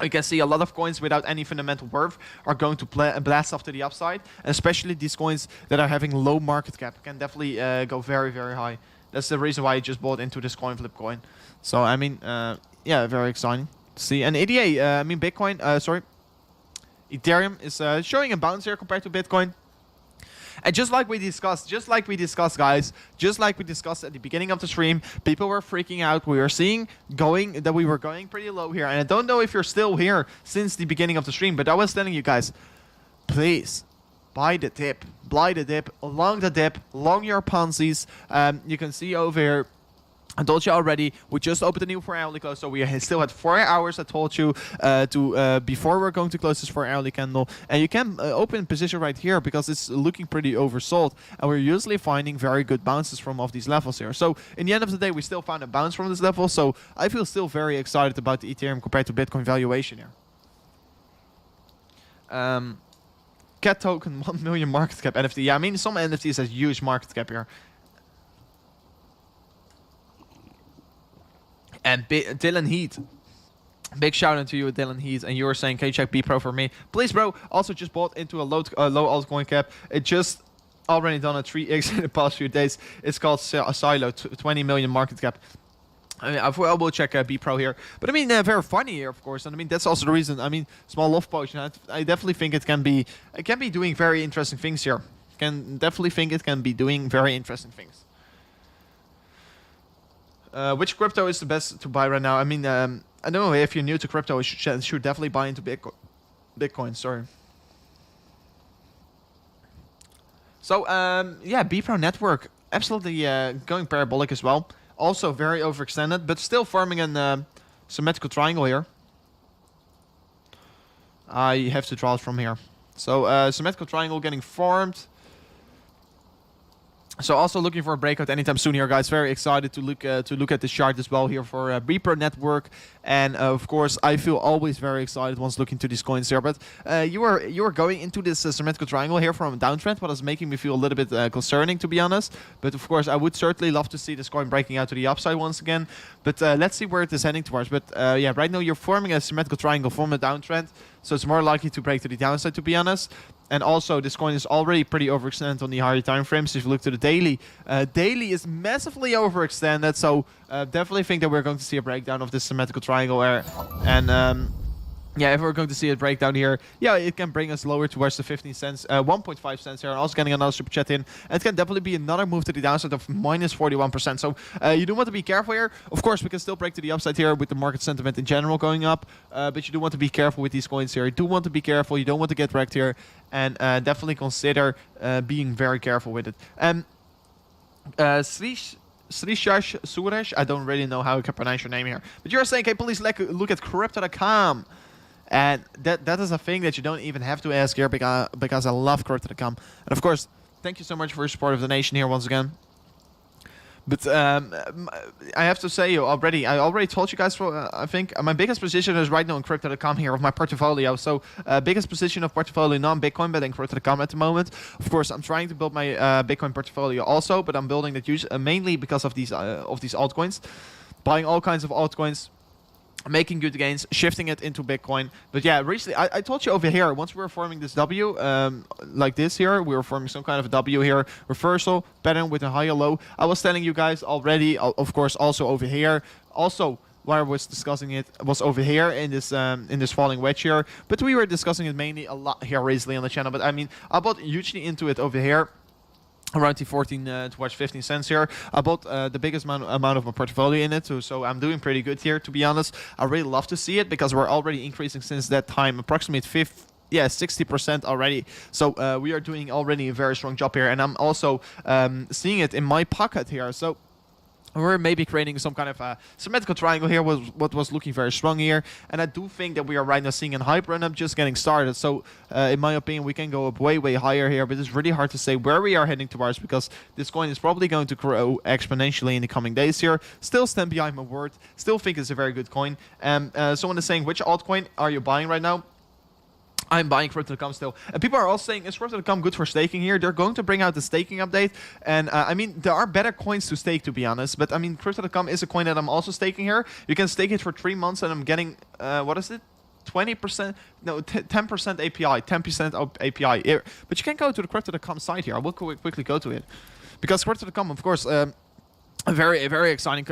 You can see a lot of coins without any fundamental worth are going to blast off to the upside, and especially these coins that are having low market cap can definitely go very, very high. That's the reason why I just bought into this coin flip coin. So, I mean, yeah, very exciting to see. And ADA, I mean, Bitcoin, sorry, Ethereum is showing a bounce here compared to Bitcoin. And just like we discussed, guys, just like we discussed at the beginning of the stream, people were freaking out. We were seeing that we were going pretty low here. And I don't know if you're still here since the beginning of the stream, but I was telling you guys, please, buy the dip, long the dip, long your Ponzi's. You can see over here, I told you already, we just opened a new 4-hourly close, so we still had 4 hours, I told you, before we're going to close this 4-hourly candle. And you can open position right here, because it's looking pretty oversold, and we're usually finding very good bounces from off these levels here. So in the end of the day, we still found a bounce from this level, so I feel still very excited about the Ethereum compared to Bitcoin valuation here. Cat token, 1 million market cap NFT. Yeah, I mean, some NFTs has huge market cap here. And Dylan Heat. Big shout out to you, Dylan Heat. And you were saying, can you check B Pro for me? Please, bro. Also just bought into a low altcoin cap. It just already done a 3x in the past few days. It's called Silo, 20 million market cap. I mean, I will check B Pro here, but I mean, very funny here, of course, and I mean that's also the reason. I mean, small love potion. I definitely think it can be doing very interesting things here. Can definitely think it can be doing very interesting things. Which crypto is the best to buy right now? I mean, I don't know if you're new to crypto, you should definitely buy into Bitcoin. Sorry. So yeah, BPRO network absolutely going parabolic as well. Also very overextended, but still forming a symmetrical triangle here. I have to draw it from here. So symmetrical triangle getting formed. So also looking for a breakout anytime soon here, guys. Very excited to look at the chart as well here for BPRO network, and of course I feel always very excited once looking to these coins here. But you are going into this symmetrical triangle here from a downtrend, what is making me feel a little bit concerning, to be honest. But of course I would certainly love to see this coin breaking out to the upside once again. But let's see where it is heading towards. But yeah, right now you're forming a symmetrical triangle from a downtrend, so it's more likely to break to the downside, to be honest. And also, this coin is already pretty overextended on the higher time frames. If you look to the daily, daily is massively overextended. So definitely think that we're going to see a breakdown of this symmetrical triangle here. And yeah, if we're going to see a breakdown here, yeah, it can bring us lower towards the 15 cents, 1.5 cents here. And also getting another super chat in. And it can definitely be another move to the downside of minus 41%. So you do want to be careful here. Of course, we can still break to the upside here with the market sentiment in general going up. But you do want to be careful with these coins here. You do want to be careful. You don't want to get wrecked here. And definitely consider being very careful with it. Srishash Suresh, I don't really know how I can pronounce your name here. But you're saying, hey, please look at crypto.com. And that is a thing that you don't even have to ask here, because I love crypto.com. And of course, thank you so much for your support of the nation here once again. But I have to say, I already told you guys, I think my biggest position is right now in crypto.com here of my portfolio. So biggest position of portfolio, non-Bitcoin, but in crypto.com at the moment. Of course, I'm trying to build my Bitcoin portfolio also, but I'm building that mainly because of these altcoins. Buying all kinds of altcoins, making good gains, shifting it into Bitcoin. But yeah, recently, I told you over here, once we were forming this W, like this here, we were forming some kind of a W here, reversal, pattern with a higher low. I was telling you guys already, of course, also over here. Also, where I was discussing it was over here in this falling wedge here. But we were discussing it mainly a lot here recently on the channel. But I mean, I bought hugely into it over here. Around the 14 towards 15 cents here. I bought the biggest amount of my portfolio in it, so I'm doing pretty good here, to be honest. I really love to see it because we're already increasing since that time, approximately 60% already. So we are doing already a very strong job here, and I'm also seeing it in my pocket here. So we're maybe creating some kind of a symmetrical triangle here, what was looking very strong here. And I do think that we are right now seeing a hype run up just getting started. So in my opinion, we can go up way higher here, but it's really hard to say where we are heading towards, because this coin is probably going to grow exponentially in the coming days here. Still stand behind my word. Still think it's a very good coin. Someone is saying, which altcoin are you buying right now? I'm buying crypto.com still. And people are also saying, is crypto.com good for staking here? They're going to bring out the staking update. And I mean, there are better coins to stake, to be honest. But I mean, crypto.com is a coin that I'm also staking here. You can stake it for 3 months and I'm getting, what is it? 20%, no, 10% API, 10% of API. Here. But you can go to the crypto.com site here. I will quickly go to it. Because crypto.com, of course, a very exciting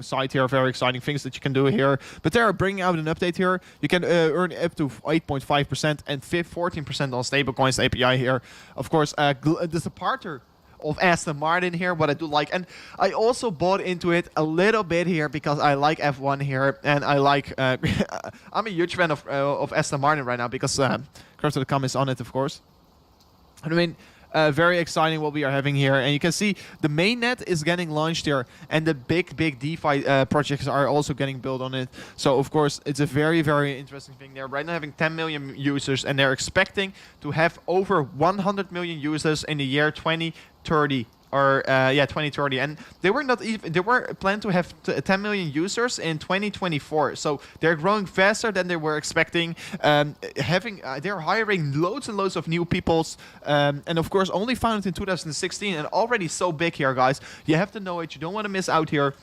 site here, very exciting things that you can do here. But they are bringing out an update here. You can earn up to 8.5% and 14% on stablecoins API here. Of course, there's a partner of Aston Martin here, what I do like. And I also bought into it a little bit here because I like F1 here, and I like I'm a huge fan of Aston Martin right now because Crypto.com is on it, of course. I mean, very exciting what we are having here, and you can see the mainnet is getting launched here, and the big DeFi projects are also getting built on it. So of course it's a very interesting thing. They're right now having 10 million users, and they're expecting to have over 100 million users in the year 2030. Or 2030, and they were planned to have 10 million users in 2024. So they're growing faster than they were expecting. They're hiring loads and loads of new peoples, and of course only founded in 2016 and already so big here, guys. You have to know it. You don't want to miss out here.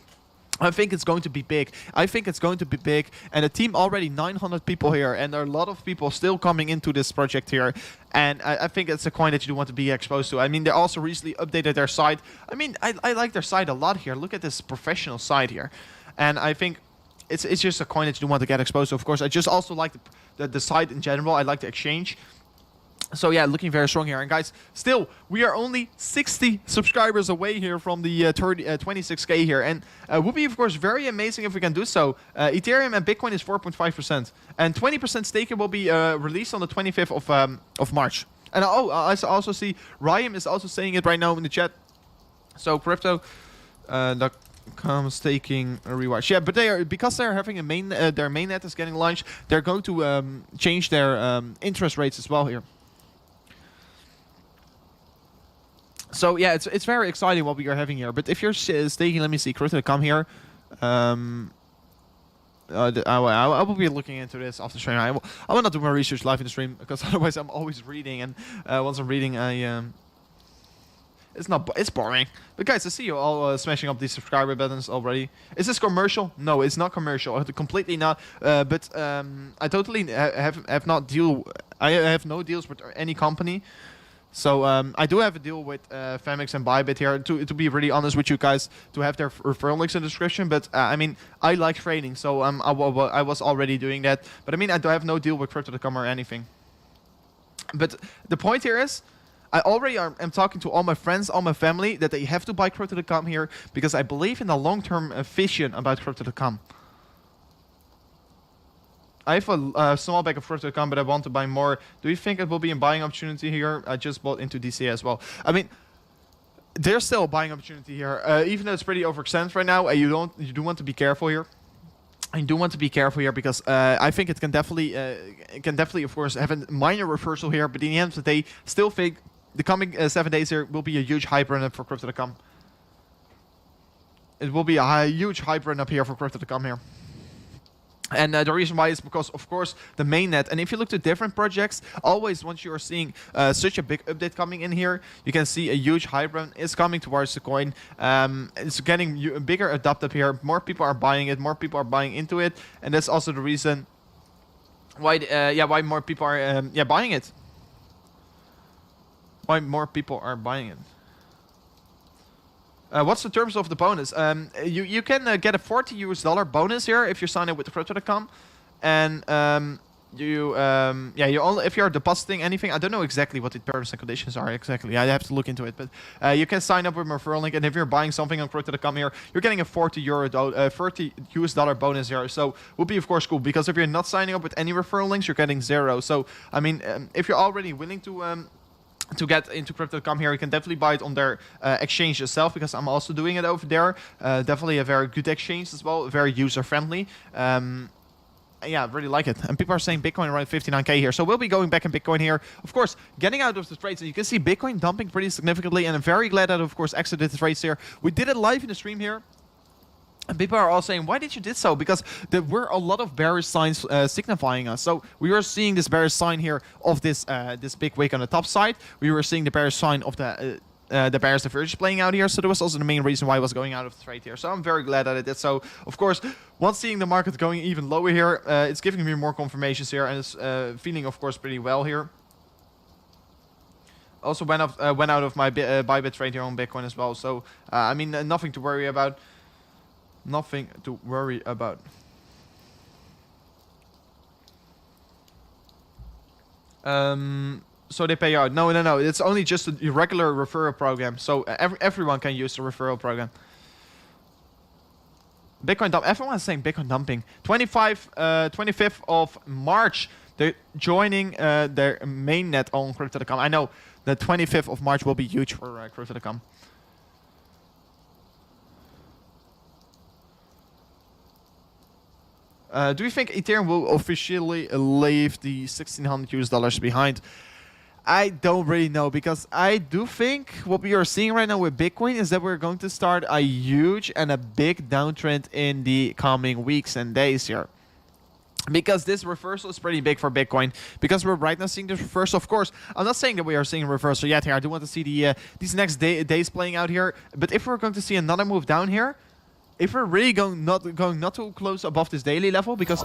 I think it's going to be big. And a team already 900 people here, and there are a lot of people still coming into this project here. And I think it's a coin that you do want to be exposed to. I mean, they also recently updated their site. I mean, I like their site a lot here. Look at this professional site here. And I think it's just a coin that you do want to get exposed to. Of course, I just also like the site in general. I like the exchange. So yeah, looking very strong here. And guys, still, we are only 60 subscribers away here from the 26k here. And would be, of course, very amazing if we can do so. Ethereum and Bitcoin is 4.5%. And 20% staking will be released on the 25th of March. And I also see Ryan is also saying it right now in the chat. So crypto.com staking rewatch. Yeah, but they are, because they're having a their mainnet is getting launched, they're going to change their interest rates as well here. So yeah, it's very exciting what we are having here. But if you're staking, let me see, crypto.com here. I will be looking into this after stream. I will not do my research live in the stream because otherwise I'm always reading, and once I'm reading, it's boring. But guys, I see you all smashing up these subscriber buttons already. Is this commercial? No, it's not commercial. Completely not. But I totally have not I have no deals with any company. So I do have a deal with Famix and Bybit here, to be really honest with you guys, to have their referral links in the description. But I mean, I like trading, so I was already doing that. But I mean, I don't have no deal with Crypto.com or anything. But the point here is, I already am talking to all my friends, all my family, that they have to buy Crypto.com here because I believe in the long-term vision about Crypto.com. I have a small bag of Crypto.com, but I want to buy more. Do you think it will be a buying opportunity here? I just bought into DC as well. I mean, there's still a buying opportunity here, even though it's pretty overextended right now. You do want to be careful here. I do want to be careful here because I think it can definitely, of course, have a minor reversal here. But in the end of the day, still think the coming 7 days here will be a huge hype run up for Crypto.com. It will be a huge hype run up here for Crypto.com here. And the reason why is because, of course, the mainnet. And if you look to different projects, always once you are seeing such a big update coming in here, you can see a huge hype run is coming towards the coin. It's getting bigger adopted here. More people are buying it. More people are buying into it. And that's also the reason why, why more people are buying it. Why more people are buying it. What's the terms of the bonus? You can get a $40 bonus here if you sign up with Crypto.com, and you only if you're depositing anything. I don't know exactly what the terms and conditions are exactly. I have to look into it, but you can sign up with my referral link, and if you're buying something on Crypto.com here, you're getting a $40 bonus here. So would be of course cool, because if you're not signing up with any referral links, you're getting 0. So I mean, if you're already willing to get into Crypto.com here, you can definitely buy it on their exchange itself, because I'm also doing it over there. Definitely a very good exchange as well, very user-friendly. Yeah, really like it. And people are saying Bitcoin around 59k here. So we'll be going back in Bitcoin here. Of course, getting out of the trades. And you can see Bitcoin dumping pretty significantly. And I'm very glad that, of course, exited the trades here. We did it live in the stream here. And people are all saying, why did you did so? Because there were a lot of bearish signs signifying us. So we were seeing this bearish sign here of this this big wick on the top side. We were seeing the bearish sign of the bearish divergence playing out here. So that was also the main reason why I was going out of the trade here. So I'm very glad that I did so. Of course, once seeing the market going even lower here, it's giving me more confirmations here. And it's feeling, of course, pretty well here. Also went out of my Bybit trade here on Bitcoin as well. So, I mean, nothing to worry about. Nothing to worry about. So they pay out. No. It's only just a regular referral program. So everyone can use the referral program. Bitcoin dump. Everyone's saying Bitcoin dumping. 25th of March. They're joining their mainnet on Crypto.com. I know the 25th of March will be huge for Crypto.com. Do you think Ethereum will officially leave the $1,600 behind? I don't really know, because I do think what we are seeing right now with Bitcoin is that we're going to start a huge and a big downtrend in the coming weeks and days here. Because this reversal is pretty big for Bitcoin. Because we're right now seeing this reversal. Of course, I'm not saying that we are seeing a reversal yet here. I do want to see these next days playing out here. But if we're going to see another move down here, if we're really not too close above this daily level, because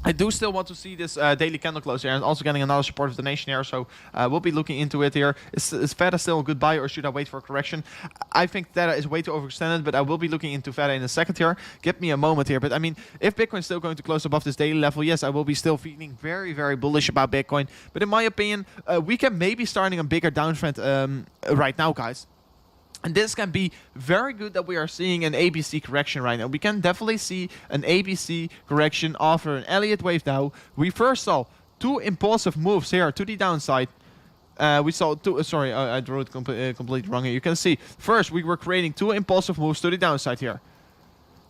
I do still want to see this daily candle close here, and also getting another support of the nation here, so we'll be looking into it here. Is Feta still a good buy, or should I wait for a correction? I think Feta is way too overextended, but I will be looking into Feta in a second here. Give me a moment here, but I mean, if Bitcoin is still going to close above this daily level, yes, I will be still feeling very, very bullish about Bitcoin. But in my opinion, we can maybe starting a bigger downtrend right now, guys. And this can be very good that we are seeing an ABC correction right now. We can definitely see an ABC correction after an Elliott wave now. We first saw two impulsive moves here to the downside. We saw two, sorry, I drew it completely wrong here. You can see, first we were creating two impulsive moves to the downside here.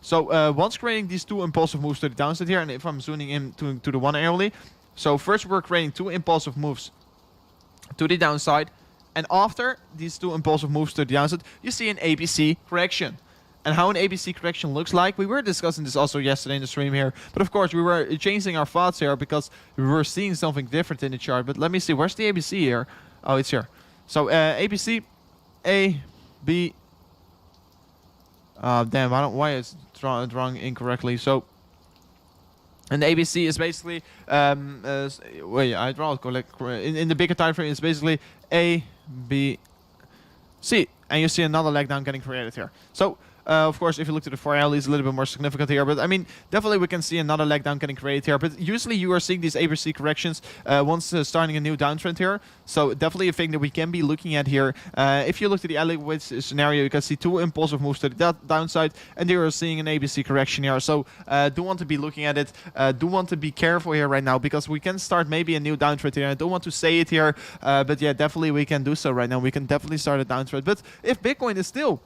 So once creating these two impulsive moves to the downside here, and if I'm zooming in to the one early. So first we're creating two impulsive moves to the downside. And after these two impulsive moves to the downside, you see an ABC correction. And how an ABC correction looks like, we were discussing this also yesterday in the stream here. But of course, we were changing our thoughts here because we were seeing something different in the chart. But let me see, where's the ABC here? Oh, it's here. So ABC, A, B. Damn, why is it drawn incorrectly? So, and the ABC is basically, wait, I draw it in the bigger time frame, it's basically A, B, C. And you see another leg down getting created here. So, of course, if you look to the 4 hourly, it's a little bit more significant here. But I mean, definitely we can see another leg down getting created here. But usually you are seeing these ABC corrections once starting a new downtrend here. So definitely a thing that we can be looking at here. If you look to the Elliott scenario, you can see two impulsive moves to the downside. And you are seeing an ABC correction here. So do want to be looking at it. Do want to be careful here right now. Because we can start maybe a new downtrend here. I don't want to say it here. But yeah, definitely we can do so right now. We can definitely start a downtrend. But if Bitcoin is still...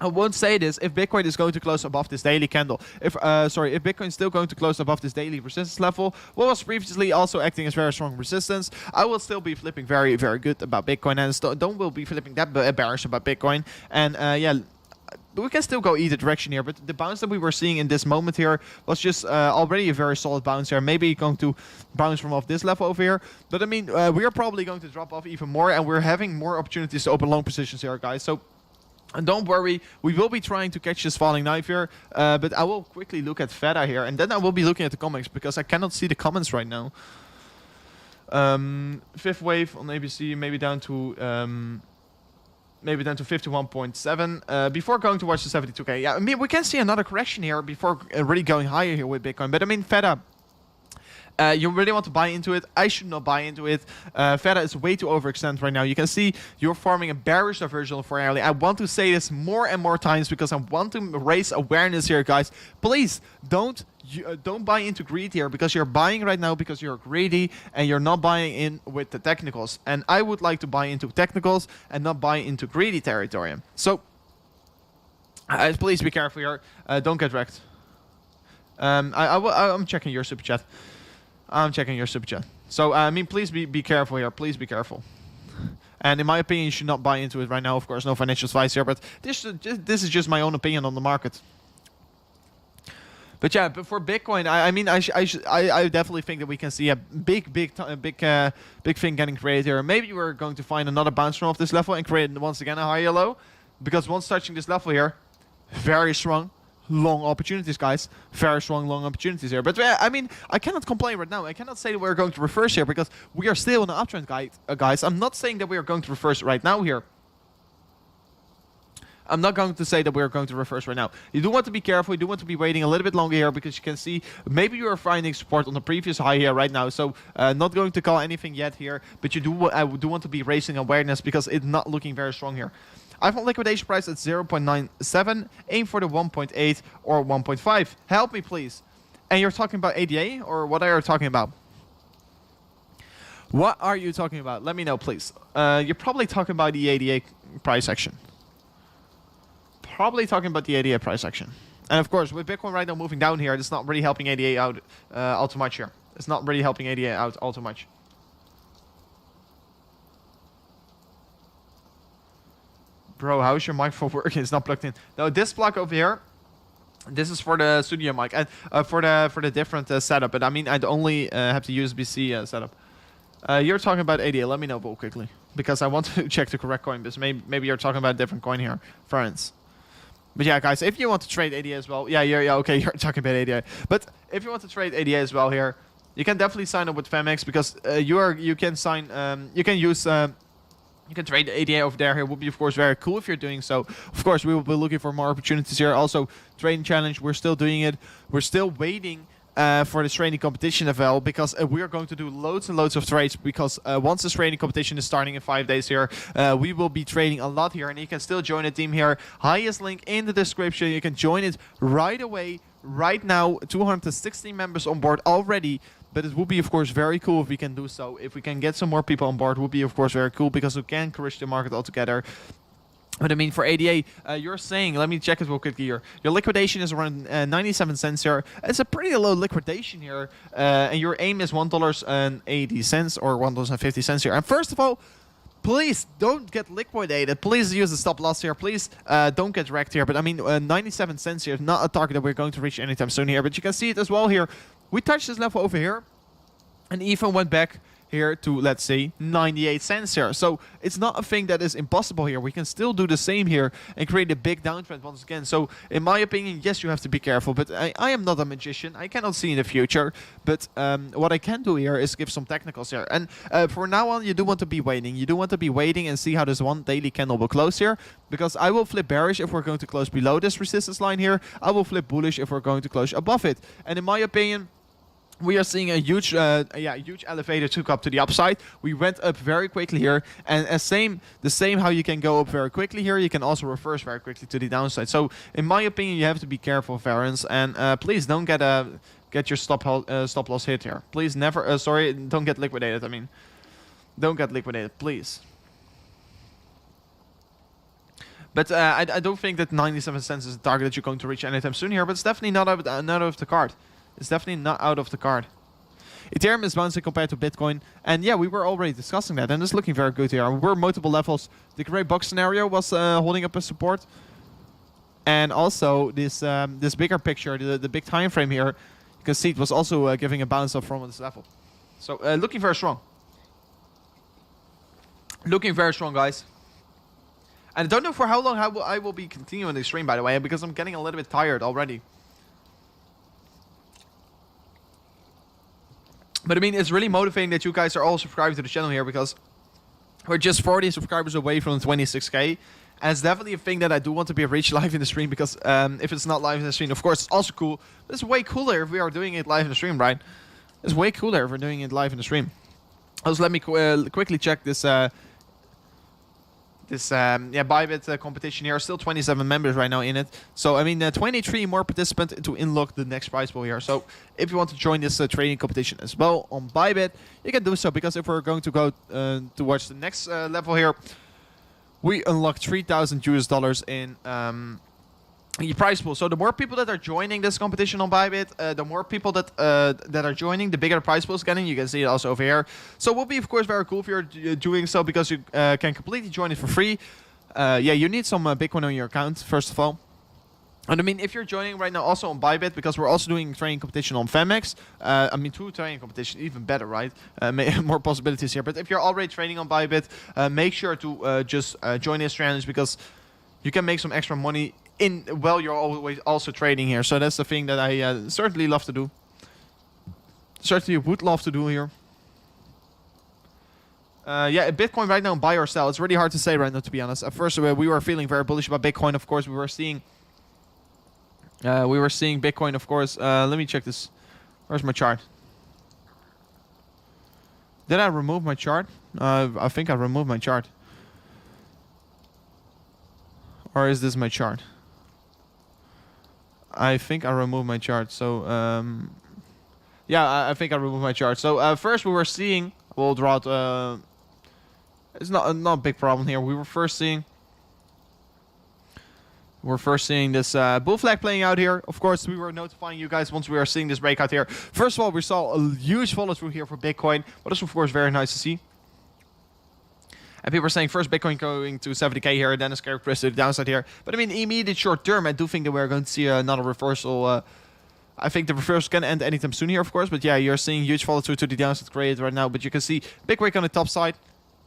I won't say this if Bitcoin is going to close above this daily candle. If Bitcoin is still going to close above this daily resistance level, what was previously also acting as very strong resistance, I will still be flipping very, very good about Bitcoin, and don't will be flipping that bearish about Bitcoin. And yeah, we can still go either direction here, but the bounce that we were seeing in this moment here was just already a very solid bounce here. Maybe going to bounce from off this level over here, but I mean, we are probably going to drop off even more, and we're having more opportunities to open long positions here, guys. So. And don't worry, we will be trying to catch this falling knife here, but I will quickly look at Feta here, and then I will be looking at the comments, because I cannot see the comments right now. Fifth wave on ABC, maybe down to 51.7 before going towards the 72k. Yeah, I mean, we can see another correction here before really going higher here with Bitcoin, but I mean, Feta... you really want to buy into it. I should not buy into it. Feta is way too overextended right now. You can see you're forming a bearish diversion for early. I want to say this more and more times because I want to raise awareness here, guys. Please don't buy into greed here, because you're buying right now because you're greedy and you're not buying in with the technicals. And I would like to buy into technicals and not buy into greedy territory. So please be careful here. Don't get wrecked. I'm checking your super chat. I'm checking your super chat. So, I mean, please be careful here. Please be careful. And in my opinion, you should not buy into it right now. Of course, no financial advice here. But this is just my own opinion on the market. But yeah, but for Bitcoin, I mean, I definitely think that we can see a big thing getting created here. Maybe we're going to find another bounce from off this level and create once again a higher low. Because once touching this level here, very strong. Long opportunities, guys. Very strong long opportunities here. But I mean, I cannot complain right now. I cannot say that we're going to reverse here because we are still in an uptrend, guys. I'm not saying that we are going to reverse right now here. I'm not going to say that we're going to reverse right now. You do want to be careful. You do want to be waiting a little bit longer here because you can see maybe you are finding support on the previous high here right now. So not going to call anything yet here. But you do want to be raising awareness because it's not looking very strong here. iPhone liquidation price at 0.97. Aim for the 1.8 or 1.5. Help me, please. And you're talking about ADA, or what are you talking about? What are you talking about? Let me know, please. You're probably talking about the ADA price action. Probably talking about the ADA price action. And of course, with Bitcoin right now moving down here, it's not really helping ADA out all too much here. It's not really helping ADA out all too much. Bro, how is your microphone working? It's not plugged in. No, this plug over here, this is for the studio mic and for the different setup. But I mean, I'd only have the USB-C setup. You're talking about ADA. Let me know, Bull, quickly, because I want to check the correct coin. Because maybe you're talking about a different coin here, friends. But yeah, guys, if you want to trade ADA as well, yeah, okay, you're talking about ADA. But if you want to trade ADA as well here, you can definitely sign up with Femex because you can sign, you can use, you can trade the ADA over there. It would be, of course, very cool if you're doing so. Of course, we will be looking for more opportunities here. Also, trading challenge, we're still doing it. We're still waiting for this training competition as well, because we are going to do loads and loads of trades, because once this training competition is starting in 5 days here, we will be trading a lot here, and you can still join the team here. Highest link in the description. You can join it right away, right now. 216 members on board already, but it would be, of course, very cool if we can do so. If we can get some more people on board, it would be, of course, very cool, because we can encourage the market altogether. But I mean, for ADA, you're saying, let me check it real quickly here. Your liquidation is around 97 cents here. It's a pretty low liquidation here. And your aim is $1.80 or $1.50 here. And first of all, please don't get liquidated. Please use the stop loss here. Please don't get wrecked here. But I mean, 97 cents here is not a target that we're going to reach anytime soon here. But you can see it as well here. We touched this level over here and even went back here to, let's say, 98 cents here. So it's not a thing that is impossible here. We can still do the same here and create a big downtrend once again. So in my opinion, yes, you have to be careful, but I am not a magician. I cannot see in the future, but what I can do here is give some technicals here. And for now on, you do want to be waiting. You do want to be waiting and see how this one daily candle will close here, because I will flip bearish if we're going to close below this resistance line here. I will flip bullish if we're going to close above it. And in my opinion, we are seeing a huge elevator took up to the upside. We went up very quickly here, and the same how you can go up very quickly here, you can also reverse very quickly to the downside. So in my opinion, you have to be careful, variance, and please don't get your stop loss hit here. Please never, don't get liquidated. I mean, don't get liquidated, please. But I don't think that 97 cents is a target that you're going to reach anytime soon here. But it's definitely not out of the card. It's definitely not out of the card. Ethereum is bouncing compared to Bitcoin. And yeah, we were already discussing that. And it's looking very good here. We're multiple levels. The gray box scenario was holding up a support. And also this this bigger picture, the big time frame here, you can see it was also giving a bounce up from this level. So looking very strong. Looking very strong, guys. And I don't know for how long I will be continuing this stream, by the way, because I'm getting a little bit tired already. But I mean, it's really motivating that you guys are all subscribed to the channel here, because we're just 40 subscribers away from 26k. And it's definitely a thing that I do want to be reached live in the stream, because if it's not live in the stream, of course, it's also cool. But it's way cooler if we are doing it live in the stream, right? It's way cooler if we're doing it live in the stream. Also, let me quickly check this Bybit competition here. Still 27 members right now in it. So, I mean, 23 more participants to unlock the next prize pool here. So, if you want to join this trading competition as well on Bybit, you can do so. Because if we're going to go towards the next level here, we unlock $3,000 in your prize pool. So the more people that are joining this competition on Bybit, the more people that are joining, the bigger the prize pool is getting. You can see it also over here. So it will be, of course, very cool if you're doing so, because you can completely join it for free. Yeah, you need some Bitcoin on your account, first of all. And I mean, if you're joining right now also on Bybit, because we're also doing a training competition on Femex. I mean, 2 training competitions, even better, right? More possibilities here. But if you're already trading on Bybit, make sure to just join this challenge, because you can make some extra money while you're always also trading here. So that's the thing that I certainly love to do. Certainly would love to do here. Yeah, Bitcoin right now, buy or sell. It's really hard to say right now, to be honest. At first, we were feeling very bullish about Bitcoin. Of course, we were seeing Bitcoin, of course. Let me check this. Where's my chart? Did I remove my chart? I think I removed my chart. Or is this my chart? I think I removed my chart. So, yeah, I think I removed my chart. So, first we were seeing, we'll draw it, it's not a big problem here. We were first seeing this bull flag playing out here. Of course, we were notifying you guys once we were seeing this breakout here. First of all, we saw a huge follow through here for Bitcoin, but it's of course very nice to see. And people are saying first Bitcoin going to 70k here, then a scary press to the downside here. But I mean, immediate short term, I do think that we're going to see another reversal. I think the reversal can end anytime soon here, of course. But yeah, you're seeing huge follow through to the downside created right now. But you can see big wick on the top side,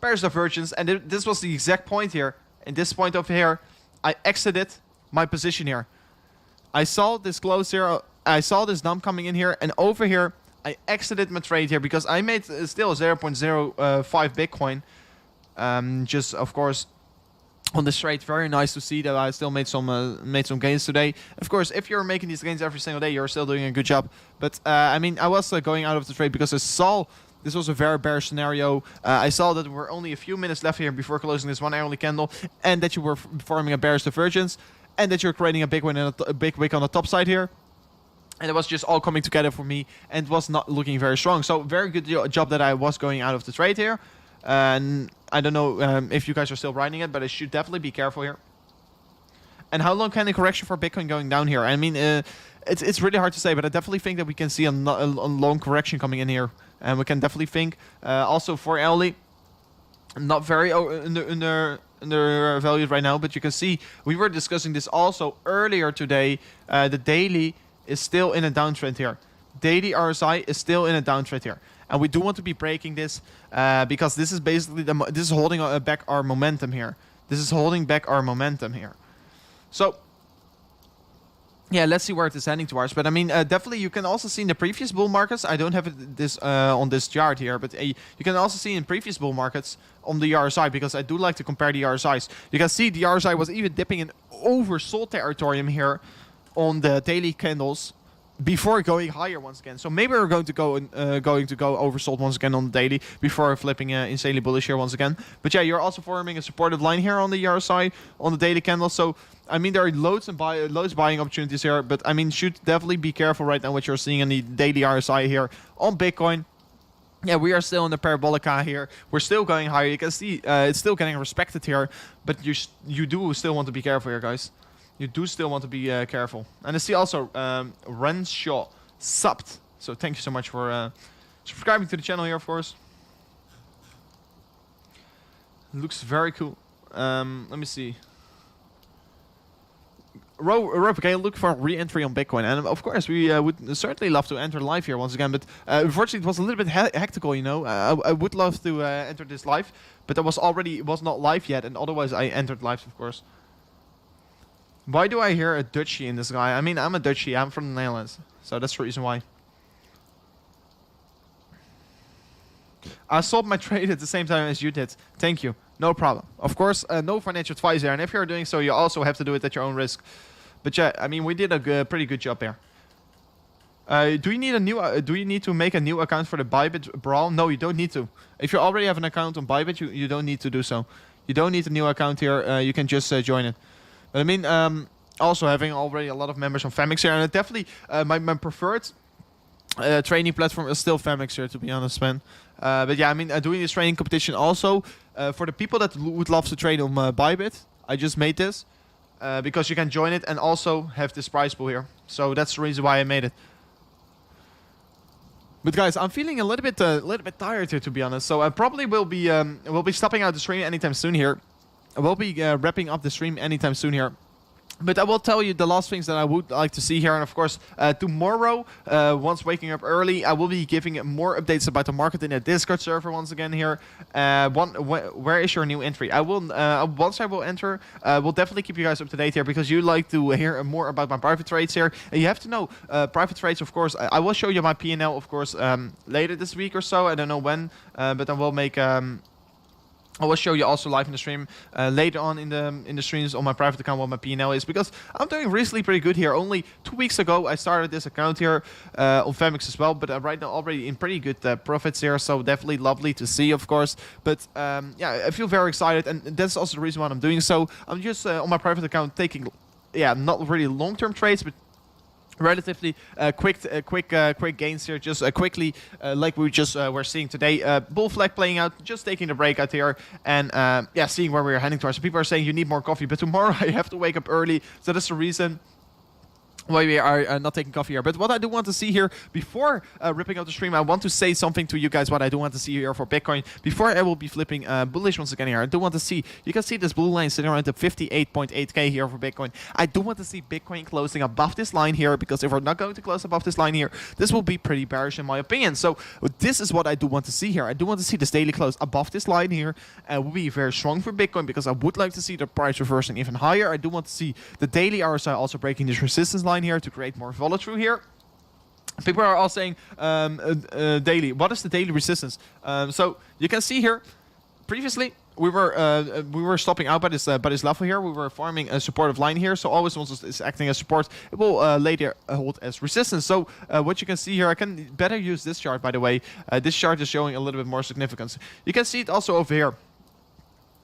bearish divergence, and this was the exact point here. In this point over here, I exited my position here. I saw this close here. I saw this dump coming in here, and over here I exited my trade here because I made still 0.05 Bitcoin. Just of course on this trade, very nice to see that I still made some gains today. Of course, if you're making these gains every single day, you're still doing a good job. But I mean, I was going out of the trade because I saw this was a very bearish scenario. I saw that there were only a few minutes left here before closing this 1 hourly candle, and that you were forming a bearish divergence, and that you're creating a big win and a big wick on the top side here. And it was just all coming together for me and was not looking very strong. So very good job that I was going out of the trade here. And I don't know if you guys are still riding it, but I should definitely be careful here. And how long can the correction for Bitcoin going down here? I mean, it's really hard to say, but I definitely think that we can see a long correction coming in here. And we can definitely think also for LE, not very undervalued right now, but you can see we were discussing this also earlier today. The daily is still in a downtrend here. Daily RSI is still in a downtrend here, and we do want to be breaking this because this is basically this is holding back our momentum here. This is holding back our momentum here. So yeah, let's see where it is heading towards. But I mean, definitely you can also see in the previous bull markets. I don't have this on this chart here, but you can also see in previous bull markets on the RSI, because I do like to compare the RSIs. You can see the RSI was even dipping in oversold territorium here on the daily candles before going higher once again. So maybe we're going to go oversold once again on the daily before flipping insanely bullish here once again. But yeah, you're also forming a supportive line here on the RSI on the daily candle. So I mean, there are loads buying opportunities here, but I mean, should definitely be careful right now what you're seeing in the daily RSI here on Bitcoin. Yeah, we are still in the parabolica here. We're still going higher. You can see it's still getting respected here, but you do still want to be careful here, guys. You do still want to be careful. And I see also Renshaw subbed. So thank you so much for subscribing to the channel here, of course. Looks very cool. Let me see. Rope, okay, look for re-entry on Bitcoin. And of course, we would certainly love to enter live here once again. But unfortunately, it was a little bit hectical, you know. I would love to enter this live, but it was not live yet. And otherwise, I entered live, of course. Why do I hear a Dutchie in this guy? I mean, I'm a Dutchie. I'm from the Netherlands. So that's the reason why. I sold my trade at the same time as you did. Thank you. No problem. Of course, no financial advice there. And if you're doing so, you also have to do it at your own risk. But yeah, I mean, we did a pretty good job there. Do you need a new? Do you need to make a new account for the Bybit Brawl? No, you don't need to. If you already have an account on Bybit, you don't need to do so. You don't need a new account here. You can just join it. But I mean, also having already a lot of members on Famix here, and definitely my preferred training platform is still Famix here, to be honest, man. But yeah, I mean, doing this training competition also for the people that would love to trade on Bybit. I just made this because you can join it and also have this prize pool here. So that's the reason why I made it. But guys, I'm feeling a little bit tired here, to be honest. So I probably will be stopping out the stream anytime soon here. I will be wrapping up the stream anytime soon here. But I will tell you the last things that I would like to see here. And of course, tomorrow, once waking up early, I will be giving more updates about the market in the Discord server once again here. Where is your new entry? I will, once I will enter, we'll definitely keep you guys up to date here, because you like to hear more about my private trades here. And you have to know, private trades, of course, I will show you my P&L, of course, later this week or so. I don't know when, but I will make... I will show you also live in the stream later on in the streams on my private account what my P&L is, because I'm doing recently pretty good here. Only 2 weeks ago I started this account here on Famix as well, but right now already in pretty good profits here, so definitely lovely to see, of course. But yeah, I feel very excited, and that's also the reason why I'm doing so. I'm just on my private account taking, yeah, not really long-term trades, but relatively quick gains here, just quickly, like we just were seeing today. Bull flag playing out, just taking the breakout here, and yeah, seeing where we're heading towards. So people are saying you need more coffee, but tomorrow I have to wake up early, so that's the reason. why we are not taking coffee here. But what I do want to see here before ripping out the stream, I want to say something to you guys what I do want to see here for Bitcoin. Before I will be flipping bullish once again here, I do want to see, you can see this blue line sitting around the 58.8k here for Bitcoin. I do want to see Bitcoin closing above this line here, because if we're not going to close above this line here, this will be pretty bearish in my opinion. So this is what I do want to see here. I do want to see this daily close above this line here. Will be very strong for Bitcoin, because I would like to see the price reversing even higher. I do want to see the daily RSI also breaking this resistance line here to create more follow-through here. People are all saying daily. What is the daily resistance? So you can see here, previously we were stopping out by this level here. We were forming a supportive line here. So always once it's acting as support, it will later hold as resistance. So what you can see here, I can better use this chart, by the way. This chart is showing a little bit more significance. You can see it also over here.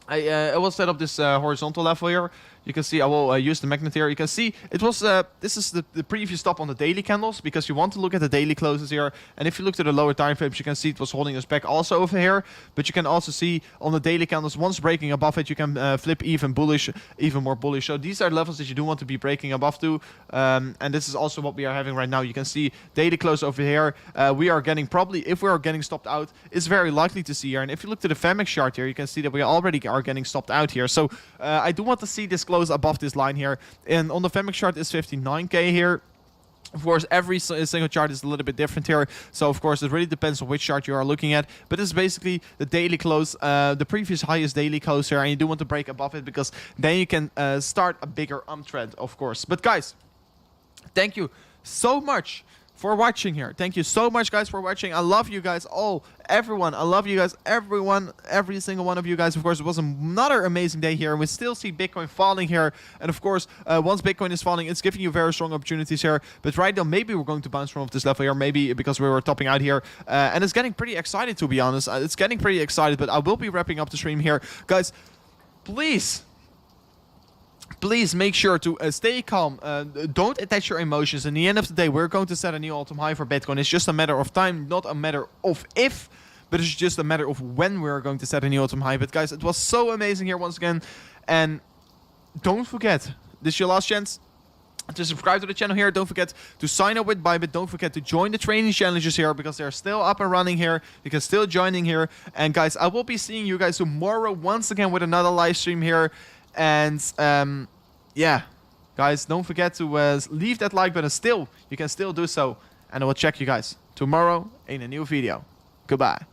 I will set up this horizontal level here. You can see I will use the magnet here. You can see it was this is the previous stop on the daily candles, because you want to look at the daily closes here. And if you look to the lower time frames, you can see it was holding us back also over here. But you can also see on the daily candles, once breaking above it, you can flip even bullish, even more bullish. So these are levels that you do want to be breaking above to. And this is also what we are having right now. You can see daily close over here. We are getting probably, if we are getting stopped out, it's very likely to see here. And if you look to the FEMX chart here, you can see that we already are getting stopped out here. So I do want to see this close above this line here. And on the FEMX chart is 59k here. Of course, every single chart is a little bit different here. So, of course, it really depends on which chart you are looking at. But it's basically the daily close, the previous highest daily close here. And you do want to break above it, because then you can start a bigger trend, of course. But, guys, thank you so much for watching here. Thank you so much, guys, for watching. I love you guys all, everyone. I love you guys, everyone, every single one of you guys. Of course, it was another amazing day here, and we still see Bitcoin falling here. And of course, once Bitcoin is falling, it's giving you very strong opportunities here. But right now, maybe we're going to bounce from this level here, maybe because we were topping out here. And it's getting pretty excited, to be honest. It's getting pretty excited, but I will be wrapping up the stream here. Guys, please make sure to stay calm. Don't attach your emotions. In the end of the day, we're going to set a new all-time high for Bitcoin. It's just a matter of time, not a matter of if, but it's just a matter of when we're going to set a new all-time high. But guys, it was so amazing here once again. And don't forget, this is your last chance to subscribe to the channel here. Don't forget to sign up with Bybit. Don't forget to join the training challenges here, because they're still up and running here. You can still join in here. And guys, I will be seeing you guys tomorrow once again with another live stream here. And yeah, guys, don't forget to leave that like button. You can still do so. And I will check you guys tomorrow in a new video. Goodbye.